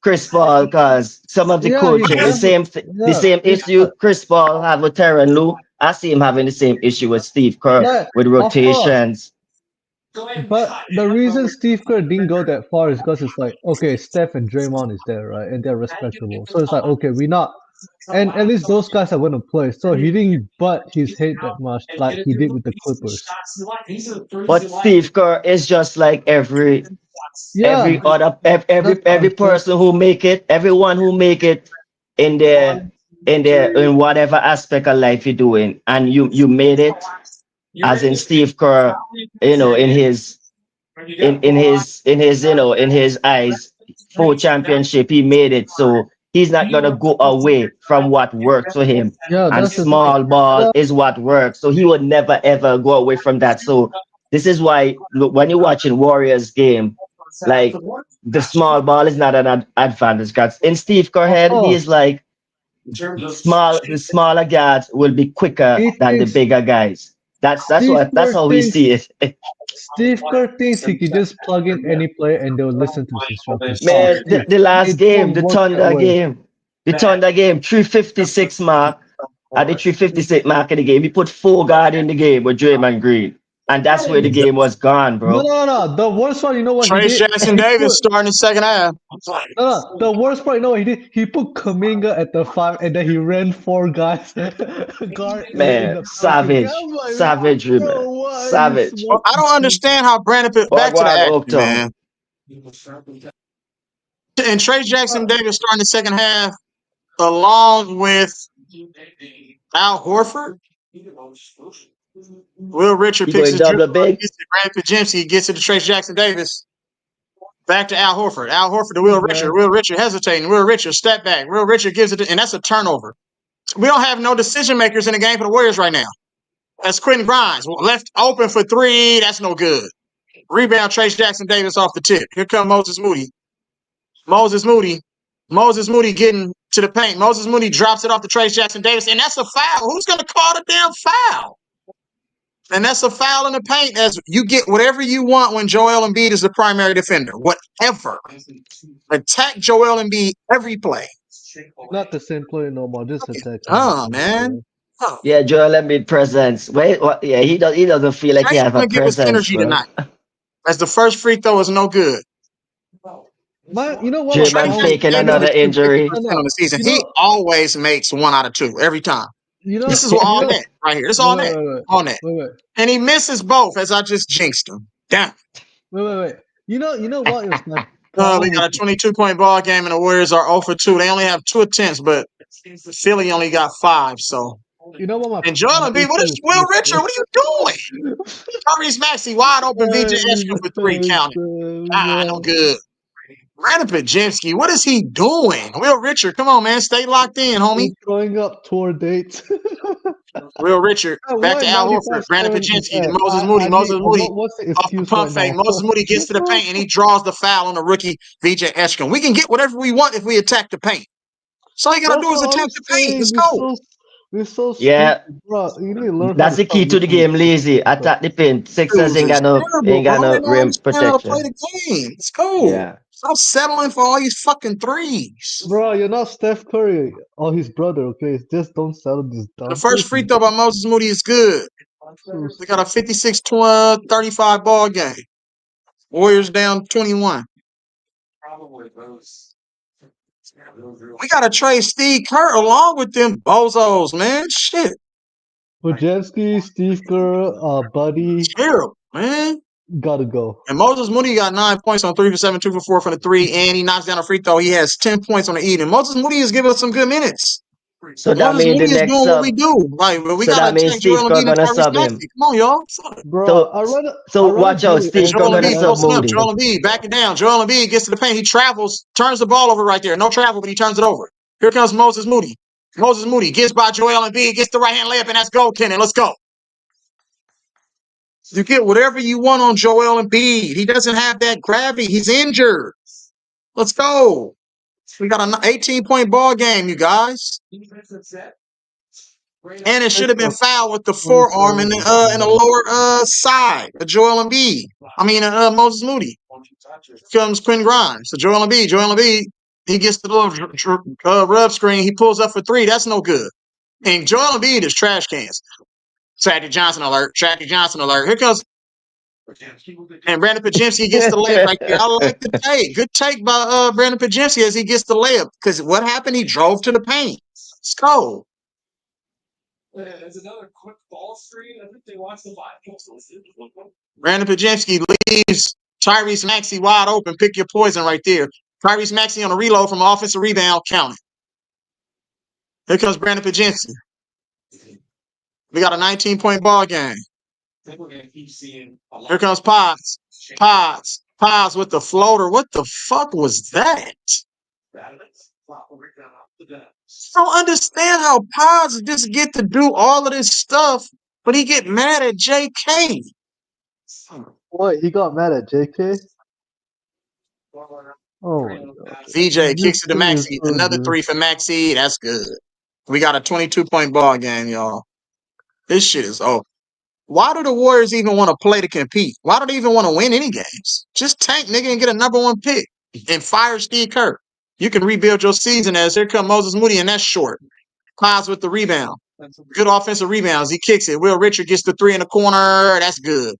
Speaker 5: Chris Paul, because some of the
Speaker 4: Yeah, he
Speaker 5: coaching,
Speaker 4: definitely.
Speaker 5: the
Speaker 4: Yeah,
Speaker 5: same issue Chris Paul have with Tyronn Lue. I see him having the same issue with Steve Kerr
Speaker 4: like
Speaker 5: with
Speaker 4: of course.
Speaker 5: rotations.
Speaker 4: But the reason Steve Kerr didn't go that far is because it's like, okay, Steph and Draymond is there, right? And they're respectable. So it's like, okay, we're not, and at least those guys are going to play. So he didn't butt his head that much like he did with the Clippers.
Speaker 5: But Steve Kerr is just like
Speaker 4: Yeah,
Speaker 5: every
Speaker 4: that's fair.
Speaker 5: person who make it, everyone who make it in in whatever aspect of life you're doing, and you made it, as in Steve Kerr, in his in his eyes, 4 championship, he made it. So he's not gonna go away from what worked for him.
Speaker 4: Yeah,
Speaker 5: And
Speaker 4: that's the thing.
Speaker 5: small ball
Speaker 4: Yeah,
Speaker 5: is what works. So he would never ever go away from that. So this is why, look, when you're watching Warriors game, like, the small ball is not an advantage, because in Steve Kerr
Speaker 4: of
Speaker 5: head, he
Speaker 4: course.
Speaker 5: is like, the smaller guards will be quicker
Speaker 4: He
Speaker 5: than the
Speaker 4: thinks
Speaker 5: bigger guys.
Speaker 4: Steve
Speaker 5: That's
Speaker 4: Kerr
Speaker 5: how we
Speaker 4: thinks
Speaker 5: see it.
Speaker 4: Steve Kerr thinks he could just plug in any player and they'll listen to his instructions. Oh,
Speaker 5: Man,
Speaker 4: Steve,
Speaker 5: the last
Speaker 4: it
Speaker 5: game,
Speaker 4: don't work that way.
Speaker 5: the Thunder game, 356 mark, at the 356 mark of the game, he put 4 guard in the game with Draymond Green. And that's where the game was gone,
Speaker 4: No,
Speaker 5: bro.
Speaker 4: no, no. The worst part, you know what he
Speaker 2: Trace
Speaker 4: did?
Speaker 2: Jackson
Speaker 4: He
Speaker 2: Davis
Speaker 4: put
Speaker 2: starting the second half.
Speaker 4: no, no. The worst part, you know what he did? He put Kaminga at the 5, and then he ran 4 guys guard in
Speaker 5: Man,
Speaker 4: the painting.
Speaker 5: savage.
Speaker 4: I'm like,
Speaker 5: Savagery, man.
Speaker 4: bro, what are you
Speaker 5: Savage.
Speaker 2: Well, I
Speaker 4: smoking?
Speaker 2: don't understand how Brandon put back to the
Speaker 5: Wagwan
Speaker 2: action,
Speaker 5: Oaktown.
Speaker 2: man. And Trace Jackson Davis starting the second half along with Al Horford. Will Richard
Speaker 5: He
Speaker 2: picks
Speaker 5: going
Speaker 2: his dribble,
Speaker 5: double big.
Speaker 2: gets to Grant Pajemski, gets it to Trace Jackson Davis. Back to Al Horford. Al Horford to Will Richard. Will Richard hesitating. Will Richard step back. Will Richard gives it, and that's a turnover. We don't have no decision makers in the game for the Warriors right now. That's Quentin Grimes. Left open for 3. That's no good. Rebound, Trace Jackson Davis off the tip. Here comes Moses Moody. Moses Moody getting to the paint. Moses Moody drops it off to Trace Jackson Davis, and that's a foul. Who's going to call the damn foul? And that's a foul in the paint, as you get whatever you want when Joel Embiid is the primary defender. Whatever. Attack Joel Embiid every play.
Speaker 4: Not the same player no more. Just attack him.
Speaker 2: Oh, man. Oh.
Speaker 5: Yeah, Joel Embiid presence. Wait, what? Yeah, he doesn't feel like he
Speaker 2: Trace
Speaker 5: have a
Speaker 2: going to give us
Speaker 5: presence,
Speaker 2: energy
Speaker 5: bro.
Speaker 2: tonight. As the first free throw is no good.
Speaker 4: You know what?
Speaker 2: Trace
Speaker 5: Draymond
Speaker 2: Jackson
Speaker 5: faking
Speaker 2: Davis
Speaker 5: another
Speaker 2: is shooting
Speaker 5: injury.
Speaker 2: 50% on the season.
Speaker 4: You
Speaker 2: He
Speaker 4: know,
Speaker 2: always makes 1 out of 2 every time.
Speaker 4: you know,
Speaker 2: This is
Speaker 4: you
Speaker 2: all
Speaker 4: know.
Speaker 2: net right here. It's all net. All net.
Speaker 4: Wait.
Speaker 2: And he misses both, as I just jinxed him. Damn.
Speaker 4: Wait. You know what is my
Speaker 2: We
Speaker 4: problem
Speaker 2: got a
Speaker 4: with
Speaker 2: 22-point ball game, and the Warriors are 0 for 2. They only have 2 attempts, but Philly only got 5. So,
Speaker 4: you know what my
Speaker 2: and Joel Embiid, what is Will Richard? What are you doing? Tyrese Maxey wide open. VJ Eshkin for 3 counting. No good. Brandon Pajemski, what is he doing? Will Richard, come on, man, stay locked in, homie.
Speaker 4: He's throwing up tour dates.
Speaker 2: Will Richard, back to Al Horford. Brandon Pajemski, Moses Moody.
Speaker 4: What's the
Speaker 2: Off the
Speaker 4: excuse
Speaker 2: pump
Speaker 4: right
Speaker 2: fake.
Speaker 4: now?
Speaker 2: Moses Moody gets to the paint and he draws the foul on the rookie VJ Eshkin. We can get whatever we want if we attack the paint. So all you gotta do is attack the paint. Let's go.
Speaker 4: We're so
Speaker 5: Yeah,
Speaker 4: stupid, bro. You need to learn
Speaker 5: that's the key to the game, lazy. Attack the paint. Sixers
Speaker 2: Dudes
Speaker 5: ain't
Speaker 2: is
Speaker 5: got no
Speaker 2: terrible, bro. They don't
Speaker 5: rim
Speaker 2: understand how to play
Speaker 5: protection.
Speaker 2: the game. Let's go.
Speaker 5: Yeah.
Speaker 2: Stop settling for all these fucking threes.
Speaker 4: Bro, you're not Steph Curry or his brother, okay? Just don't settle this dumb.
Speaker 2: The first free throw by Moses Moody is good. We got a 56-35 ball game. Warriors down 21. We got to trade Steve Kerr along with them bozos, man. Shit.
Speaker 4: Pajemski, Steve Kerr, Buddy,
Speaker 2: Terrible, man.
Speaker 4: gotta go.
Speaker 2: And Moses Moody got 9 points on 3 for 7, 2 for 4 from the 3, and he knocks down a free throw. He has 10 points on the evening. Moses Moody is giving us some good minutes.
Speaker 5: So that
Speaker 2: Moses
Speaker 5: means the
Speaker 2: Moody is
Speaker 5: next
Speaker 2: doing what we
Speaker 5: sub.
Speaker 2: do. Like, we
Speaker 5: So
Speaker 2: got
Speaker 5: that
Speaker 2: to
Speaker 5: means
Speaker 2: attack
Speaker 5: Steve
Speaker 2: Joel
Speaker 5: Kerr
Speaker 2: Embiid and
Speaker 5: gonna
Speaker 2: Tyrese
Speaker 5: sub him.
Speaker 2: Maxey. Come on, y'all. Fuck.
Speaker 4: Bro,
Speaker 5: So watch out, Steve Kerr
Speaker 2: Joel
Speaker 5: gonna
Speaker 2: Embiid
Speaker 5: sub
Speaker 2: posting up.
Speaker 5: Moody.
Speaker 2: Joel Embiid, back it down. Joel Embiid gets to the paint. He travels, turns the ball over right there. No travel, but he turns it over. Here comes Moses Moody. Moses Moody gets by Joel Embiid, gets the right-hand layup, and that's goaltending. Let's go. You get whatever you want on Joel Embiid. He doesn't have that gravity. He's injured. Let's go. We got an 18-point ball game, you guys. And it should have been fouled with the forearm in the lower side of Joel Embiid. I mean, Moses Moody. Comes Quinn Grimes. So Joel Embiid, he gets the little rub screen. He pulls up for three. That's no good. And Joel Embiid is trash cans. Shaq Johnson alert. Here comes. And Brandon Pajemski gets the layup right there. I like the take. Good take by Brandon Pajemski as he gets the layup. Because what happened? He drove to the paint. It's cold.
Speaker 1: There's another quick ball screen. I think they watched the live.
Speaker 2: Brandon Pajemski leaves Tyrese Maxey wide open. Pick your poison right there. Tyrese Maxey on a reload from offensive rebound. Count it. Here comes Brandon Pajemski. We got a 19-point ball game.
Speaker 1: I think we're going to keep seeing a lot.
Speaker 2: Here comes Pods. Pods with the floater. What the fuck was that? I don't understand how Pods just get to do all of this stuff, but he get mad at JK.
Speaker 4: What? He got mad at JK? Oh my God.
Speaker 2: VJ kicks it to
Speaker 4: This
Speaker 2: Maxey.
Speaker 4: is so
Speaker 2: Another
Speaker 4: good.
Speaker 2: three for Maxey. That's good. We got a 22-point ball game, y'all. This shit is over. Why do the Warriors even want to play to compete? Why do they even want to win any games? Just tank, nigga, and get a number one pick and fire Steve Kerr. You can rebuild your season as here come Moses Moody, and that's short. Pies with the rebound. Good offensive rebounds. He kicks it. Will Richard gets the three in the corner. That's good.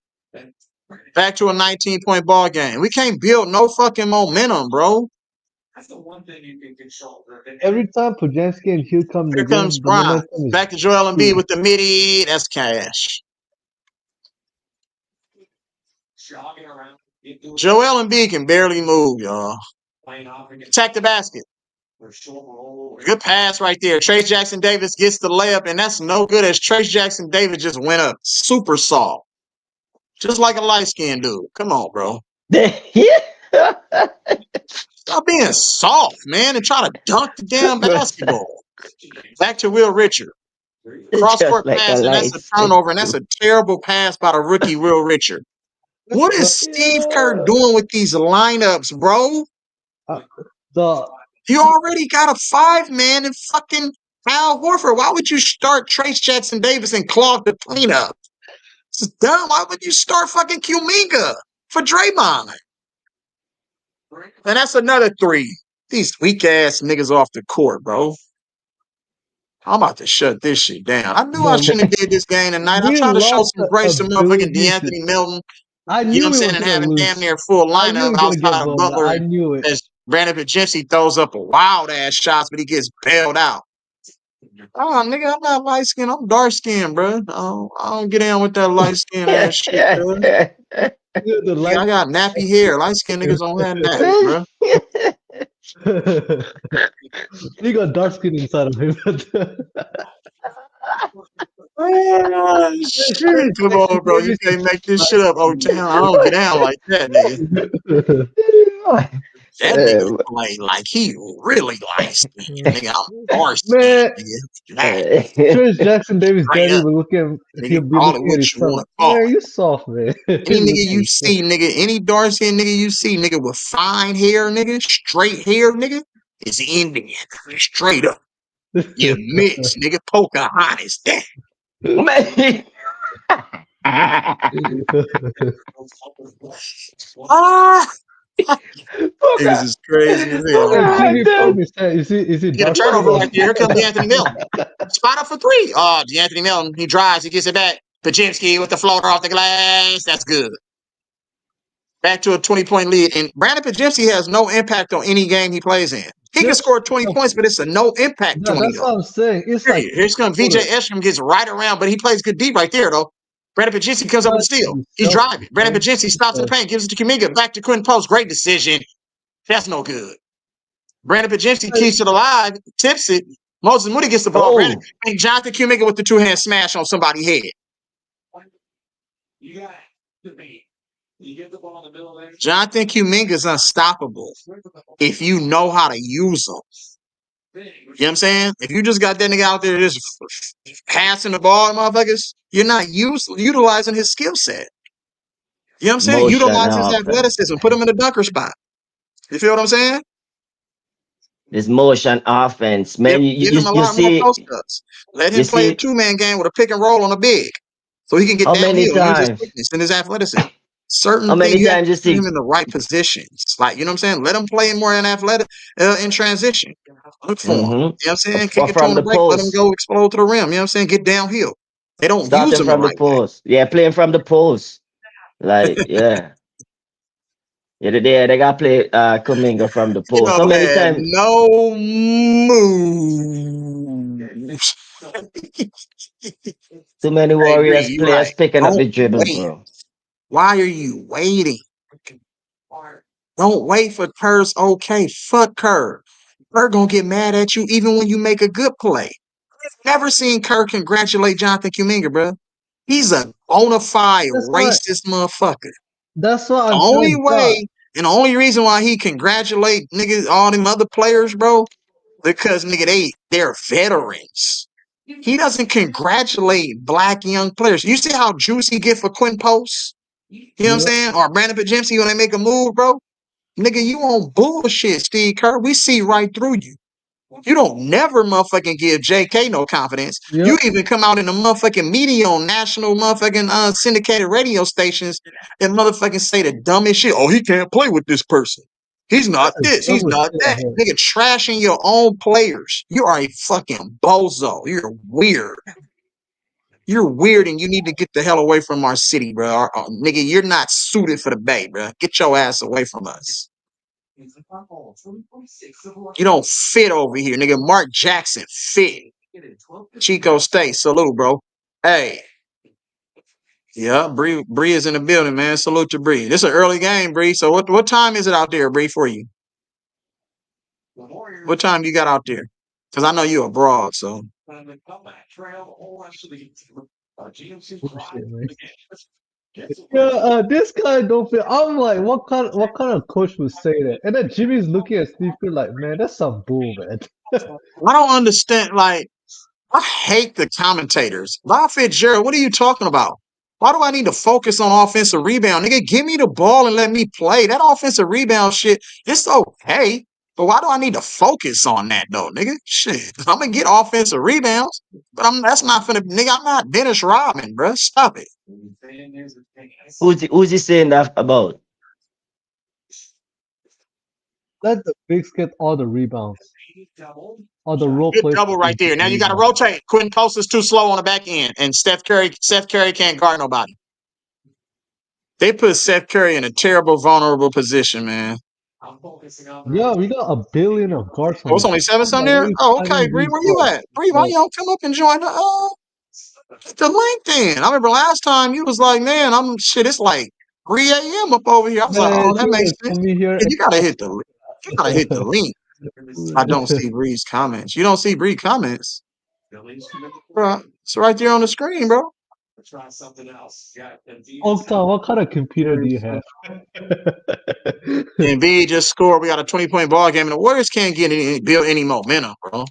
Speaker 2: Back to a 19-point ball game. We can't build no fucking momentum, bro.
Speaker 1: That's the one thing you can control.
Speaker 4: Every time Pajemski and Hugh come
Speaker 2: Here
Speaker 4: together,
Speaker 2: comes
Speaker 4: the
Speaker 2: Grimes.
Speaker 4: momentum is
Speaker 2: Back to Joel Embiid with the midi. That's cash.
Speaker 1: Jogging around.
Speaker 2: Joel Embiid can barely move, y'all. Attack the basket. Good pass right there. Trace Jackson Davis gets the layup, and that's no good as Trace Jackson Davis just went up super soft. Just like a light-skinned dude. Come on, bro. Stop being soft, man, and try to dunk the damn basketball. Back to Will Richard. Cross-court
Speaker 5: like
Speaker 2: pass, and that's a turnover, and that's a terrible pass by the rookie Will Richard. What is Steve Kerr doing with these lineups, bro? You already got a 5-man in fucking Al Horford. Why would you start Trace Jackson Davis and clog the cleanup? It's dumb. Why would you start fucking Kuminga for Draymond? And that's another three. These weak-ass niggas off the court, bro. I'm about to shut this shit down. I knew I shouldn't have did this game tonight. I tried to show some grace to motherfucking De'Anthony Melton.
Speaker 4: I
Speaker 2: You know
Speaker 4: knew
Speaker 2: what I'm saying? And having damn near full lineup outside of Butler.
Speaker 4: I knew it.
Speaker 2: As Brandon Pajemski throws up a wild-ass shots, but he gets bailed out. Oh, nigga, I'm not light-skinned. I'm dark-skinned, bro. I don't get down with that light-skinned ass shit, bro. Yeah, I got nappy hair. Light-skinned niggas don't have nappy, bro.
Speaker 4: He got dark skin inside of him.
Speaker 2: Oh, shit. Come on, bro. You can't make this shit up, O-Town. I don't get down like that, nigga. That nigga play like he really likes me. Nigga, I'm dark-skinned, nigga.
Speaker 4: Trace Jackson Davis daddy will look at him. He'll be looking at his son. Man, you soft, man.
Speaker 2: Any nigga you see, nigga, any dark-skinned nigga you see, nigga, with fine hair, nigga, straight hair, nigga, is Indian. Straight up. You mix, nigga. Pocahontas, that.
Speaker 5: Man.
Speaker 2: Niggas is crazy as hell.
Speaker 4: Is he
Speaker 2: Get a turnover right there. Here comes De'Anthony Melton. Spot up for three. Oh, De'Anthony Melton. He drives. He gets it back. Pajemski with the floater off the glass. That's good. Back to a 20-point lead. And Brandon Pajemski has no impact on any game he plays in. He can score 20 points, but it's a no impact 20.
Speaker 4: That's what I'm saying. It's like
Speaker 2: here's come VJ Eshram gets right around, but he plays good deep right there, though. Brandon Pajemski comes up with a steal. He's driving. Brandon Pajemski stops in the paint, gives it to Kuminga. Back to Quinn Post. Great decision. That's no good. Brandon Pajemski keeps it alive, tips it. Moses Moody gets the ball. Brandon and Jonathan Kuminga with the two-hand smash on somebody's head.
Speaker 1: You got to be. You get the ball in the middle there.
Speaker 2: Jonathan Kuminga is unstoppable if you know how to use him. You know what I'm saying? If you just got that nigga out there just passing the ball, motherfuckers, you're not utilizing his skill set. You know what I'm saying? Utilize his athleticism. Put him in the dunker spot. You feel what I'm saying?
Speaker 5: This motion offense, man.
Speaker 2: Give him a lot more post-ups. Let him play a two-man game with a pick and roll on a big, so he can get downhill and use his quickness and his athleticism. certain
Speaker 5: How many
Speaker 2: things you have
Speaker 5: times you
Speaker 2: to put
Speaker 5: see?
Speaker 2: him in the right positions. Like, you know what I'm saying? Let him play more in athletic in transition. Look for him. You know what I'm saying? Kick it to
Speaker 5: From
Speaker 2: him
Speaker 5: the
Speaker 2: the break, let him
Speaker 5: post,
Speaker 2: go explode to the rim. You know what I'm saying? Get downhill. They don't use
Speaker 5: starting
Speaker 2: him the
Speaker 5: from the
Speaker 2: right way.
Speaker 5: post. Yeah, playing from the post. Like, yeah. Yeah, they got play Kuminga from the post.
Speaker 2: Yo
Speaker 5: How many
Speaker 2: had
Speaker 5: times?
Speaker 2: no moves.
Speaker 5: Too many
Speaker 2: Hey, Bree,
Speaker 5: Warriors
Speaker 2: you right.
Speaker 5: players picking up
Speaker 2: Don't
Speaker 5: the dribble,
Speaker 2: wait.
Speaker 5: bro.
Speaker 2: Why are you waiting? Don't wait for Kerr's okay. Fuck Kerr. Kerr gonna get mad at you even when you make a good play. Never seen Kerr congratulate Jonathan Kuminga, bro. He's a bona fide
Speaker 4: That's why.
Speaker 2: racist motherfucker.
Speaker 4: That's why
Speaker 2: The
Speaker 4: I'm
Speaker 2: only
Speaker 4: telling God.
Speaker 2: way and the only reason why he congratulate niggas, all them other players, bro, because nigga, they're veterans. He doesn't congratulate black young players. You see how juicy get for Quinn Post? You know what I'm
Speaker 4: Yep.
Speaker 2: saying? Or Brandon Pajemski when they make a move, bro. Nigga, you on bullshit, Steve Kerr. We see right through you. You don't never motherfucking give JK no confidence.
Speaker 4: Yep.
Speaker 2: You even come out in the motherfucking media on national motherfucking syndicated radio stations and motherfucking say the dumbest shit. Oh, he can't play with this person. He's not
Speaker 4: That's the
Speaker 2: this. He's
Speaker 4: dumbest
Speaker 2: not
Speaker 4: shit I
Speaker 2: that.
Speaker 4: heard.
Speaker 2: Nigga, trashing your own players. You are a fucking bozo. You're weird. You're weird and you need to get the hell away from our city, bro. Nigga, you're not suited for the Bay, bro. Get your ass away from us. You don't fit over here, nigga. Mark Jackson fit. Chico State, salute, bro. Hey. Yeah, Bree is in the building, man. Salute to Bree. This is an early game, Bree. So what time is it out there, Bree, for you? What time you got out there? Because I know you abroad, so.
Speaker 4: Bullshit, man. Yeah, this guy don't feel. I'm like, what kind of coach would say that? And then Jimmy's looking at Steve Kerr like, man, that's some bull, man.
Speaker 2: I don't understand. Like, I hate the commentators. Bob Fitzgerald, what are you talking about? Why do I need to focus on offensive rebound? Nigga, give me the ball and let me play. That offensive rebound shit, it's okay. But why do I need to focus on that though, nigga? Shit. I'm gonna get offensive rebounds, but that's not finna nigga, I'm not Dennis Rodman, bro. Stop it.
Speaker 5: Who's he saying that about?
Speaker 4: Let the bigs get all the rebounds. All the role
Speaker 2: Good
Speaker 4: players
Speaker 2: double right
Speaker 4: get
Speaker 2: there.
Speaker 4: the
Speaker 2: Now you gotta
Speaker 4: rebounds.
Speaker 2: rotate. Quentin Post is too slow on the back end, and Steph Curry can't guard nobody. They put Seth Curry in a terrible, vulnerable position, man.
Speaker 4: Yeah, we got a billion of guards
Speaker 2: Oh,
Speaker 4: on
Speaker 2: it's
Speaker 4: this.
Speaker 2: only seven
Speaker 4: I'm like,
Speaker 2: something
Speaker 4: why
Speaker 2: there?
Speaker 4: are you
Speaker 2: Oh, okay,
Speaker 4: signing
Speaker 2: Bree,
Speaker 4: these
Speaker 2: where you
Speaker 4: guards?
Speaker 2: at? Bree, why
Speaker 4: Like,
Speaker 2: you don't come up and join the link then? I remember last time you was like, man, it's like 3 a.m. up over here. I was like,
Speaker 4: man,
Speaker 2: oh, that
Speaker 4: you
Speaker 2: makes
Speaker 4: wanna
Speaker 2: sense.
Speaker 4: come in here
Speaker 2: Yeah,
Speaker 4: and
Speaker 2: you gotta hit the link. You gotta hit the link. I don't see Bree's comments. You don't see Bree comments. Bro, it's right there on the screen, bro.
Speaker 4: Octa, what kind of computer do you have?
Speaker 2: And V just scored. We got a 20-point ball game, and the Warriors can't build any momentum, bro.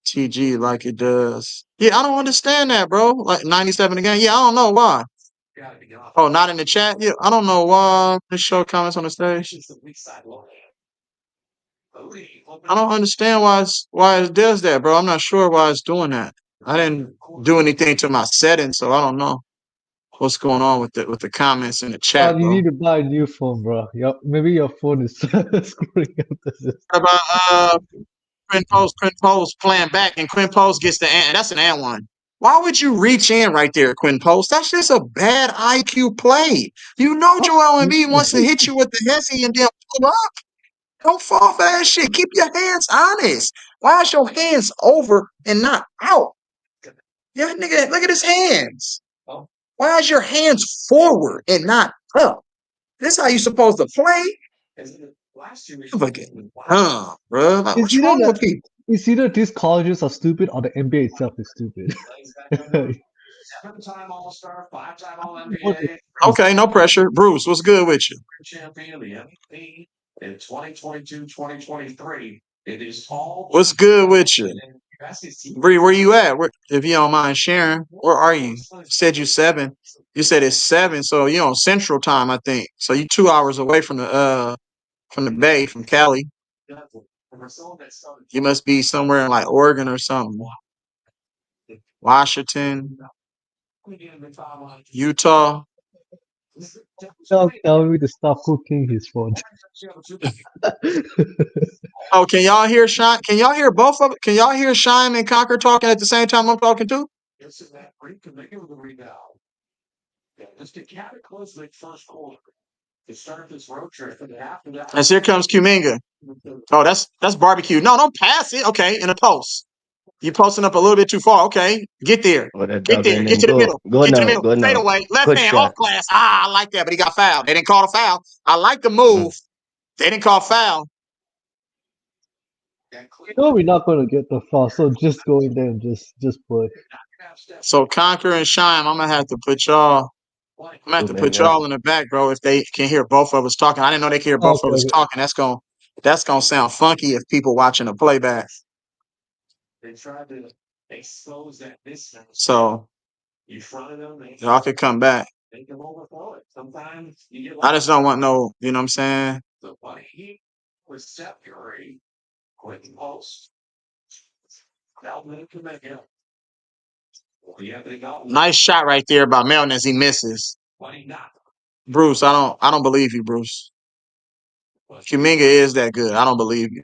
Speaker 2: TG like it does. Yeah, I don't understand that, bro. Like 97 again. Yeah, I don't know why. Oh, not in the chat? Yeah, I don't know why. Just show comments on the stage. I don't understand why it does that, bro. I'm not sure why it's doing that. I didn't do anything to my settings, so I don't know what's going on with the comments in the chat,
Speaker 4: You
Speaker 2: bro.
Speaker 4: need to buy a new phone, bro. Maybe your phone is screwing up the system.
Speaker 2: What about Quinn Post playing back, and Quinn Post gets the and that's an and one. Why would you reach in right there, Quinn Post? That's just a bad IQ play. You know Joel Embiid wants to hit you with the hezzy and then pull up. Don't fall for that shit. Keep your hands honest. Why is your hands over and not out? Yeah, nigga, look at his hands. Why is your hands forward and not up? This how you supposed to play? Fucking bro. Like,
Speaker 4: It's
Speaker 2: what's
Speaker 4: either
Speaker 2: wrong with
Speaker 4: that
Speaker 2: people?
Speaker 4: it's either these colleges are stupid or the NBA itself is stupid. What is-
Speaker 2: Okay, no pressure. Bruce, what's good with you? What's good with you? Bree, where you at? If you don't mind sharing, where are you? You said you 7. You said it's 7, so you're on Central Time, I think. So you 2 hours away from the Bay, from Cali. You must be somewhere in like Oregon or something. Washington. Utah.
Speaker 4: Tell me to stop cooking his phone.
Speaker 2: Oh, can y'all hear Shine? Can y'all hear both of it? Can y'all hear Shine and Conquer talking at the same time I'm talking too?
Speaker 1: Just a cataclysmic first quarter to start this road trip, and after that,
Speaker 2: As here comes Kuminga. Oh, that's barbecue. No, don't pass it. Okay, in the post. You're posting up a little bit too far. Okay, get there.
Speaker 5: Oh, they're
Speaker 2: Get there.
Speaker 5: doubling
Speaker 2: Get
Speaker 5: him.
Speaker 2: to the middle.
Speaker 5: Go
Speaker 2: Get to the
Speaker 5: now.
Speaker 2: middle.
Speaker 5: Go
Speaker 2: Fade
Speaker 5: now.
Speaker 2: away. Left
Speaker 5: Good
Speaker 2: hand off
Speaker 5: shot.
Speaker 2: glass. I like that, but he got fouled. They didn't call a foul. I like the move. They didn't call foul.
Speaker 4: No, we're not gonna get the foul, so just go in there and just play.
Speaker 2: So Conquer and Shine, I'm gonna have to put y'all. I'm gonna have to put
Speaker 5: Kuminga.
Speaker 2: y'all in the back, bro. If they can hear both of us talking, I didn't know they could hear both of us
Speaker 4: Okay.
Speaker 2: talking. That's gonna sound funky if people watching the playback.
Speaker 1: they tried to expose that mismatch
Speaker 2: So
Speaker 1: in front of them.
Speaker 2: y'all could come back.
Speaker 1: They can overthrow it. Sometimes you get
Speaker 2: I just don't want no, you know what I'm saying?
Speaker 1: the what he was February with the post. Melton can make it. Yeah, they got
Speaker 2: Nice shot right there by Melton as he misses.
Speaker 1: why not?
Speaker 2: Bruce, I don't believe you, Bruce. Kuminga is that good. I don't believe you.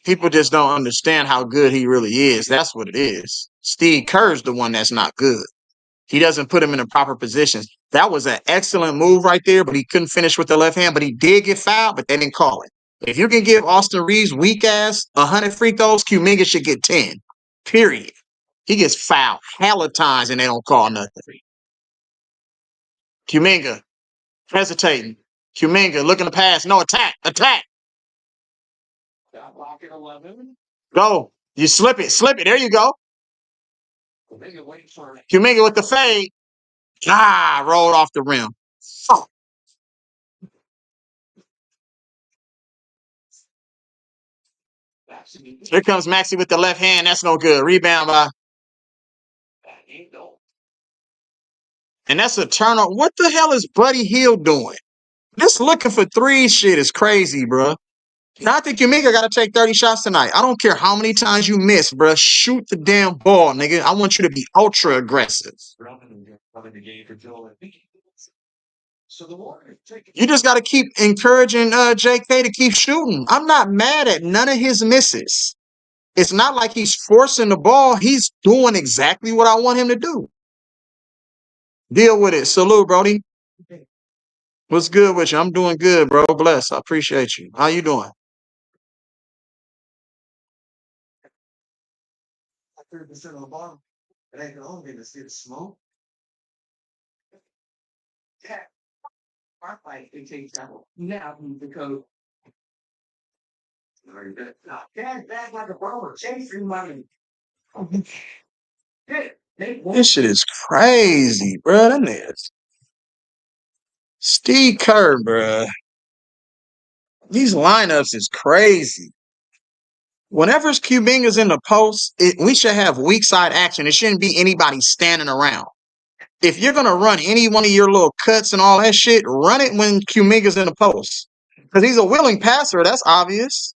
Speaker 2: People just don't understand how good he really is. That's what it is. Steve Kerr's the one that's not good. He doesn't put him in the proper positions. That was an excellent move right there, but he couldn't finish with the left hand. But he did get fouled, but they didn't call it. If you can give Austin Reeves weak ass 100 free throws, Kuminga should get 10. Period. He gets fouled hella times and they don't call nothing. Kuminga hesitating. Kuminga looking to pass. No, attack. Attack.
Speaker 1: Got block at 11.
Speaker 2: Go. You slip it. Slip it. There you go. Kuminga with the fade. Ah, rolled off the rim. Fuck. Here comes Maxey with the left hand. That's no good. Rebound by. And that's a turnover. What the hell is Buddy Hield doing? This looking for three shit is crazy, bro. I think Kuminga got to take 30 shots tonight. I don't care how many times you miss, bro. Shoot the damn ball, nigga. I want you to be ultra aggressive. You just got to keep encouraging JK to keep shooting. I'm not mad at none of his misses. It's not like he's forcing the ball. He's doing exactly what I want him to do. Deal with it. Salute, Brody. What's good with you? I'm doing good, bro. Bless. I appreciate you. How you doing?
Speaker 1: 30% of the bottom. It ain't gonna only to see the smoke. Yeah. Our fight, they take that now because Dad's back like a brother, chasing money.
Speaker 2: This shit is crazy, bro. That nigga. Steve Kerr, bro. These lineups is crazy. Whenever Kuminga's in the post, we should have weak side action. It shouldn't be anybody standing around. If you're going to run any one of your little cuts and all that shit, run it when Kuminga's in the post. Because he's a willing passer. That's obvious.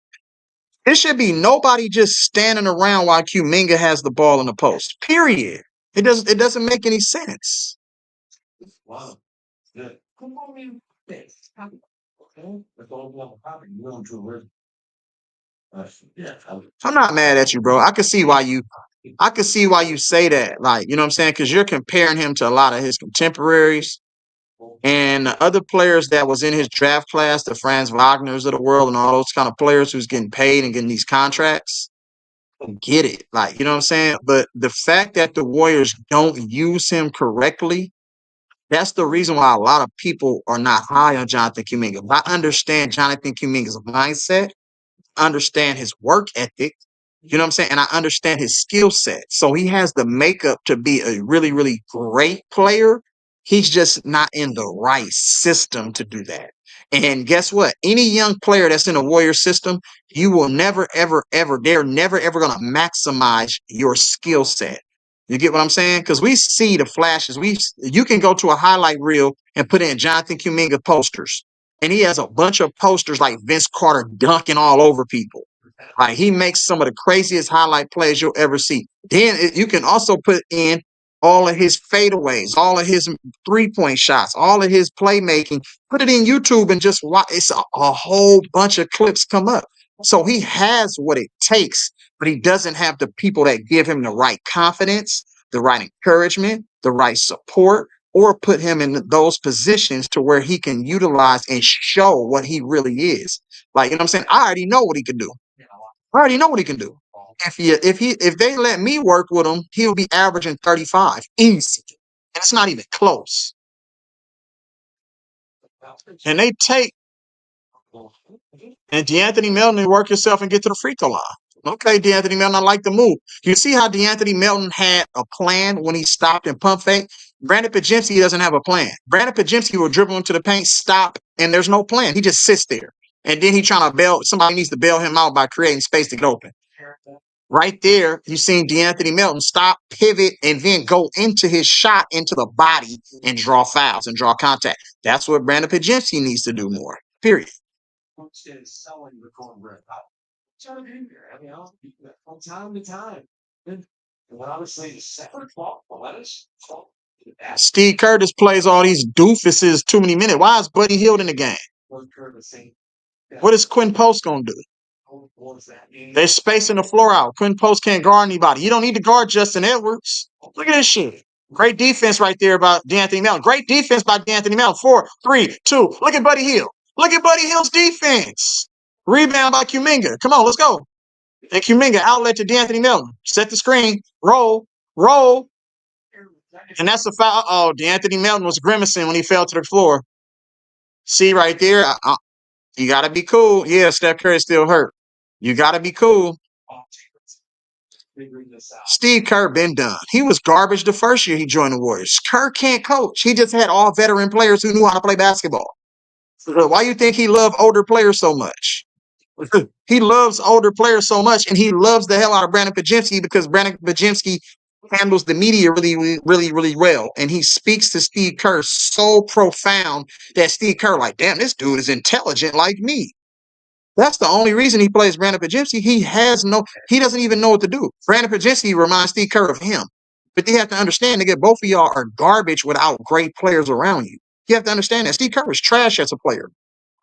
Speaker 2: It should be nobody just standing around while Kuminga has the ball in the post. Period. It doesn't make any sense.
Speaker 1: Wow. Good. Come on, man. Thanks. Okay. That's all well. Probably going to work. Yeah.
Speaker 2: I'm not mad at you, bro. I can see why you say that. Like, you know what I'm saying? Because you're comparing him to a lot of his contemporaries and the other players that was in his draft class, the Franz Wagners of the world and all those kind of players who's getting paid and getting these contracts. Get it. Like, you know what I'm saying? But the fact that the Warriors don't use him correctly, that's the reason why a lot of people are not high on Jonathan Kuminga. I understand Jonathan Kuminga's mindset, understand his work ethic, you know what I'm saying? And I understand his skill set. So he has the makeup to be a really, really great player. He's just not in the right system to do that. And guess what? Any young player that's in a Warrior system, you will never, ever, ever, they're never, ever going to maximize your skill set. You get what I'm saying? Because we see the flashes. You can go to a highlight reel and put in Jonathan Kuminga posters. And he has a bunch of posters like Vince Carter dunking all over people. Like, he makes some of the craziest highlight plays you'll ever see. Then you can also put in all of his fadeaways, all of his 3-point shots, all of his playmaking. Put it in YouTube and just watch. It's a whole bunch of clips come up. So he has what it takes, but he doesn't have the people that give him the right confidence, the right encouragement, the right support, or put him in those positions to where he can utilize and show what he really is. Like, you know what I'm saying? I already know what he can do. I already know what he can do. If they let me work with him, he'll be averaging 35 easy. And it's not even close. And they take and De'Anthony Melton, work yourself and get to the free throw line. Okay, De'Anthony Melton, I like the move. You see how De'Anthony Melton had a plan when he stopped and pump fake? Brandon Pajemski doesn't have a plan. Brandon Pajemski will dribble into the paint, stop, and there's no plan. He just sits there. And then he trying to bail. Somebody needs to bail him out by creating space to get open. Right there, you seen De'Anthony Melton stop, pivot, and then go into his shot, into the body, and draw fouls and draw contact. That's what Brandon Pajemski needs to do more, period.
Speaker 1: From time to time. And obviously, the second fault, the lettuce.
Speaker 2: Steve Curtis plays all these doofuses too many minutes. Why is Buddy Hield in the game? What is Quinn Post going to do? They're spacing the floor out. Quinn Post can't guard anybody. You don't need to guard Justin Edwards. Look at this shit. Great defense right there by De'Anthony Melton. Great defense by De'Anthony Melton. 4, 3, 2. Look at Buddy Hield. Look at Buddy Hield's defense. Rebound by Kuminga. Come on, let's go. And Kuminga outlet to De'Anthony Melton. Set the screen. Roll. Roll. And that's a foul. Oh, De'Anthony Melton was grimacing when he fell to the floor. See right there? You got to be cool. Yeah, Steph Curry still hurt. You got to be cool. Steve Kerr been done. He was garbage the first year he joined the Warriors. Kerr can't coach. He just had all veteran players who knew how to play basketball. Why you think he loved older players so much? He loves older players so much, and he loves the hell out of Brandon Pajemski because Brandon Pajemski handles the media really well. And he speaks to Steve Kerr so profound that Steve Kerr like, damn, this dude is intelligent like me. That's the only reason he plays Brandon Pajemski. He doesn't even know what to do. Brandon Pajemski reminds Steve Kerr of him. But you have to understand, nigga, both of y'all are garbage without great players around you. You have to understand that. Steve Kerr was trash as a player.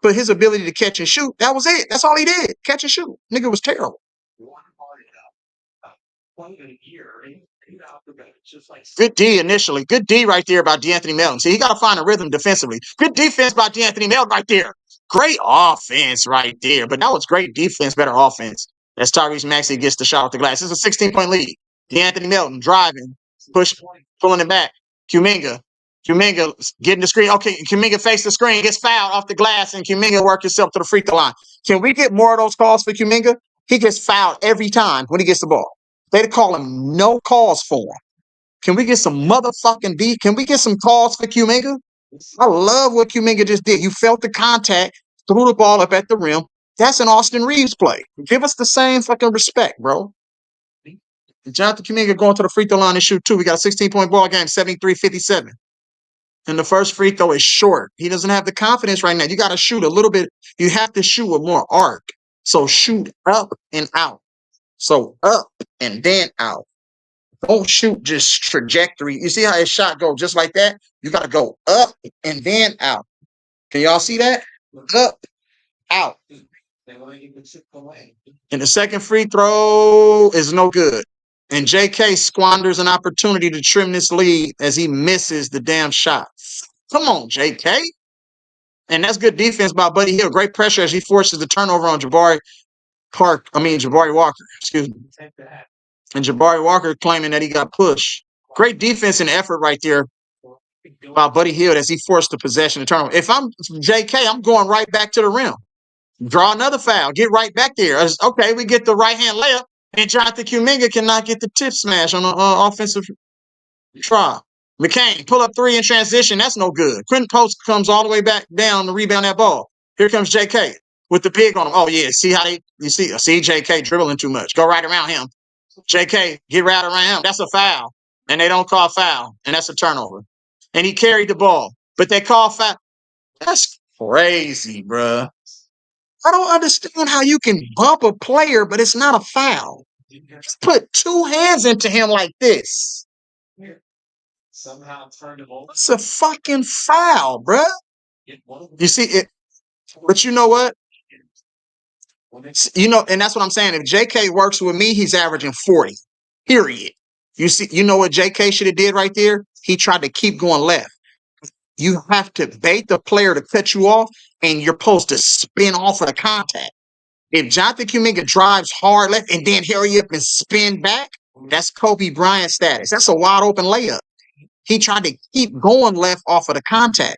Speaker 2: But his ability to catch and shoot, that was it. That's all he did. Catch and shoot. Nigga was terrible. Good D initially. Good D right there by De'Anthony Melton. See, he got to find a rhythm defensively. Good defense by De'Anthony Melton right there. Great offense right there. But now it's great defense, better offense. As Tyrese Maxey gets the shot off the glass. It's a 16-point lead. De'Anthony Melton driving, pulling it back. Kuminga getting the screen. Okay, Kuminga fakes the screen, gets fouled off the glass, and Kuminga works himself to the free throw line. Can we get more of those calls for Kuminga? He gets fouled every time when he gets the ball. They call him no calls for him. Can we get some motherfucking D? Can we get some calls for Kuminga? I love what Kuminga just did. You felt the contact, threw the ball up at the rim. That's an Austin Reeves play. Give us the same fucking respect, bro. Jonathan Kuminga going to the free throw line and shoot 2. We got a 16-point ball game, 73-57. And the first free throw is short. He doesn't have the confidence right now. You got to shoot a little bit. You have to shoot with more arc. So shoot up and out. So up and then out. Don't shoot just trajectory. You see how his shot goes just like that? You got to go up and then out. Can y'all see that? Up, out. And the second free throw is no good. And JK squanders an opportunity to trim this lead as he misses the damn shot. Come on, JK. And that's good defense by Buddy Hield. Great pressure as he forces the turnover on Jabari Walker. Excuse me. And Jabari Walker claiming that he got pushed. Great defense and effort right there by Buddy Hield as he forced the possession and turnover. If I'm JK, I'm going right back to the rim. Draw another foul. Get right back there. Okay, we get the right-hand layup, and Jonathan Kuminga cannot get the tip smash on the offensive try. McCain, pull up 3 in transition. That's no good. Quentin Post comes all the way back down to rebound that ball. Here comes JK with the big on him. Oh, yeah. See how you see JK dribbling too much. Go right around him. JK, get right around him. That's a foul. And they don't call foul. And that's a turnover. And he carried the ball. But they call foul. That's crazy, bruh. I don't understand how you can bump a player, but it's not a foul. Just put two hands into him like this.
Speaker 1: Somehow turned him over.
Speaker 2: It's a fucking foul, bruh. You see it, but you know what? You know, and that's what I'm saying. If JK works with me, he's averaging 40. Period. You see, you know what JK should have did right there? He tried to keep going left. You have to bait the player to cut you off, and you're supposed to spin off of the contact. If Jonathan Kuminga drives hard left and then hurry up and spin back, that's Kobe Bryant status. That's a wide open layup. He tried to keep going left off of the contact.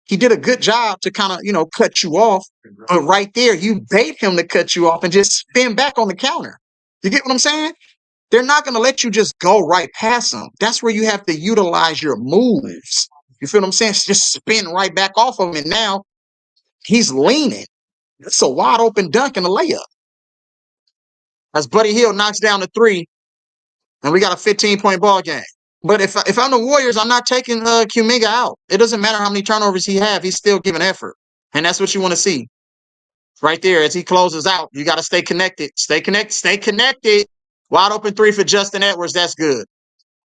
Speaker 2: He did a good job to kind of, you know, cut you off. But right there, you bait him to cut you off and just spin back on the counter. You get what I'm saying? They're not going to let you just go right past them. That's where you have to utilize your moves. You feel what I'm saying? Just spin right back off of him. And now he's leaning. It's a wide open dunk and a layup. As Buddy Hield knocks down the three, and we got a 15-point ball game. But if I'm the Warriors, I'm not taking Kuminga out. It doesn't matter how many turnovers he have. He's still giving effort. And that's what you want to see. Right there, as he closes out, you got to stay connected. Stay connected. Stay connected. Wide open three for Justin Edwards. That's good.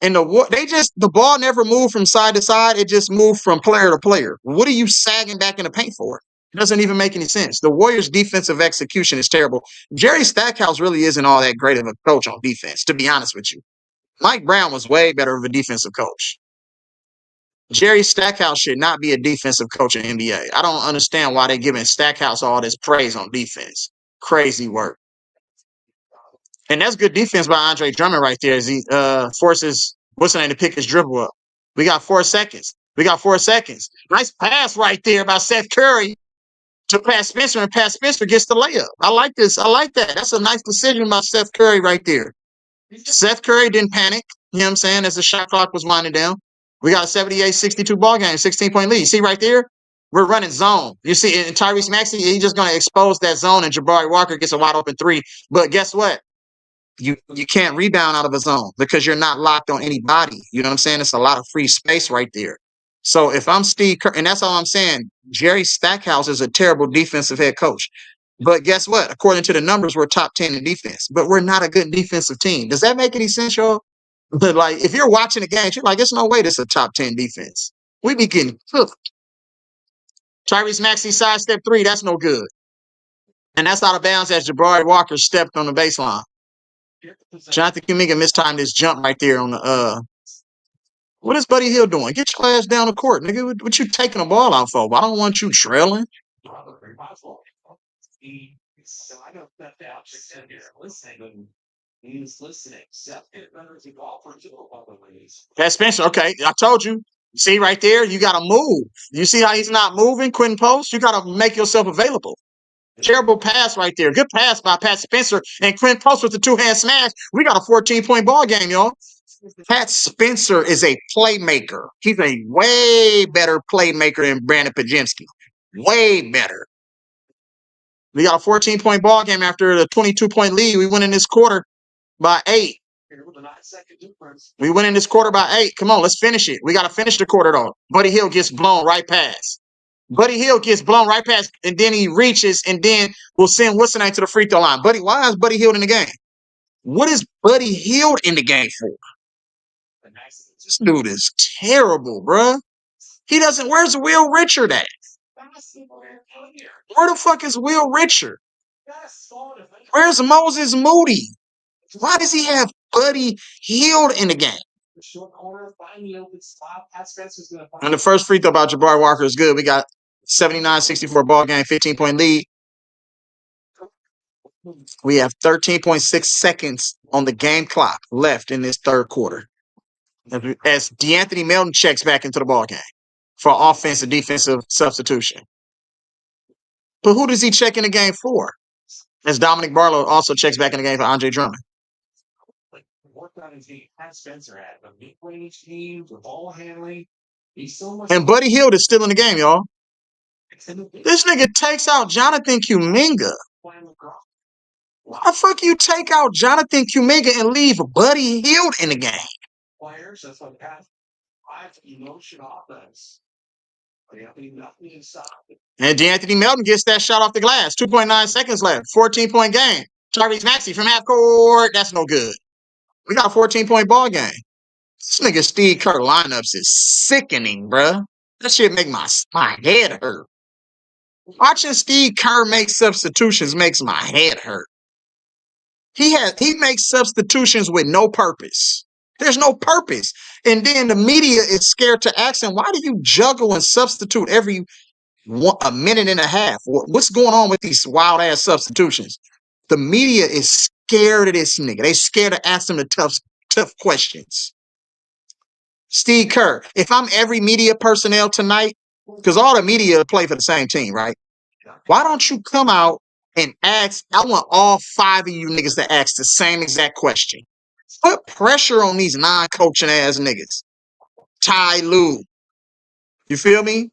Speaker 2: And the ball never moved from side to side. It just moved from player to player. What are you sagging back in the paint for? It doesn't even make any sense. The Warriors' defensive execution is terrible. Jerry Stackhouse really isn't all that great of a coach on defense, to be honest with you. Mike Brown was way better of a defensive coach. Jerry Stackhouse should not be a defensive coach in the NBA. I don't understand why they're giving Stackhouse all this praise on defense. Crazy work. And that's good defense by Andre Drummond right there as he forces what's name to pick his dribble up. We got 4 seconds. Nice pass right there by Seth Curry to Pat Spencer, and Pat Spencer gets the layup. I like this. I like that. That's a nice decision by Seth Curry right there. Seth Curry didn't panic, you know what I'm saying, as the shot clock was winding down. We got a 78-62 ball game, 16-point lead. See right there? We're running zone. You see, and Tyrese Maxey, he's just going to expose that zone, and Jabari Walker gets a wide open three. But guess what? You can't rebound out of a zone because you're not locked on anybody. You know what I'm saying? It's a lot of free space right there. So if I'm Steve Kerr, and that's all I'm saying, Jerry Stackhouse is a terrible defensive head coach. But guess what? According to the numbers, we're top 10 in defense, but we're not a good defensive team. Does that make any sense, y'all? But like, if you're watching the game, you're like, there's no way this is a top 10 defense. We be getting cooked. Tyrese Maxey sidestep three, that's no good. And that's out of bounds as Jabari Walker stepped on the baseline. Jonathan Kuminga mistimed his jump right there on the what is Buddy Hield doing? Get your ass down the court, nigga. What you taking the ball out for? I don't want you trailing.
Speaker 1: So I don't know the object in here listening. He's listening.
Speaker 2: Pat Spencer, okay. I told you. See right there, you got to move. You see how he's not moving, Quentin Post? You got to make yourself available. Terrible pass right there. Good pass by Pat Spencer and Quentin Post with the two-hand smash. We got a 14-point ball game, y'all. Pat Spencer is a playmaker. He's a way better playmaker than Brandon Pajemski. Way better. We got a 14-point ball game after the 22-point lead. We win in this quarter by 8. We win in this quarter by 8. Come on, let's finish it. We got to finish the quarter, though. Buddy Hield gets blown right past. And then he reaches, and then we'll send what's the name to the free throw line. Why is Buddy Hield in the game? What is Buddy Hield in the game for? This dude is terrible, bruh. He doesn't. Where's Will Richard at? Where the fuck is Will Richard? Where's Moses Moody? Why does he have Buddy Hield in the game? And the first free throw by Jabari Walker is good. We got 79-64 ball game, 15-point lead. We have 13.6 seconds on the game clock left in this third quarter. As De'Anthony Melton checks back into the ball game for offensive defensive substitution. But who does he check in the game for? As Dominic Barlow also checks back in the game for Andre Drummond. And Buddy Hield is still in the game, y'all. This nigga takes out Jonathan Kuminga. Why the fuck you take out Jonathan Kuminga and leave Buddy Hield in the game? And De'Anthony Melton gets that shot off the glass. 2.9 seconds left. 14-point game. Tyrese Maxey from half court. That's no good. We got a 14-point ball game. This nigga Steve Kerr lineups is sickening, bruh. That shit make my head hurt. Watching Steve Kerr make substitutions makes my head hurt. He makes substitutions with no purpose. There's no purpose. And then the media is scared to ask him, why do you juggle and substitute every a minute and a half? What's going on with these wild ass substitutions? The media is scared of this nigga. They scared to ask him the tough questions. Steve Kerr, if I'm every media personnel tonight, because all the media play for the same team, right? Why don't you come out and ask? I want all 5 of you niggas to ask the same exact question. Put pressure on these non-coaching ass niggas. Ty Lue. You feel me?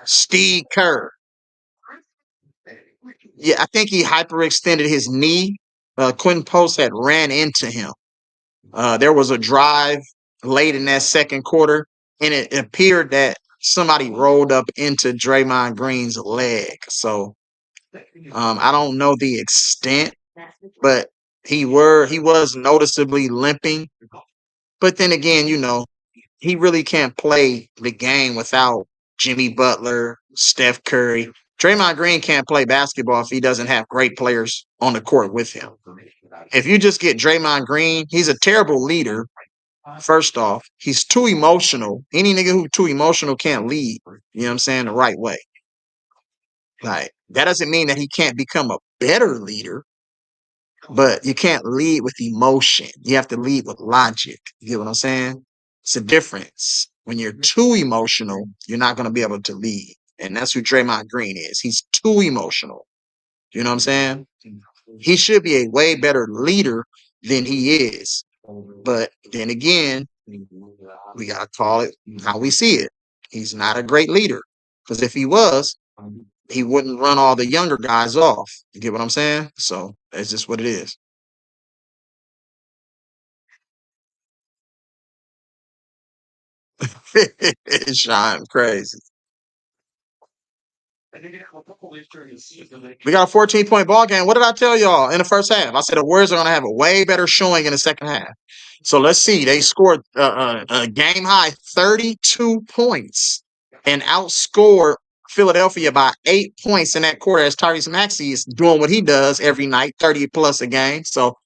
Speaker 2: Steve Kerr. Yeah, I think he hyperextended his knee. Quentin Post had ran into him. There was a drive late in that second quarter, and it appeared that somebody rolled up into Draymond Green's leg. So I don't know the extent, but he was noticeably limping. But then again, you know, he really can't play the game without Jimmy Butler, Steph Curry. Draymond Green can't play basketball if he doesn't have great players on the court with him. If you just get Draymond Green, he's a terrible leader. First off, he's too emotional. Any nigga who's too emotional can't lead, you know what I'm saying, the right way. Like, that doesn't mean that he can't become a better leader, but you can't lead with emotion. You have to lead with logic. You get what I'm saying? It's a difference. When you're too emotional, you're not going to be able to lead. And that's who Draymond Green is. He's too emotional. You know what I'm saying? He should be a way better leader than he is. But then again, we got to call it how we see it. He's not a great leader. Because if he was, he wouldn't run all the younger guys off. You get what I'm saying? So that's just what it is. Sean, crazy. We got a 14-point ball game. What did I tell y'all in the first half? I said the Warriors are going to have a way better showing in the second half. So let's see. They scored a game high 32 points and outscored Philadelphia by 8 points in that quarter as Tyrese Maxey is doing what he does every night, 30 plus a game. So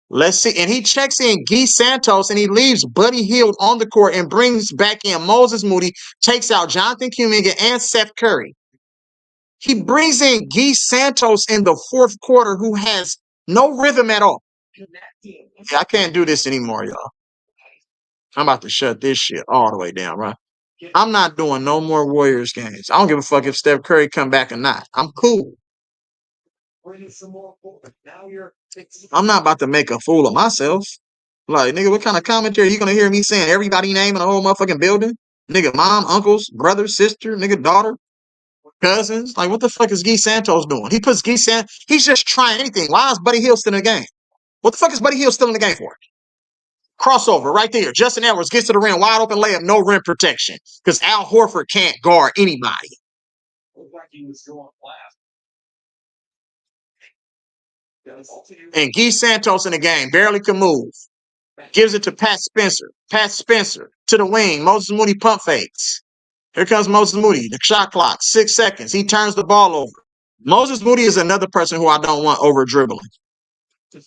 Speaker 2: let's see. And he checks in Guy Santos and he leaves Buddy Hield on the court and brings back in Moses Moody, takes out Jonathan Kuminga and Seth Curry. He brings in Guy Santos in the fourth quarter who has no rhythm at all. Yeah, I can't do this anymore, y'all. I'm about to shut this shit all the way down, right? I'm not doing no more Warriors games. I don't give a fuck if Steph Curry come back or not. I'm cool. I'm not about to make a fool of myself. Like, nigga, what kind of commentary you gonna hear me saying everybody name in the whole motherfucking building? Nigga, mom, uncles, brother, sister, nigga, daughter, cousins. Like, what the fuck is Guy Santos doing? He puts Guy Santos, he's just trying anything. Why is Buddy Hield still in the game? What the fuck is Buddy Hield still in the game for? Crossover right there. Justin Edwards gets to the rim, wide open layup, no rim protection. Because Al Horford can't guard anybody. And Guy Santos in the game, barely can move. Gives it to Pat Spencer. Pat Spencer to the wing. Moses Moody pump fakes. Here comes Moses Moody. The shot clock, 6 seconds. He turns the ball over. Moses Moody is another person who I don't want over dribbling.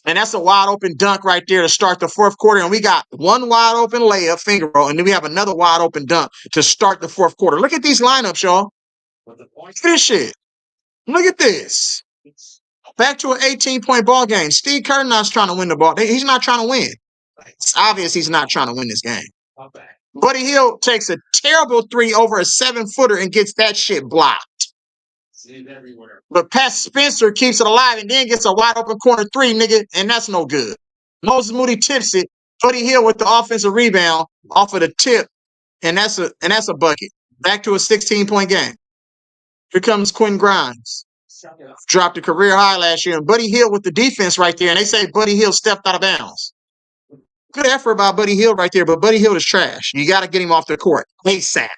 Speaker 2: And that's a wide open dunk right there to start the fourth quarter. And we got one wide open layup, finger roll, and then we have another wide open dunk to start the fourth quarter. Look at these lineups, y'all. Look at this shit. Look at this. Back to an 18-point ball game. Steve Kerr not trying to win the ball. He's not trying to win. It's obvious he's not trying to win this game. Buddy Hield takes a terrible three over a 7-footer and gets that shit blocked. But Pat Spencer keeps it alive and then gets a wide open corner three, nigga, and that's no good. Moses Moody tips it. Buddy Hield with the offensive rebound off of the tip, and that's a bucket. Back to a 16-point game. Here comes Quinn Grimes. Dropped a career high last year, and Buddy Hield with the defense right there, and they say Buddy Hield stepped out of bounds. Good effort by Buddy Hield right there, but Buddy Hield is trash. You got to get him off the court ASAP.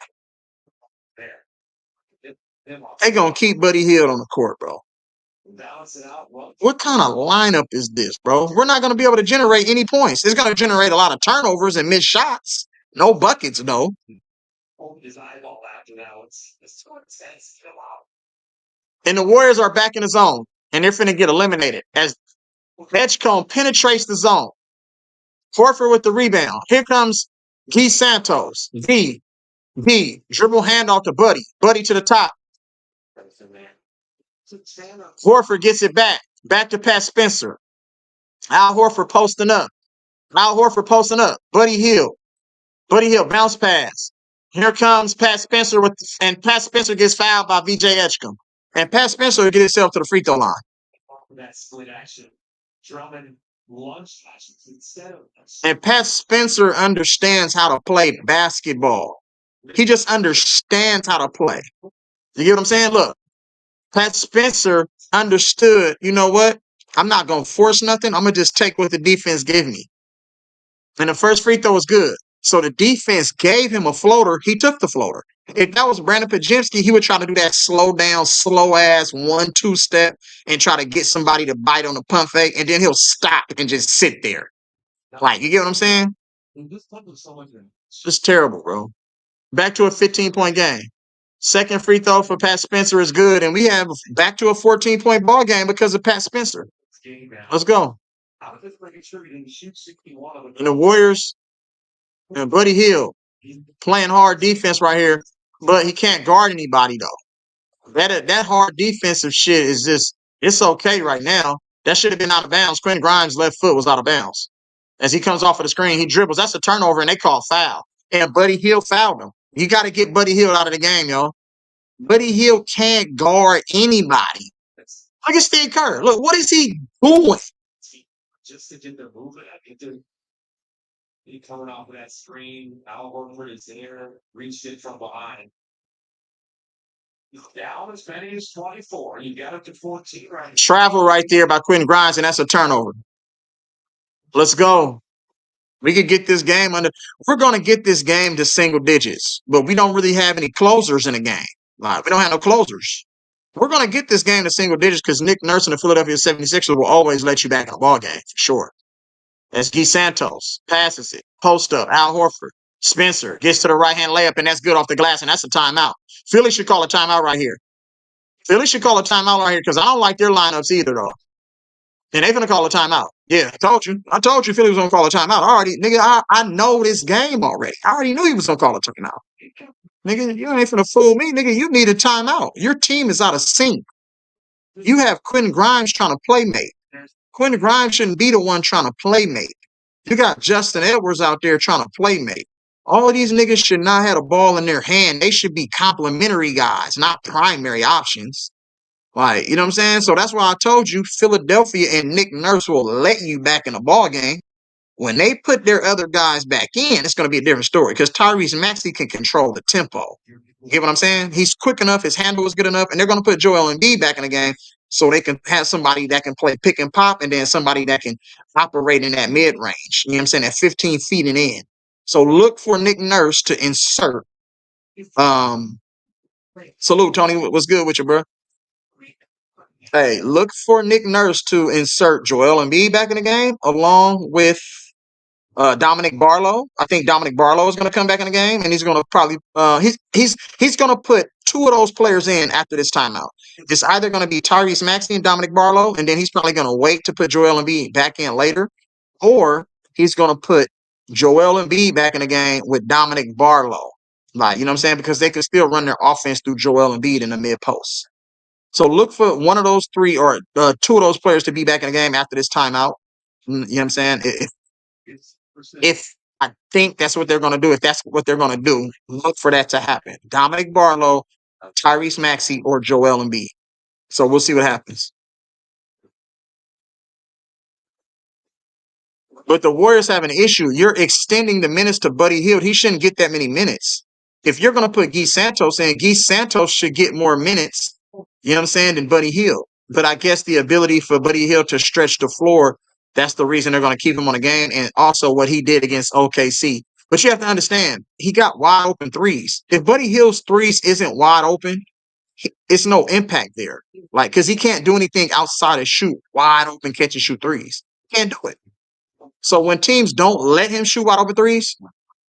Speaker 2: They gonna keep Buddy Hield on the court, bro. What kind of lineup is this, bro? We're not gonna be able to generate any points. It's gonna generate a lot of turnovers and missed shots. No buckets, though. And the Warriors are back in the zone, and they're finna get eliminated as Edgecombe penetrates the zone. Horford with the rebound. Here comes Guy Santos. V. Dribble handoff to Buddy. Buddy to the top. Horford gets it back. Back to Pat Spencer. Al Horford posting up. Buddy Hield. Bounce pass. Here comes Pat Spencer and Pat Spencer gets fouled by VJ Edgecombe. And Pat Spencer will get himself to the free throw line. And Pat Spencer understands how to play basketball. He just understands how to play. You get what I'm saying? Look, Pat Spencer understood, you know what? I'm not going to force nothing. I'm going to just take what the defense gave me. And the first free throw was good. So the defense gave him a floater. He took the floater. If that was Brandon Pajemski, he would try to do that slow down, slow ass 1-2 step and try to get somebody to bite on the pump fake. And then he'll stop and just sit there. Like, you get what I'm saying? It's just terrible, bro. Back to a 15-point game. Second free throw for Pat Spencer is good. And we have back to a 14-point ball game because of Pat Spencer. Let's go. And the Warriors and Buddy Hield playing hard defense right here, but he can't guard anybody, though. That hard defensive shit is just, it's okay right now. That should have been out of bounds. Quentin Grimes' left foot was out of bounds. As he comes off of the screen, he dribbles. That's a turnover, and they call foul. And Buddy Hield fouled him. You got to get Buddy Hield out of the game, yo. Buddy Hield can't guard anybody. Look at Steve Kerr. Look, what is he doing? Just to get the movement, he coming off of that screen. Al Horford is there, reached it from behind. Down as many as 24. You got up to 14 right. Travel right there by Quentin Grimes, and that's a turnover. Let's go. We could get this game under. We're going to get this game to single digits, but we don't really have any closers in the game. Like, we don't have no closers. We're going to get this game to single digits because Nick Nurse and the Philadelphia 76ers will always let you back in the ball game, for sure. As Guy Santos passes it, post up, Al Horford, Spencer gets to the right-hand layup, and that's good off the glass, and that's a timeout. Philly should call a timeout right here. Because I don't like their lineups either, though. And they're going to call a timeout. Yeah, I told you. Philly was going to call a timeout. I know this game already. I already knew he was going to call a timeout. Nigga, you ain't finna fool me. Nigga, you need a timeout. Your team is out of sync. You have Quentin Grimes trying to playmate. Quentin Grimes shouldn't be the one trying to playmate. You got Justin Edwards out there trying to playmate. All of these niggas should not have a ball in their hand. They should be complementary guys, not primary options. Like, you know what I'm saying? So that's why I told you Philadelphia and Nick Nurse will let you back in the ball game. When they put their other guys back in, it's going to be a different story because Tyrese Maxey can control the tempo. You get what I'm saying? He's quick enough. His handle is good enough. And they're going to put Joel Embiid back in the game so they can have somebody that can play pick and pop and then somebody that can operate in that mid-range. You know what I'm saying? At 15 feet and in. So look for Nick Nurse to insert. Salute, Tony. What's good with you, bro? Hey, look for Nick Nurse to insert Joel Embiid back in the game along with Dominic Barlow. I think Dominic Barlow is going to come back in the game, and he's going to probably he's going to put two of those players in after this timeout. It's either going to be Tyrese Maxey and Dominic Barlow, and then he's probably going to wait to put Joel Embiid back in later, or he's going to put Joel Embiid back in the game with Dominic Barlow. Like, you know what I'm saying? Because they could still run their offense through Joel Embiid in the mid post. So look for one of those three or two of those players to be back in the game after this timeout. You know what I'm saying? If I think that's what they're going to do, if that's what they're going to do, look for that to happen. Dominic Barlow, Tyrese Maxey, or Joel Embiid. So we'll see what happens. But the Warriors have an issue. You're extending the minutes to Buddy Hield. He shouldn't get that many minutes. If you're going to put Guy Santos in, Guy Santos should get more minutes, you know what I'm saying, than Buddy Hield. But I guess the ability for Buddy Hield to stretch the floor, that's the reason they're going to keep him on the game, and also what he did against OKC. But you have to understand, he got wide open threes. If Buddy Hield's threes isn't wide open, it's no impact there. Like, because he can't do anything outside of shoot wide open, catch and shoot threes. Can't do it. So when teams don't let him shoot wide open threes,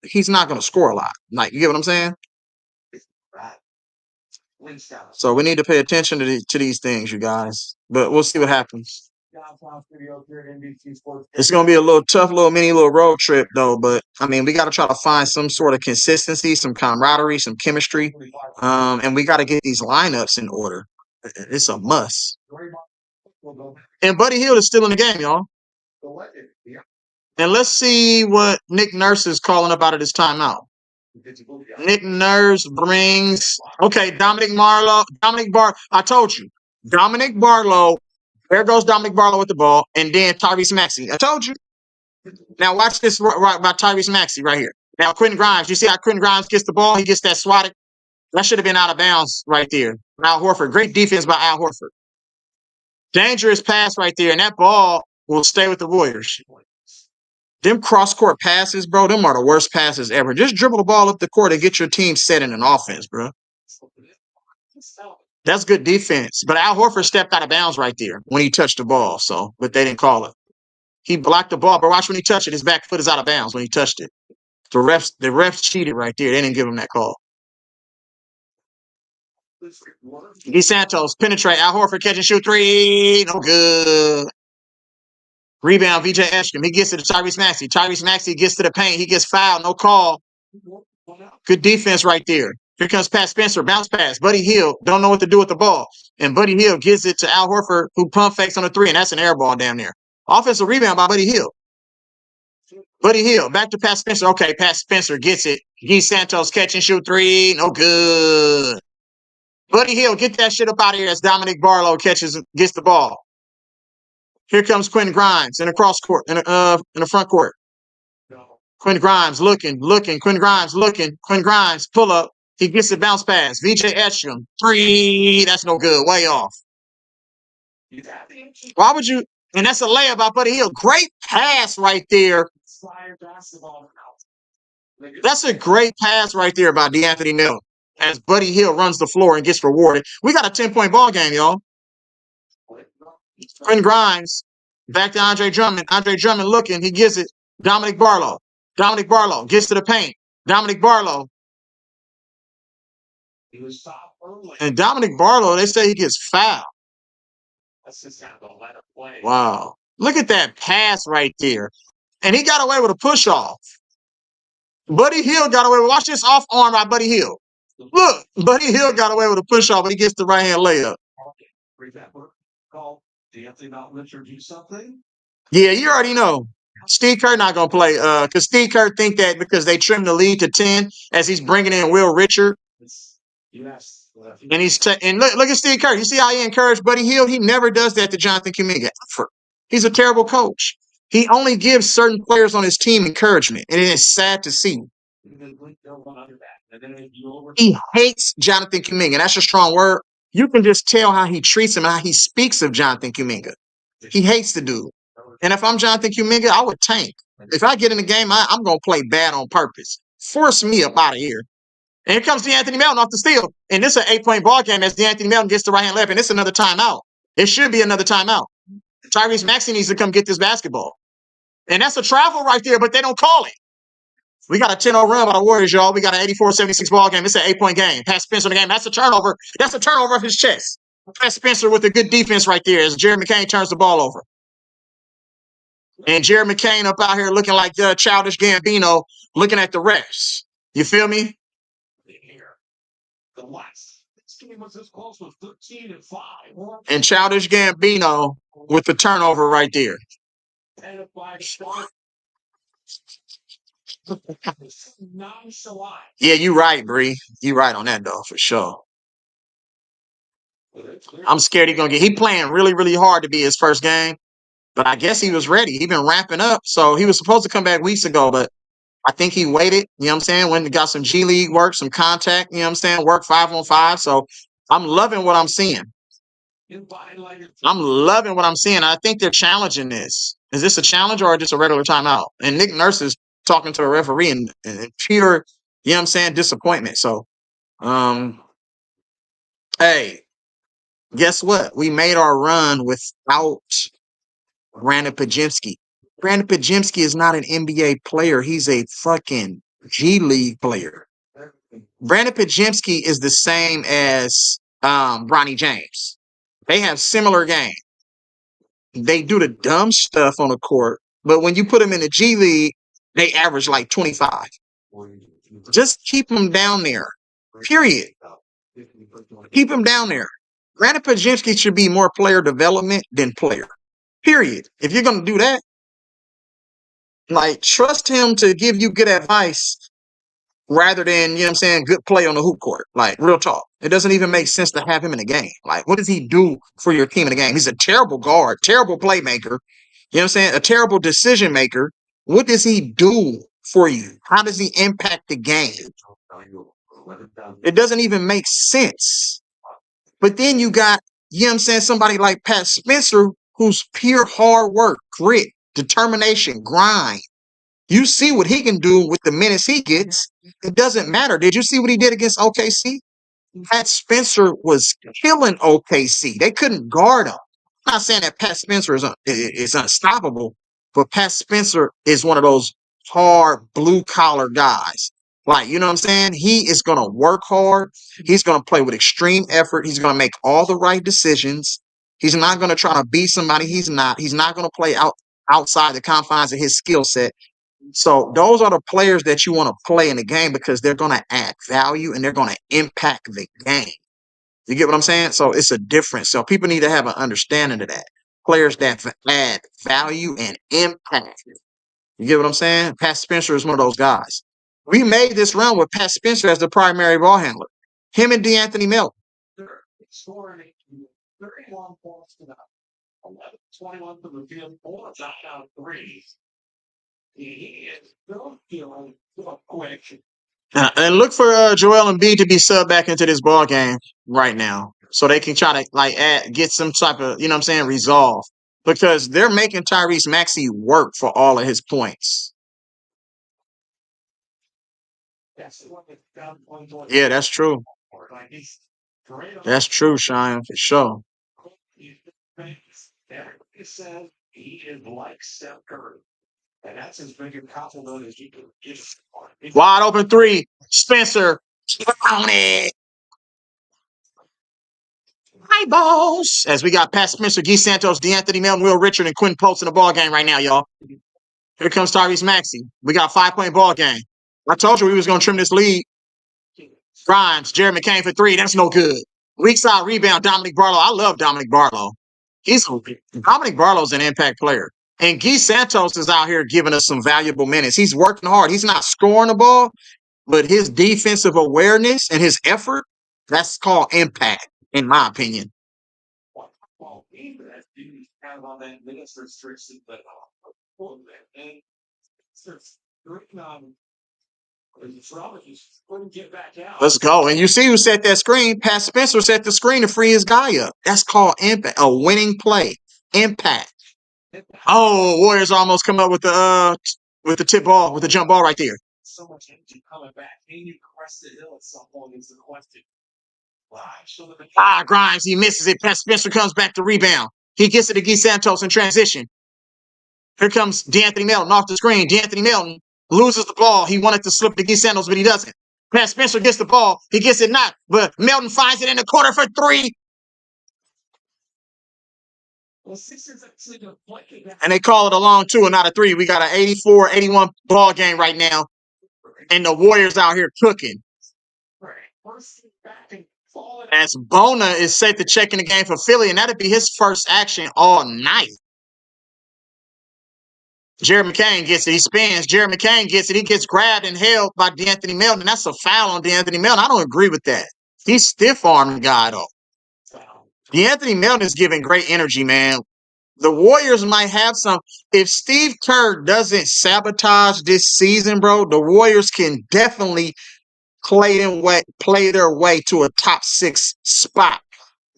Speaker 2: he's not going to score a lot. Like, you get what I'm saying? So we need to pay attention to these things, you guys. But we'll see what happens. It's going to be a little tough, mini road trip, though. But, I mean, we got to try to find some sort of consistency, some camaraderie, some chemistry. And we got to get these lineups in order. It's a must. And Buddy Hield is still in the game, y'all. And let's see what Nick Nurse is calling up out of this timeout. Nick Nurse brings, okay, I told you. Dominic Barlow. There goes Dominic Barlow with the ball. And then Tyrese Maxey. I told you. Now watch this right by Tyrese Maxey right here. Now Quentin Grimes. You see how Quentin Grimes gets the ball? He gets that swatted. That should have been out of bounds right there. Al Horford. Great defense by Al Horford. Dangerous pass right there. And that ball will stay with the Warriors. Them cross-court passes, bro, them are the worst passes ever. Just dribble the ball up the court and get your team set in an offense, bro. That's good defense. But Al Horford stepped out of bounds right there when he touched the ball, but they didn't call it. He blocked the ball, but watch when he touched it. His back foot is out of bounds when he touched it. The refs cheated right there. They didn't give him that call. DeSantos penetrate. Al Horford catch and shoot three. No good. Rebound, VJ Eshkin. He gets it to Tyrese Maxey. Tyrese Maxey gets to the paint. He gets fouled. No call. Good defense right there. Here comes Pat Spencer. Bounce pass. Buddy Hield don't know what to do with the ball. And Buddy Hield gives it to Al Horford, who pump fakes on the three, and that's an air ball down there. Offensive rebound by Buddy Hield. Buddy Hield. Back to Pat Spencer. Okay, Pat Spencer gets it. Guy Santos catch and shoot three. No good. Buddy Hield, get that shit up out of here as Dominic Barlow gets the ball. Here comes Quentin Grimes in the cross court, in the front court. Quentin Grimes looking. Quentin Grimes looking. Quentin Grimes pull up. He gets the bounce pass. VJ Eshkin, three. That's no good. Way off. Why would you? And that's a layup by Buddy Hield. Great pass right there. That's a great pass right there by De'Anthony Melton as Buddy Hield runs the floor and gets rewarded. We got a 10-point ball game, y'all. Quentin Grimes back to Andre Drummond. Andre Drummond looking. He gives it. Dominic Barlow. Dominic Barlow gets to the paint. Dominic Barlow. And Dominic Barlow, they say he gets fouled. Wow. Look at that pass right there. And he got away with a push-off. Buddy Hield got away with, watch this off arm by Buddy Hield. Look, Buddy Hield got away with a push-off, but he gets the right-hand layup. Yeah, you already know. Steve Kerr not going to play because Steve Kerr think that because they trimmed the lead to 10 as he's bringing in Will Richard. And and look at Steve Kerr. You see how he encouraged Buddy Hield? He never does that to Jonathan Kuminga. He's a terrible coach. He only gives certain players on his team encouragement, and it is sad to see. He hates Jonathan Kuminga. That's a strong word. You can just tell how he treats him and how he speaks of Jonathan Kuminga. He hates the dude. And if I'm Jonathan Kuminga, I would tank. If I get in the game, I'm going to play bad on purpose. Force me up out of here. And here comes De'Anthony Melton off the steal. And this is an 8-point ball game as De'Anthony Melton gets the right-hand left. And it's another timeout. It should be another timeout. Tyrese Maxey needs to come get this basketball. And that's a travel right there, but they don't call it. We got a 10-0 run by the Warriors, y'all. We got an 84-76 ball game. It's an 8-point game. Pat Spencer in the game. That's a turnover. That's a turnover of his chest. Pat Spencer with a good defense right there as Jerry McCain turns the ball over. And Jerry McCain up out here looking like Childish Gambino looking at the refs. You feel me? And Childish Gambino with the turnover right there. Yeah, you right, Bree. You right on that, though, for sure. I'm scared he's going to he playing really, really hard to be his first game. But I guess he was ready. He been ramping up. So he was supposed to come back weeks ago, but I think he waited, you know what I'm saying? When he got some G League work, some contact, you know what I'm saying? Work 5-on-5. So I'm loving what I'm seeing. I'm loving what I'm seeing. I think they're challenging this. Is this a challenge or just a regular timeout? And Nick Nurse is talking to a referee and pure, you know what I'm saying, disappointment. So Hey, guess what? We made our run without Brandon Pajemski. Brandon Pajemski is not an NBA player. He's a fucking G League player. Brandon Pajemski is the same as Bronny James. They have similar game. They do the dumb stuff on the court, but when you put them in the G League, they average like 25. Just keep them down there. Period. Keep him down there. Brandon Pajemski should be more player development than player. Period. If you're going to do that, like, trust him to give you good advice rather than, you know what I'm saying, good play on the hoop court. Like, real talk. It doesn't even make sense to have him in the game. Like, what does he do for your team in the game? He's a terrible guard, terrible playmaker. You know what I'm saying? A terrible decision maker. What does he do for you? How does he impact the game? It doesn't even make sense. But then you got, you know what I'm saying, somebody like Pat Spencer, who's pure hard work, grit, determination, grind. You see what he can do with the minutes he gets. It doesn't matter. Did you see what he did against OKC? Pat Spencer was killing OKC. They couldn't guard him. I'm not saying that Pat Spencer is unstoppable, but Pat Spencer is one of those hard blue collar guys. Like, you know what I'm saying? He is going to work hard. He's going to play with extreme effort. He's going to make all the right decisions. He's not going to try to be somebody he's not. He's not going to play outside the confines of his skill set. So those are the players that you want to play in the game because they're going to add value and they're going to impact the game. You get what I'm saying? So it's a difference. So people need to have an understanding of that. Players that add value and impact. You get what I'm saying? Pat Spencer is one of those guys. We made this run with Pat Spencer as the primary ball handler. Him and De'Anthony Melton.
Speaker 1: Scoring 31 points tonight. 11-21 from the field, 4 shot out 3. He is still feeling quick.
Speaker 2: And look for Joel Embiid to be subbed back into this ball game right now, so they can try to get some type of, you know what I'm saying, resolve, because they're making Tyrese Maxey work for all of his points. Yeah, that's true. That's true, Cheyenne, for sure.
Speaker 1: He said he is like Steph Curry. And that's as big a compliment as you can give.
Speaker 2: Wide open three. Spencer. On it. Eyeballs. As we got Pat Spencer, Guy Santos, De'Anthony Melton, Will Richard, and Quinn Post in the ball game right now, y'all. Here comes Tyrese Maxey. We got a 5-point ball game. I told you we was going to trim this lead. Grimes, Jared McCain for 3. That's no good. Weak side rebound, Dominic Barlow. I love Dominic Barlow. Dominic Barlow's an impact player. And Guy Santos is out here giving us some valuable minutes. He's working hard. He's not scoring the ball, but his defensive awareness and his effort, that's called impact, in my opinion.
Speaker 1: Well, even that dude kind of on that minutes restriction, but and get back out.
Speaker 2: Let's go. And you see who set that screen? Pat Spencer set the screen to free his guy up. That's called impact, a winning play. Impact. Oh, Warriors almost come up with the tip ball, with the jump ball right there.
Speaker 1: So much energy coming back. Can you crest the hill at some point is the question.
Speaker 2: Grimes, he misses it. Pat Spencer comes back to rebound. He gets it to Guy Santos in transition. Here comes De'Anthony Melton off the screen. De'Anthony Melton loses the ball. He wanted to slip to Guy Santos, but he doesn't. Pat Spencer gets the ball. He gets it not, but Melton finds it in the corner for 3. And they call it a long 2 and not a 3. We got an 84-81 ball game right now. And the Warriors out here cooking. As Bona is set to check in the game for Philly, and that'd be his first action all night. Jared McCain gets it. He spins. Jared McCain gets it. He gets grabbed and held by De'Anthony Melton. That's a foul on De'Anthony Melton. I don't agree with that. He's stiff-arming the guy, though. De'Anthony Melton is giving great energy, man. The Warriors might have some. If Steve Kerr doesn't sabotage this season, bro, the Warriors can definitely play their way to a top 6 spot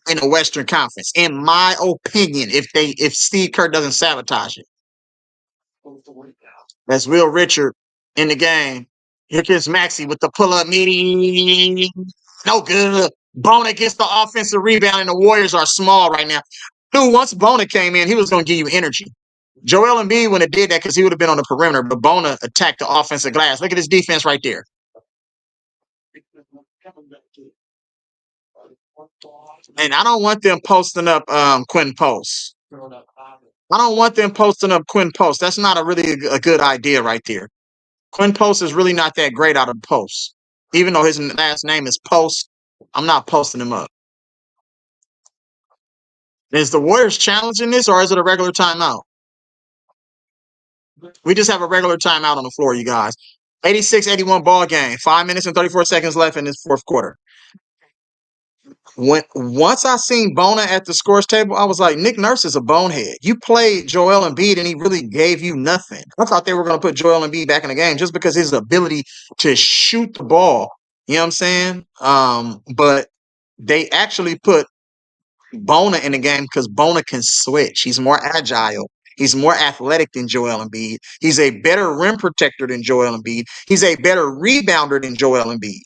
Speaker 2: in the Western Conference, in my opinion, if Steve Kerr doesn't sabotage it. That's Will Richard in the game. Here comes Maxey with the pull-up meeting. No good. Bona gets the offensive rebound, and the Warriors are small right now. Dude, once Bona came in, he was going to give you energy. Joel Embiid wouldn't have did that because he would have been on the perimeter, but Bona attacked the offensive glass. Look at his defense right there. And I don't want them posting up Quinn Post. I don't want them posting up Quinn Post. That's not a good idea right there. Quinn Post is really not that great out of the post. Even though his last name is Post, I'm not posting him up. Is the Warriors challenging this, or is it a regular timeout? We just have a regular timeout on the floor, you guys. 86-81 ball game. 5 minutes and 34 seconds left in this fourth quarter. Once I seen Bona at the scores table, I was like, Nick Nurse is a bonehead. You played Joel Embiid and he really gave you nothing. I thought they were going to put Joel Embiid back in the game just because his ability to shoot the ball. You know what I'm saying? But they actually put Bona in the game because Bona can switch. He's more agile. He's more athletic than Joel Embiid. He's a better rim protector than Joel Embiid. He's a better rebounder than Joel Embiid.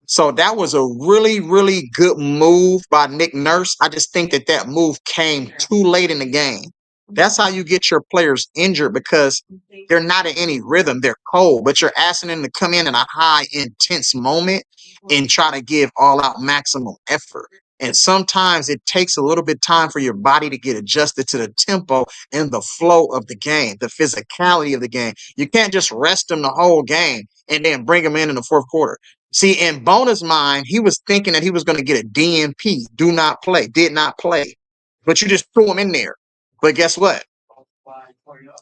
Speaker 2: So that was a really, really good move by Nick Nurse. I just think that move came too late in the game. That's how you get your players injured because they're not in any rhythm. They're cold, but you're asking them to come in a high, intense moment and try to give all out maximum effort. And sometimes it takes a little bit of time for your body to get adjusted to the tempo and the flow of the game, the physicality of the game. You can't just rest them the whole game and then bring them in the fourth quarter. See, in Bona's mind, he was thinking that he was going to get a DNP, do not play, did not play. But you just threw him in there. But guess what?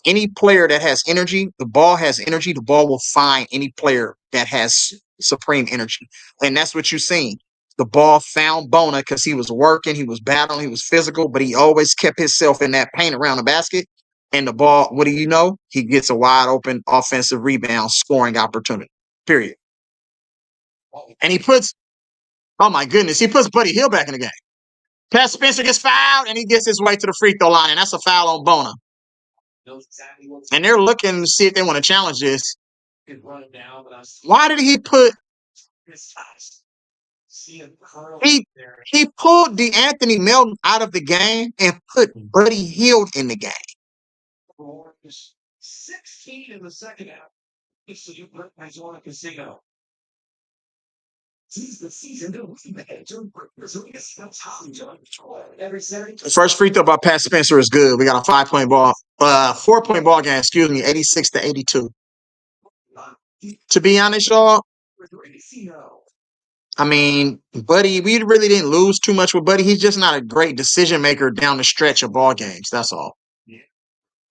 Speaker 2: Any player that has energy, the ball has energy, the ball will find any player that has supreme energy. And that's what you've seen. The ball found Bona because he was working, he was battling, he was physical, but he always kept himself in that paint around the basket. And the ball, what do you know? He gets a wide open offensive rebound scoring opportunity, period. And he puts, oh my goodness, he puts Buddy Hield back in the game. Pat Spencer gets fouled, and he gets his way to the free throw line, and that's a foul on Bona. And they're looking to see if they want to challenge this. Why did he put he pulled De'Anthony Melton out of the game and put Buddy Hield in the game?
Speaker 1: 16 in the second half.
Speaker 2: The first free throw by Pat Spencer is good. We got a 5-point ball, 4-point ball game, 86-82. To be honest, y'all, I mean, Buddy, we really didn't lose too much with Buddy. He's just not a great decision maker down the stretch of ball games. That's all.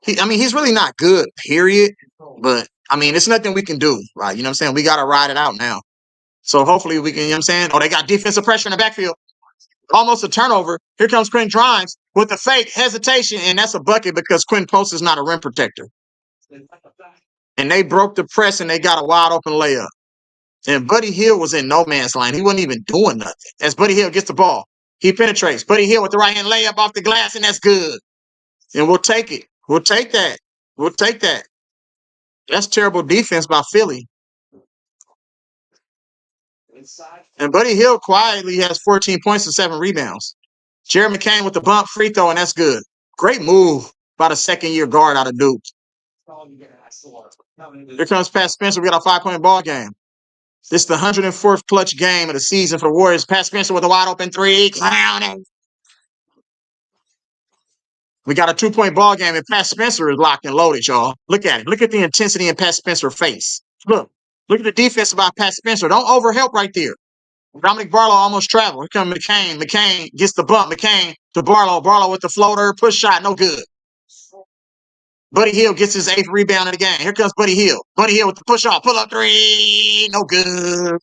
Speaker 2: He's really not good, period. But, it's nothing we can do, right? You know what I'm saying? We got to ride it out now. So hopefully we can, you know what I'm saying? Oh, they got defensive pressure in the backfield. Almost a turnover. Here comes Quinn Grimes with the fake hesitation, and that's a bucket because Quinn Post is not a rim protector. And they broke the press, and they got a wide open layup. And Buddy Hield was in no man's land. He wasn't even doing nothing. As Buddy Hield gets the ball, he penetrates. Buddy Hield with the right-hand layup off the glass, and that's good. And we'll take it. We'll take that. We'll take that. That's terrible defense by Philly. And Buddy Hield quietly has 14 points and 7 rebounds. Jared McCain with the bump free throw, and that's good. Great move by the second-year guard out of Duke. Here comes Pat Spencer. We got a 5-point ball game. This is the 104th clutch game of the season for the Warriors. Pat Spencer with a wide-open 3. Clowning. We got a 2-point ball game, and Pat Spencer is locked and loaded, y'all. Look at it. Look at the intensity in Pat Spencer's face. Look at the defense about Pat Spencer. Don't overhelp right there. Dominic Barlow almost traveled. Here comes McCain. McCain gets the bump. McCain to Barlow. Barlow with the floater. Push shot. No good. Buddy Hield gets his 8th rebound in the game. Here comes Buddy Hield. Buddy Hield with the push off. Pull up 3. No good.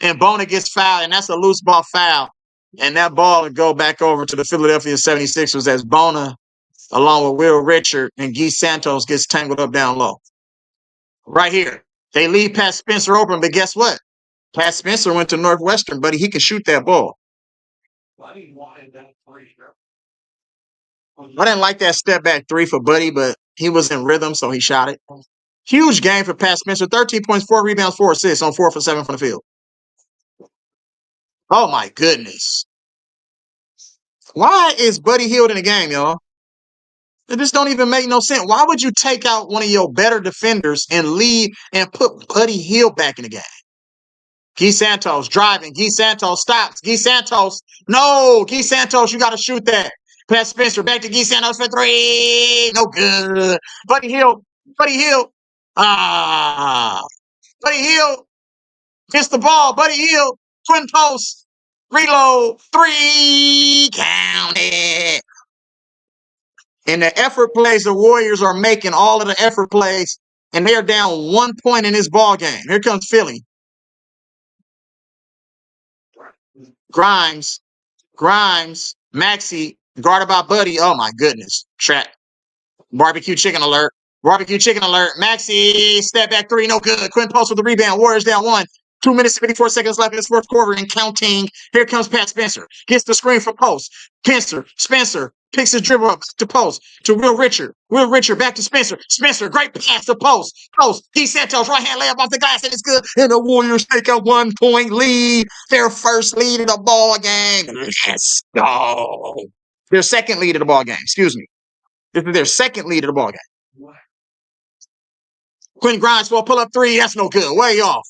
Speaker 2: And Bona gets fouled, and that's a loose ball foul. And that ball would go back over to the Philadelphia 76ers as Bona, along with Will Richard and Guy Santos, gets tangled up down low. Right here. They leave Pat Spencer open, but guess what? Pat Spencer went to Northwestern, buddy. He can shoot that ball. I didn't like that step back 3 for Buddy, but he was in rhythm, so he shot it. Huge game for Pat Spencer. 13 points, 4 rebounds, 4 assists on 4 for 7 from the field. Oh my goodness. Why is Buddy Hield in the game, y'all? It just don't even make no sense. Why would you take out one of your better defenders and leave and put Buddy Hield back in the game? Guy Santos driving. Guy Santos stops. Guy Santos. No, Guy Santos, you got to shoot that. Pass Spencer back to Guy Santos for three. No good. Buddy Hield. Buddy Hield. Buddy Hield gets the ball. Buddy Hield. Twin post. Reload. Three. Count it. And the effort plays the Warriors are making, all of the effort plays, and they're down 1 point in this ball game. Here comes Philly. Grimes, Maxey, guarded by Buddy. Oh my goodness. Trap. Barbecue chicken alert. Barbecue chicken alert. Maxey, step back three, no good. Quinn Post with the rebound. Warriors down 1. 2 minutes, 54 seconds left in this fourth quarter and counting. Here comes Pat Spencer. Gets the screen for Post. Spencer picks his dribble up to Post. To Will Richard. Will Richard back to Spencer. Spencer, great pass to Post. Guy Santos, right hand layup off the glass, and it's good. And the Warriors take a 1 point lead. Their first lead in the ball game. Let's go. Their second lead of the ball game. Excuse me. This is their second lead of the ball game. Quinn Grimes for a pull-up three. That's no good. Way off.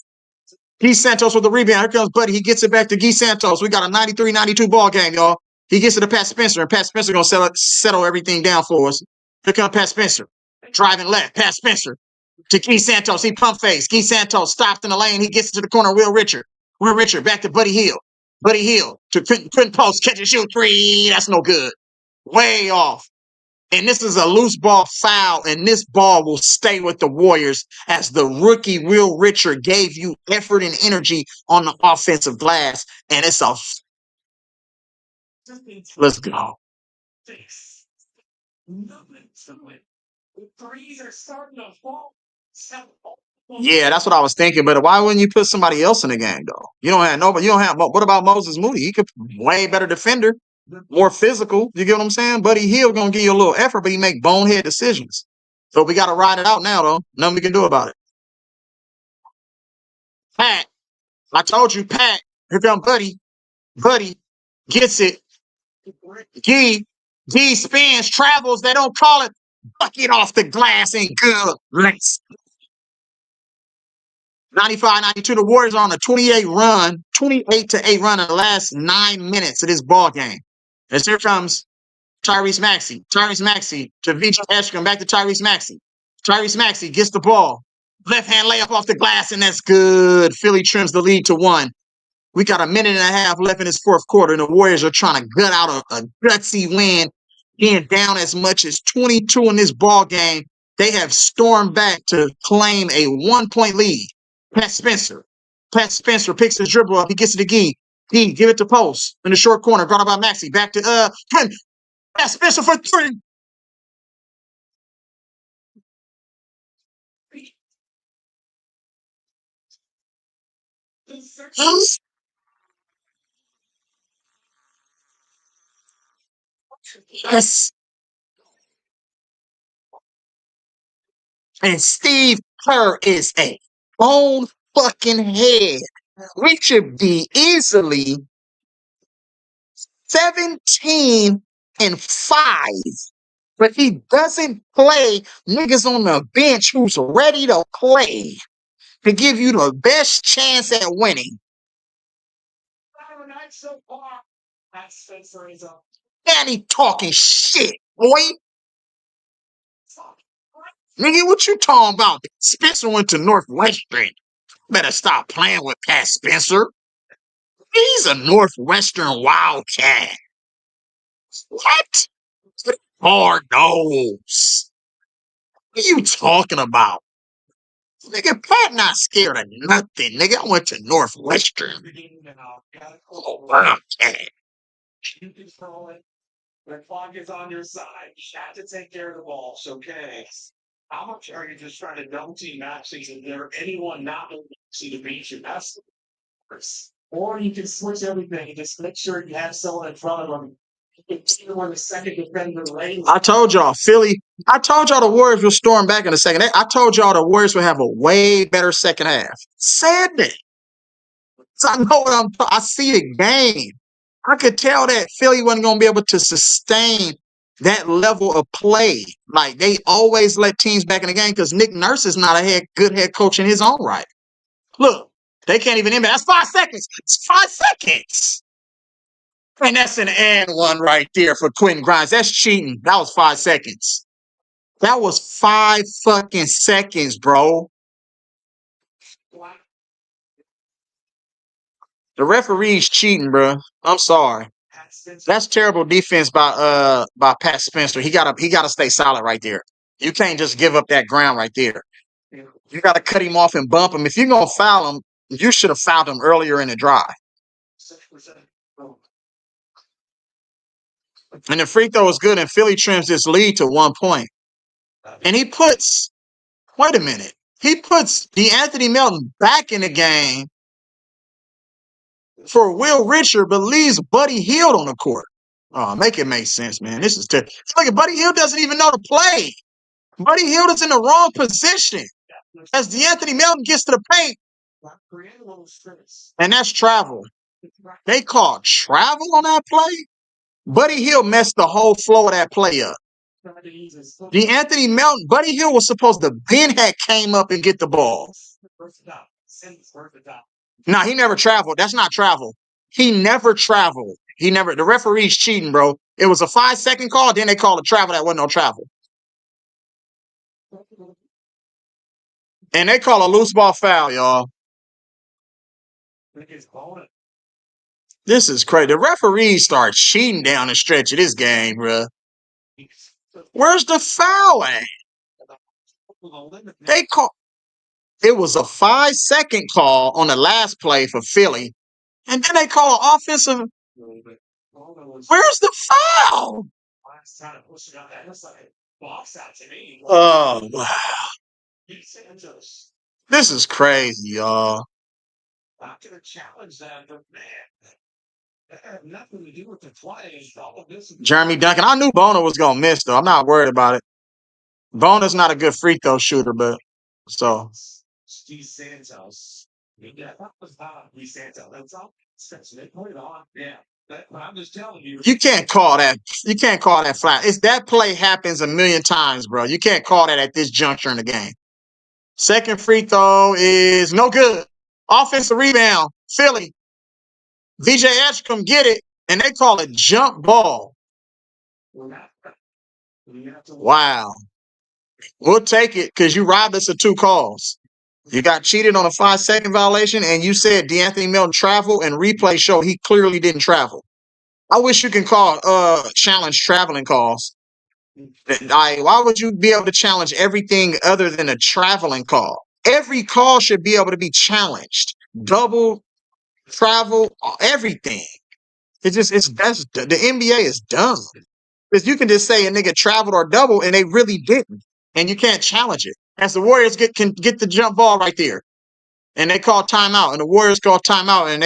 Speaker 2: Guy Santos with the rebound. Here comes Buddy. He gets it back to Guy Santos. We got a 93-92 ball game, y'all. He gets it to Pat Spencer, and Pat Spencer going to settle everything down for us. Here comes Pat Spencer. Driving left. Pat Spencer to Guy Santos. He pump fakes. Guy Santos stops in the lane. He gets it to the corner. Will Richard. Will Richard back to Buddy Hield. Buddy Hield to Quinn Post. Catch and shoot three. That's no good. Way off. And this is a loose ball foul, and this ball will stay with the Warriors as the rookie Will Richard gave you effort and energy on the offensive glass, and it's a... Let's go. Yeah, that's what I was thinking, but why wouldn't you put somebody else in the game, though? You don't have nobody. You don't have... What about Moses Moody? He could way better defender. More physical, you get what I'm saying? Buddy Hield gonna give you a little effort, but he make bonehead decisions. So we gotta ride it out now, though. Nothing we can do about it. Pat, I told you, Pat. Here come Buddy. Buddy gets it. G spins, travels. They don't call it. Bucket off the glass and good. Let's 95-92. The Warriors are on a 28-8 run in the last 9 minutes of this ball game. As here comes Tyrese Maxey. Tyrese Maxey to VJ Eshkram. Back to Tyrese Maxey. Tyrese Maxey gets the ball. Left hand layup off the glass, and that's good. Philly trims the lead to 1. We got a minute and a half left in this fourth quarter, and the Warriors are trying to gut out a gutsy win, being down as much as 22 in this ball game. They have stormed back to claim a 1 point lead. Pat Spencer picks his dribble up. He gets it to Gee. Gee, give it to Post in the short corner. Brought by Maxey. Back to Pat Spencer for 3. Yes. And Steve Kerr is a bone fucking head. We should be easily 17-5, but he doesn't play niggas on the bench who's ready to play to give you the best chance at winning. And he talking shit, boy. Nigga, what you talking about? Spencer went to Northwestern. Better stop playing with Pat Spencer. He's a Northwestern Wildcat. What? Hard nose. What are you talking about? Nigga, Pat not scared of nothing. Nigga, I went to Northwestern. Oh, Wildcat.
Speaker 1: You control it. The clock is on your side. You have to take care of the ball. So, okay. How much are you just trying to double team Maxey? Is there anyone not see to beat you? That's or you can switch everything and just make sure you have someone in front of them. The second defender lane.
Speaker 2: I told y'all, Philly. I told y'all the Warriors will storm back in the second. I told y'all the Warriors will have a way better second half. Said So I know what I see the game. I could tell that Philly wasn't going to be able to sustain that level of play. Like, they always let teams back in the game because Nick Nurse is not a good head coach in his own right. Look, they can't even end it. That's 5 seconds. It's 5 seconds. And that's an and one right there for Quentin Grimes. That's cheating. That was 5 seconds. That was 5 fucking seconds, bro. The referee's cheating, bro. I'm sorry. That's terrible defense by Pat Spencer. He gotta stay solid right there. You can't just give up that ground right there. You gotta cut him off and bump him. If you're gonna foul him, you should have fouled him earlier in the drive. And the free throw is good, and Philly trims this lead to 1 point. And he puts De'Anthony Melton back in the game for Will Richard, but leaves Buddy Hield on the court. Oh, make it make sense, man. This is terrible. Look at Buddy Hield doesn't even know to play. Buddy Hield is in the wrong position. As De'Anthony Melton gets to the paint, and that's travel. They called travel on that play. Buddy Hield messed the whole flow of that play up. De'Anthony Melton, Buddy Hield was supposed to Ben had came up and get the ball. No, he never traveled. That's not travel. He never traveled. The referee's cheating, bro. It was a 5-second call, then they called a travel that wasn't no travel. And they call a loose ball foul, y'all. This is crazy. The referees start cheating down the stretch of this game, bro. Where's the foul at? It was a 5-second call on the last play for Philly. And then they call an offensive. Where's the foul? Oh, wow. This is crazy, y'all. Jeremy Duncan. I knew Bona was going to miss, though. I'm not worried about it. Bona's not a good free throw shooter, but so. Steve Santos. I'm just telling you. You can't call that. You can't call that flat. That play happens a million times, bro. You can't call that at this juncture in the game. Second free throw is no good. Offensive rebound. Philly. VJ Edgecombe get it, and they call it jump ball. Wow. We'll take it because you robbed us of 2 calls. You got cheated on a 5-second violation, and you said De'Anthony Melton travel, and replay show he clearly didn't travel. I wish you can call challenge traveling calls. Why would you be able to challenge everything other than a traveling call? Every call should be able to be challenged. Double, travel, everything. The NBA is dumb. Because you can just say a nigga traveled or double, and they really didn't. And you can't challenge it. As the Warriors can get the jump ball right there. And they call timeout. And the Warriors call timeout. And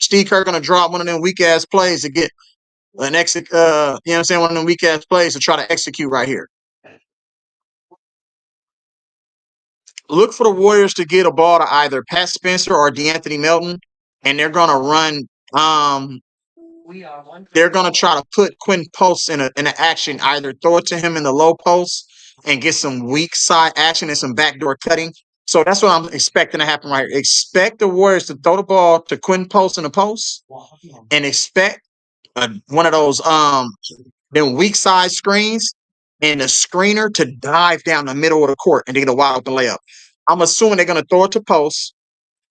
Speaker 2: Steve Kerr gonna drop one of them weak ass plays to get an exit, you know what I'm saying? One of them weak ass plays to try to execute right here. Look for the Warriors to get a ball to either Pat Spencer or De'Anthony Melton. And they're gonna run they're gonna try to put Quinn Post in an action, either throw it to him in the low post and get some weak side action and some backdoor cutting. So that's what I'm expecting to happen right here. Expect the Warriors to throw the ball to Quinn Post in the post, and expect one of those them weak side screens and the screener to dive down the middle of the court and get a wide open layup. I'm assuming they're gonna throw it to post,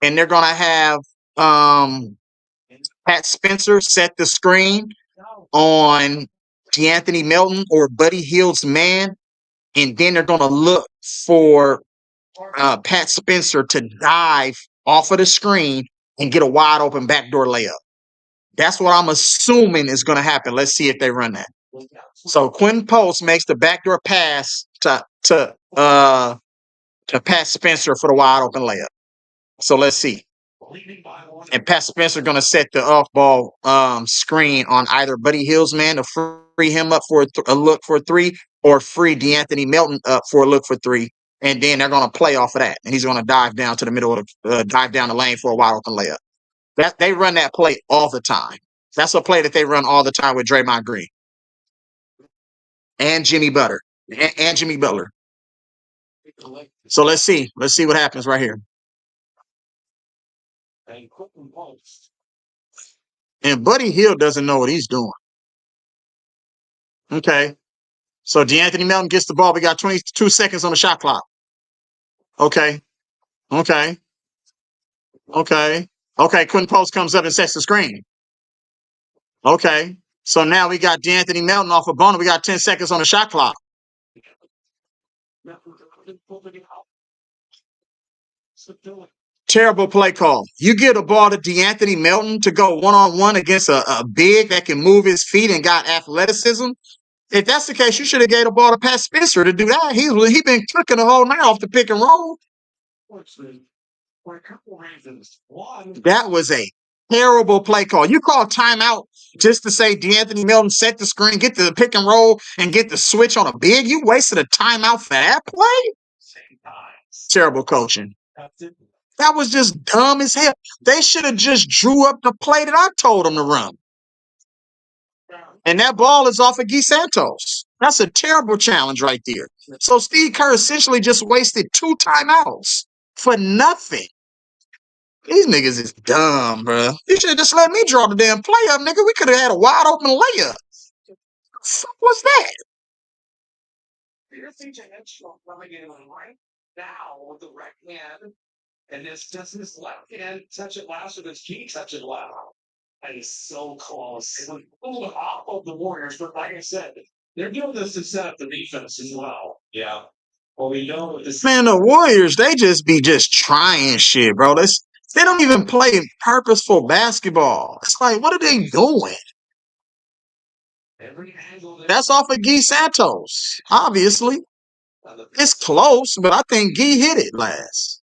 Speaker 2: and they're gonna have Pat Spencer set the screen on De'Anthony Melton or Buddy Hield's man, and then they're going to look for Pat Spencer to dive off of the screen and get a wide open backdoor layup. That's what I'm assuming is going to happen. Let's see if they run that. So Quinn Post makes the backdoor pass to Pat Spencer for the wide open layup. So let's see. And Pat Spencer going to set the off-ball screen on either Buddy Hield's man to free him up for a look for 3, or free De'Anthony Melton up for a look for 3. And then they're going to play off of that. And he's going to dive down to the middle of dive down the lane for a wide open layup. That they run that play all the time. That's a play that they run all the time with Draymond Green and Jimmy Butler and Jimmy Butler. So let's see. Let's see what happens right here. And Buddy Hield doesn't know what he's doing. Okay. So De'Anthony Melton gets the ball. We got 22 seconds on the shot clock. Okay. Okay. Okay. Okay. Quentin Post comes up and sets the screen. Okay. So now we got De'Anthony Melton off of Bona. We got 10 seconds on the shot clock. Terrible play call. You get a ball to De'Anthony Melton to go one-on-one against a big that can move his feet and got athleticism. If that's the case, you should have gave the ball to Pat Spencer to do that. He been cooking the whole night off the pick and roll. That was a terrible play call. You call timeout just to say De'Anthony Melton set the screen, get the pick and roll, and get the switch on a big. You wasted a timeout for that play? Terrible coaching. That was just dumb as hell. They should have just drew up the play that I told them to run. And that ball is off of Guy Santos. That's a terrible challenge right there. So Steve Kerr essentially just wasted 2 timeouts for nothing. These niggas is dumb, bro. You should have just let me draw the damn play up, nigga. We could have had a wide open layup. What the fuck was that?
Speaker 1: Now with the right hand, and this does his left hand touch it last with his key touch it left. That is so close. It was pulled off of the Warriors, but like I said, they're doing this to set up the defense as well. Yeah. Well, we know this.
Speaker 2: Man, the Warriors, they just be just trying shit, bro. They don't even play purposeful basketball. It's like, what are they doing? That's off of Guy Santos, obviously. It's close, but I think Guy hit it last.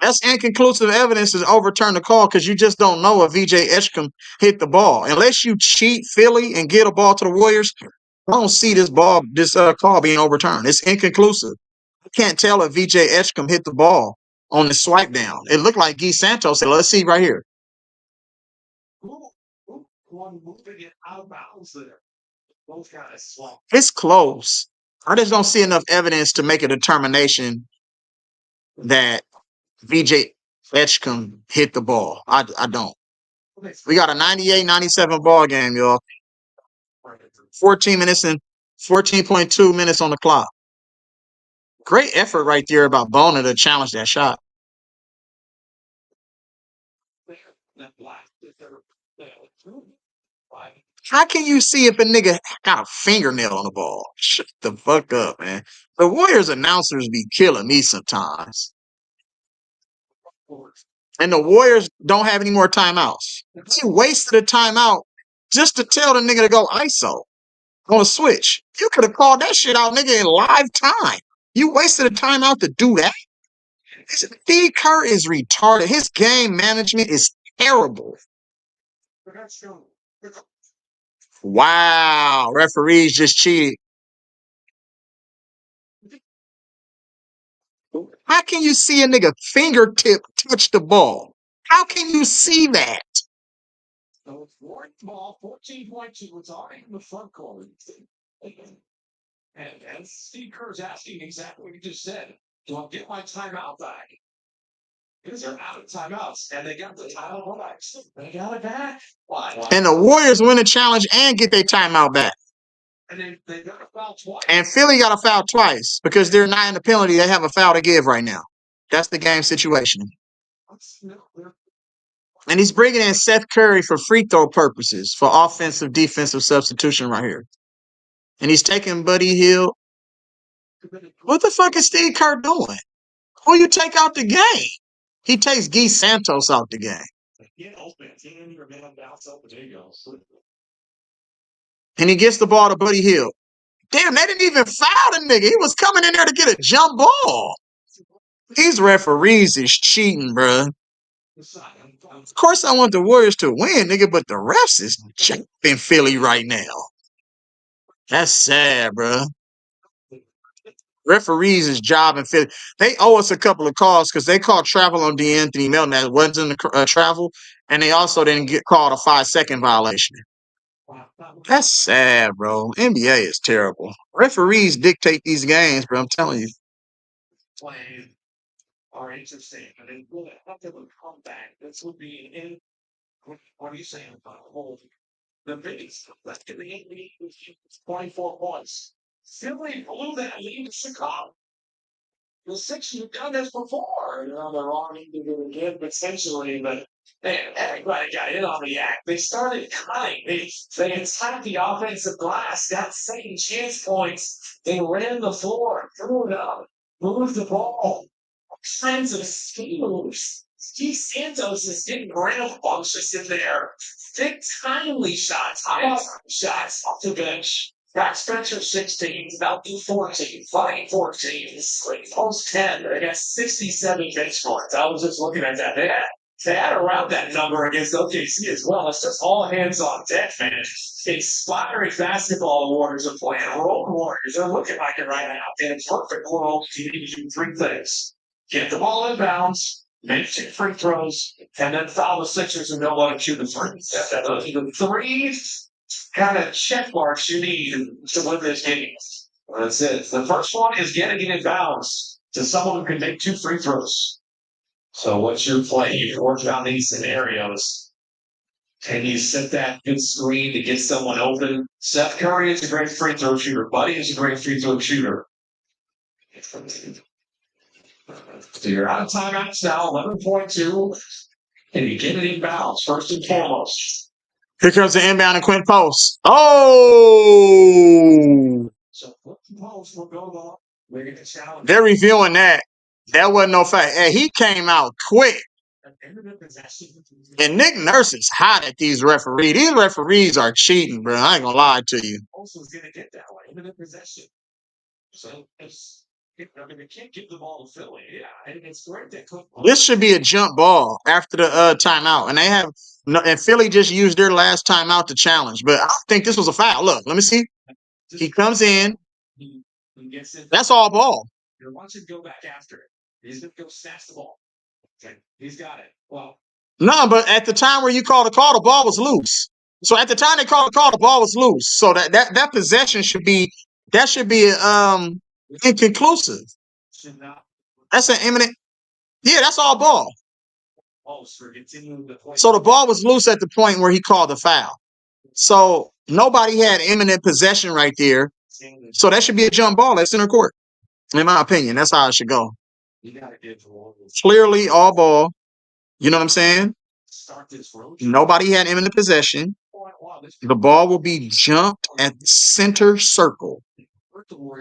Speaker 2: That's inconclusive evidence to overturn the call because you just don't know if VJ Eshcom hit the ball. Unless you cheat Philly and get a ball to the Warriors, I don't see this call being overturned. It's inconclusive. I can't tell if VJ Eshcom hit the ball on the swipe down. It looked like Guy Santos said, let's see right here. It's close. I just don't see enough evidence to make a determination that VJ Eshcom hit the ball. I don't. We got a 98-97 ball game, y'all. 14 minutes and 14.2 minutes on the clock. Great effort right there about Bona to challenge that shot. How can you see if a nigga got a fingernail on the ball? Shut the fuck up, man. The Warriors announcers be killing me sometimes. And the Warriors don't have any more timeouts. They wasted a timeout just to tell the nigga to go ISO on a switch. You could have called that shit out, nigga, in live time. You wasted a timeout to do that? Steve Kerr is retarded. His game management is terrible. Wow, referees just cheated. How can you see a nigga fingertip touch the ball? How can you see that?
Speaker 1: So it's fourth ball, 14.2. It's already in the front court. And Steve Kerr's asking exactly what you just said. Do I get my timeout back? Because they're out of timeouts, and they got the timeout back. They got it back. Why?
Speaker 2: And the Warriors win the challenge and get their timeout back.
Speaker 1: And they got a foul twice.
Speaker 2: And Philly got a foul twice because they're not in the penalty. They have a foul to give right now. That's the game situation. And he's bringing in Seth Curry for free throw purposes, for offensive, defensive substitution right here. And he's taking Buddy Hield. What the fuck is Steve Kerr doing? Who you take out the game? He takes Guy Santos out the game. And he gets the ball to Buddy Hield. Damn, they didn't even foul the nigga. He was coming in there to get a jump ball. These referees is cheating, bruh. Of course I want the Warriors to win, nigga, but the refs is jumping Philly right now. That's sad, bruh. Referees' job in Philly. They owe us a couple of calls because they called travel on De'Anthony Melton that wasn't travel, and they also didn't get called a 5-second violation. That's sad, bro. NBA is terrible. Referees dictate these games, bro. I'm telling you.
Speaker 1: Playing are interesting, and they will have to come back. This would be in. What are you saying about the biggest left in the NBA was 24 points. Philly blew that lead to Chicago. The Sixers have done this before. You know, they're all need to do it again, essentially, but man, everybody got in on the act. They started cutting. They attacked the offensive glass, got second chance points. They ran the floor, threw it up, moved the ball. Kinds of steals. Steve Santos is getting rambunctious in there. Thick, timely shots, high shots off the bench. Got Spencer 16, Melton 14, Flying 14, Post 10. They got 67 bench points. I was just looking at that. They had around that number against OKC as well. It's just all hands on deck, man. Inspiring basketball the Warriors are playing. Role Warriors are looking like it right now. In a perfect world, you need to do three things. Get the ball in bounds, make 2 free throws, and then foul the Sixers and don't let them shoot the three. Those are the 3 kind of check marks you need to win this game. That's it. The first one is getting it in bounds to someone who can make 2 free throws. So what's your play? You work on these scenarios. Can you set that good screen to get someone open? Steph Curry is a great free throw shooter. Buddy is a great free throw shooter. So you're out of timeouts now, 11.2, and you get it in bounds, first and foremost.
Speaker 2: Here comes the inbound and Quint Post. Oh!
Speaker 1: So Post will go on. We're going to challenge.
Speaker 2: They're reviewing that. That wasn't no fact. Hey, he came out quick. And Nick Nurse is hot at these referees. These referees are cheating, bro. I ain't going to lie to you.
Speaker 1: Also is going to get that way. Imminent possession. So it's... I mean, they can't give the ball to Philly. Yeah, and it's great that
Speaker 2: this should be a jump ball after the timeout, and they have and Philly just used their last timeout to challenge. But I think this was a foul. Look, let me see. He comes in.
Speaker 1: He gets in.
Speaker 2: That's all ball.
Speaker 1: You're watching go back after it. He's gonna go snatch the ball. Okay, he's got it. Well,
Speaker 2: no, but at the time where you called the call, the ball was loose. So at the time they called the call, the ball was loose. So that possession should be inconclusive. That's an imminent. Yeah, that's all ball. So the ball was loose at the point where he called the foul. So nobody had imminent possession right there. So that should be a jump ball at center court. In my opinion, that's how it should go. Clearly all ball. You know what I'm saying? Nobody had imminent possession. The ball will be jumped at the center circle.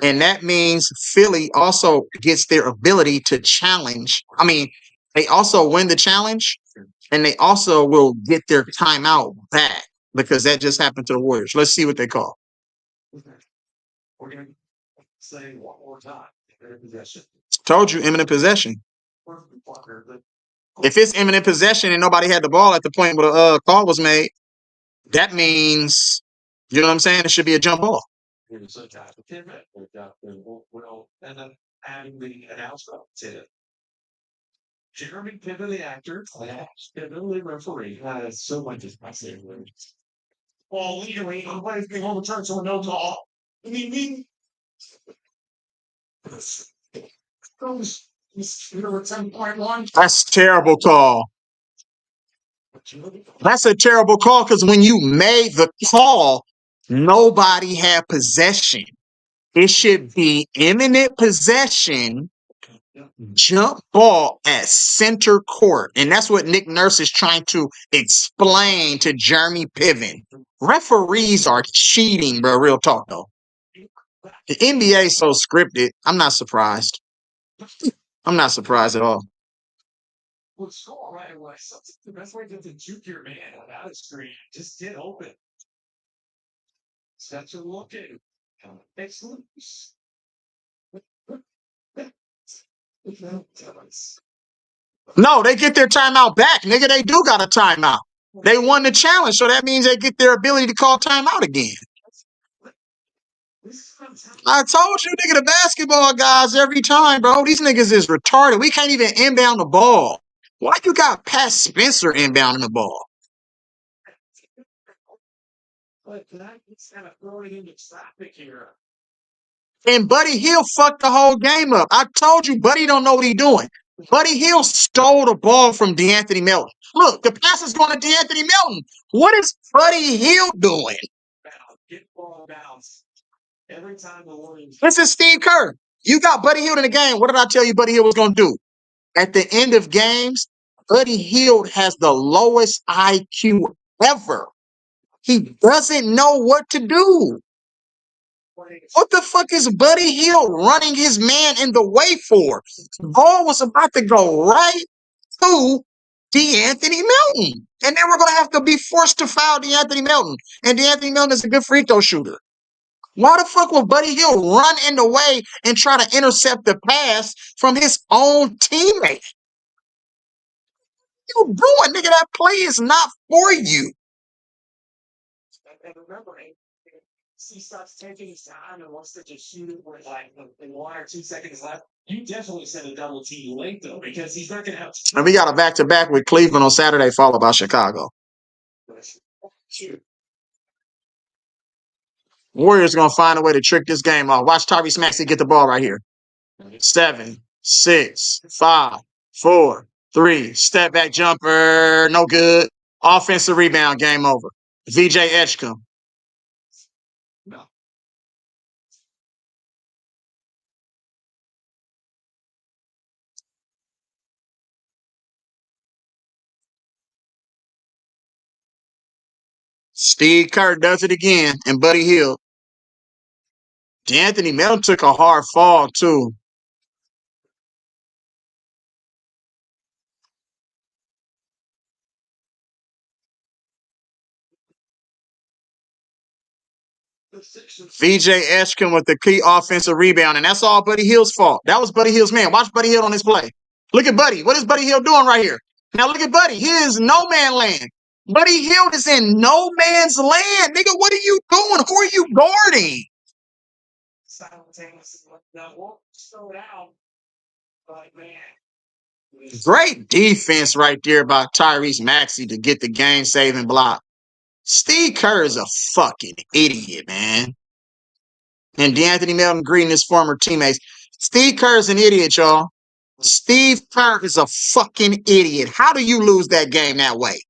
Speaker 2: And that means Philly also gets their ability to challenge. I mean, they also win the challenge, and they also will get their timeout back because that just happened to the Warriors. Let's see what they call.
Speaker 1: We're going to say one more time. Imminent possession.
Speaker 2: Told you, imminent possession. If it's imminent possession and nobody had the ball at the point where the call was made, that means, you know what I'm saying? It should be a jump ball.
Speaker 1: Here's a type of pivot. We've got the and then adding the announcement to it. Jeremy Piven, the actor, Piven, the referee, has so much as my favorite. Well, legally, I'm going to overturn so no call. I mean,
Speaker 2: that's terrible call. That's a terrible call because when you made the call, nobody had possession. It should be imminent possession, jump ball at center court. And that's what Nick Nurse is trying to explain to Jeremy Piven. Referees are cheating, bro. Real talk, though. The NBA is so scripted. I'm not surprised. I'm not surprised at all.
Speaker 1: Well, score right away. Something the best way to juke your man out of screen. Just get open. Such a look at it. It's loose.
Speaker 2: No, they get their timeout back, nigga. They do got a timeout. They won the challenge, so that means they get their ability to call timeout again. I told you, nigga, the basketball guys every time, bro. These niggas is retarded. We can't even inbound the ball. Why you got Pat Spencer inbounding the ball? And Buddy Hill fucked the whole game up. I told you, Buddy don't know what he's doing. Buddy Hill stole the ball from De'Anthony Melton. Look, the pass is going to De'Anthony Melton. What is Buddy Hill doing? This is Steve Kerr. You got Buddy Hill in the game. What did I tell you Buddy Hill was going to do? At the end of games, Buddy Hill has the lowest IQ ever. He doesn't know what to do. What the fuck is Buddy Hill running his man in the way for? The ball was about to go right to De'Anthony Melton. And then we're going to have to be forced to foul De'Anthony Melton. And De'Anthony Melton is a good free throw shooter. Why the fuck will Buddy Hill run in the way and try to intercept the pass from his own teammate? What you doing, nigga? That play is not for you.
Speaker 1: And remember, he stops taking his time and wants to just shoot it with like 1 or 2 seconds left. You definitely send a double team late though, because he's not going to have.
Speaker 2: And we got a back-to-back with Cleveland on Saturday, followed by Chicago. Warriors gonna find a way to trick this game off. Watch Tyrese Maxey get the ball right here. 7, 6, 5, 4, 3. Step back jumper, no good. Offensive rebound, game over. VJ Edgecombe.
Speaker 1: No.
Speaker 2: Steve Kerr does it again, and Buddy Hill. De'Anthony Melton took a hard fall, too. VJ Edgecombe with the key offensive rebound, and that's all Buddy Hill's fault. That was Buddy Hill's man. Watch Buddy Hill on this play. Look at Buddy. What is Buddy Hill doing right here? Now look at Buddy. He is no man land. Buddy Hill is in no man's land. Nigga, what are you doing? Who are you guarding?
Speaker 1: Simultaneously, that won't slow down. But man.
Speaker 2: Great defense right there by Tyrese Maxey to get the game-saving block. Steve Kerr is a fucking idiot, man. And De'Anthony Melton greeting his former teammates. Steve Kerr is an idiot, y'all. Steve Kerr is a fucking idiot. How do you lose that game that way?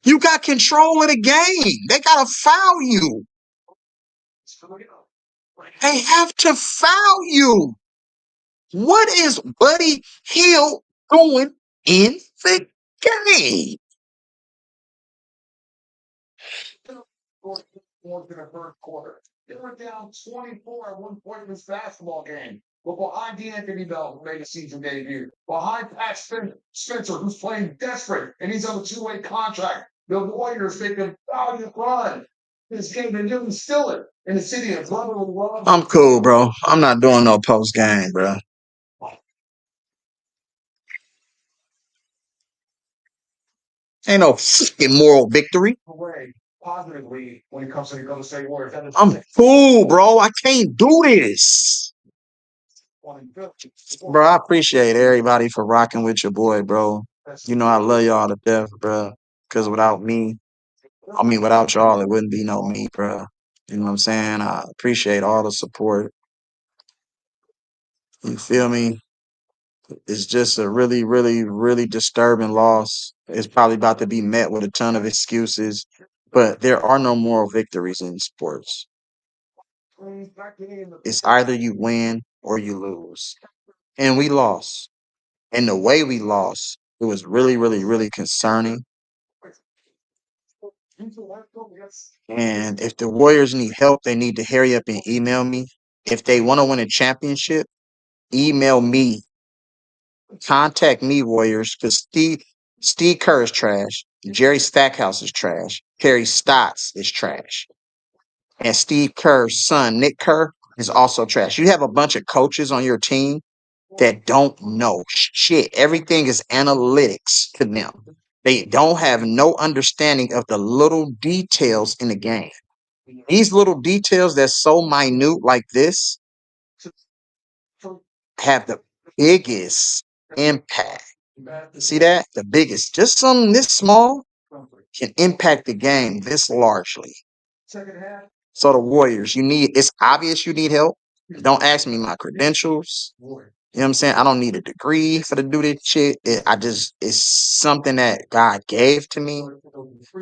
Speaker 2: You got control of the game. They got to foul you. They have to foul you. What is Buddy Hill doing in the game?
Speaker 1: In the first quarter. They were down 24 at one point in this basketball game. But behind De'Anthony Melton, who made a season debut, behind Pat Spencer, who's playing desperate, and he's on a 2-way contract, the Warriors make a valiant run. This game, they didn't steal it in the city of brotherly love.
Speaker 2: I'm cool, bro. I'm not doing no post game, bro. Ain't no fucking moral victory.
Speaker 1: Positively when it comes to the Golden State Warriors.
Speaker 2: I'm cool, bro. I can't do this. Bro, I appreciate everybody for rocking with your boy, bro. You know I love y'all to death, bro. Because without y'all, it wouldn't be no me, bro. You know what I'm saying? I appreciate all the support. You feel me? It's just a really, really, really disturbing loss. It's probably about to be met with a ton of excuses. But there are no moral victories in sports. It's either you win or you lose. And we lost. And the way we lost, it was really, really, really concerning. And if the Warriors need help, they need to hurry up and email me. If they want to win a championship, email me. Contact me, Warriors, because Steve Kerr is trash. Jerry Stackhouse is trash. Harry Stotts is trash. And Steve Kerr's son, Nick Kerr, is also trash. You have a bunch of coaches on your team that don't know shit. Everything is analytics to them. They don't have no understanding of the little details in the game. These little details that's so minute like this have the biggest impact. See that? The biggest. Just something this small can impact the game this largely. So the Warriors, it's obvious you need help. Don't ask me my credentials. You know what I'm saying? I don't need a degree for to do this shit. It's something that God gave to me.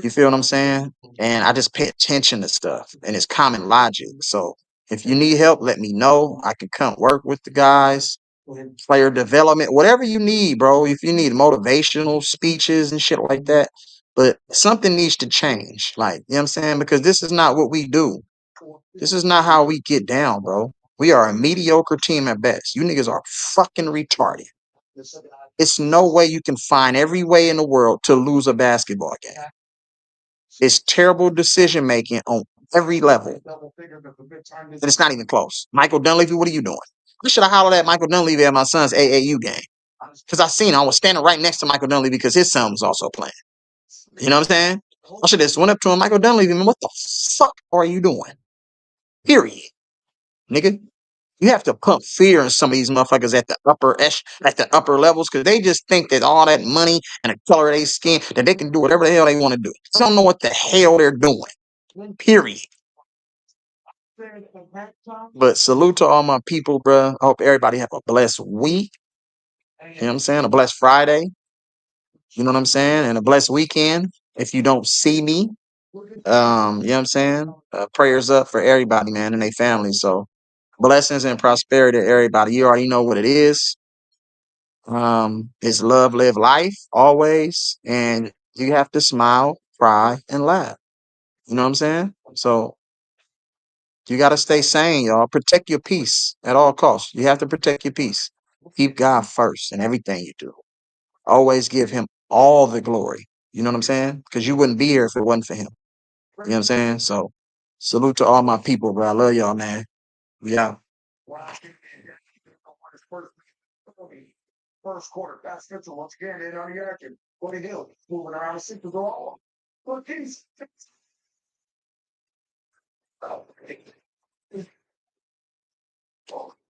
Speaker 2: You feel what I'm saying? And I just pay attention to stuff and it's common logic. So if you need help, let me know. I can come work with the guys, player development, whatever you need, bro. If you need motivational speeches and shit like that. But something needs to change. Like, you know what I'm saying? Because this is not what we do. This is not how we get down, bro. We are a mediocre team at best. You niggas are fucking retarded. It's no way you can find every way in the world to lose a basketball game. It's terrible decision making on every level. And it's not even close. Michael Dunleavy, what are you doing? I should have hollered at Michael Dunleavy at my son's AAU game. Because I was standing right next to Michael Dunleavy because his son was also playing. You know what I'm saying? I should have just went up to him, Michael Dunleavy, man, what the fuck are you doing? Period. Nigga. You have to pump fear in some of these motherfuckers at the upper levels, because they just think that all that money and the color of their skin, that they can do whatever the hell they want to do. They don't know what the hell they're doing. Period. But salute to all my people, bro. I hope everybody have a blessed week. You know what I'm saying? A blessed Friday. You know what I'm saying? And a blessed weekend. If you don't see me, you know what I'm saying? Prayers up for everybody, man, and their families. So blessings and prosperity to everybody. You already know what it is. It's love, live life always. And you have to smile, cry, and laugh. You know what I'm saying? So you got to stay sane, y'all. Protect your peace at all costs. You have to protect your peace. Keep God first in everything you do. Always give him all the glory. You know what I'm saying? Because you wouldn't be here if it wasn't for him. You know what I'm saying? So salute to all my people, bro. I love y'all, man. Yeah. First quarter, Pat Spencer once again in on the action. Buddy Hill moving around the 6 to go.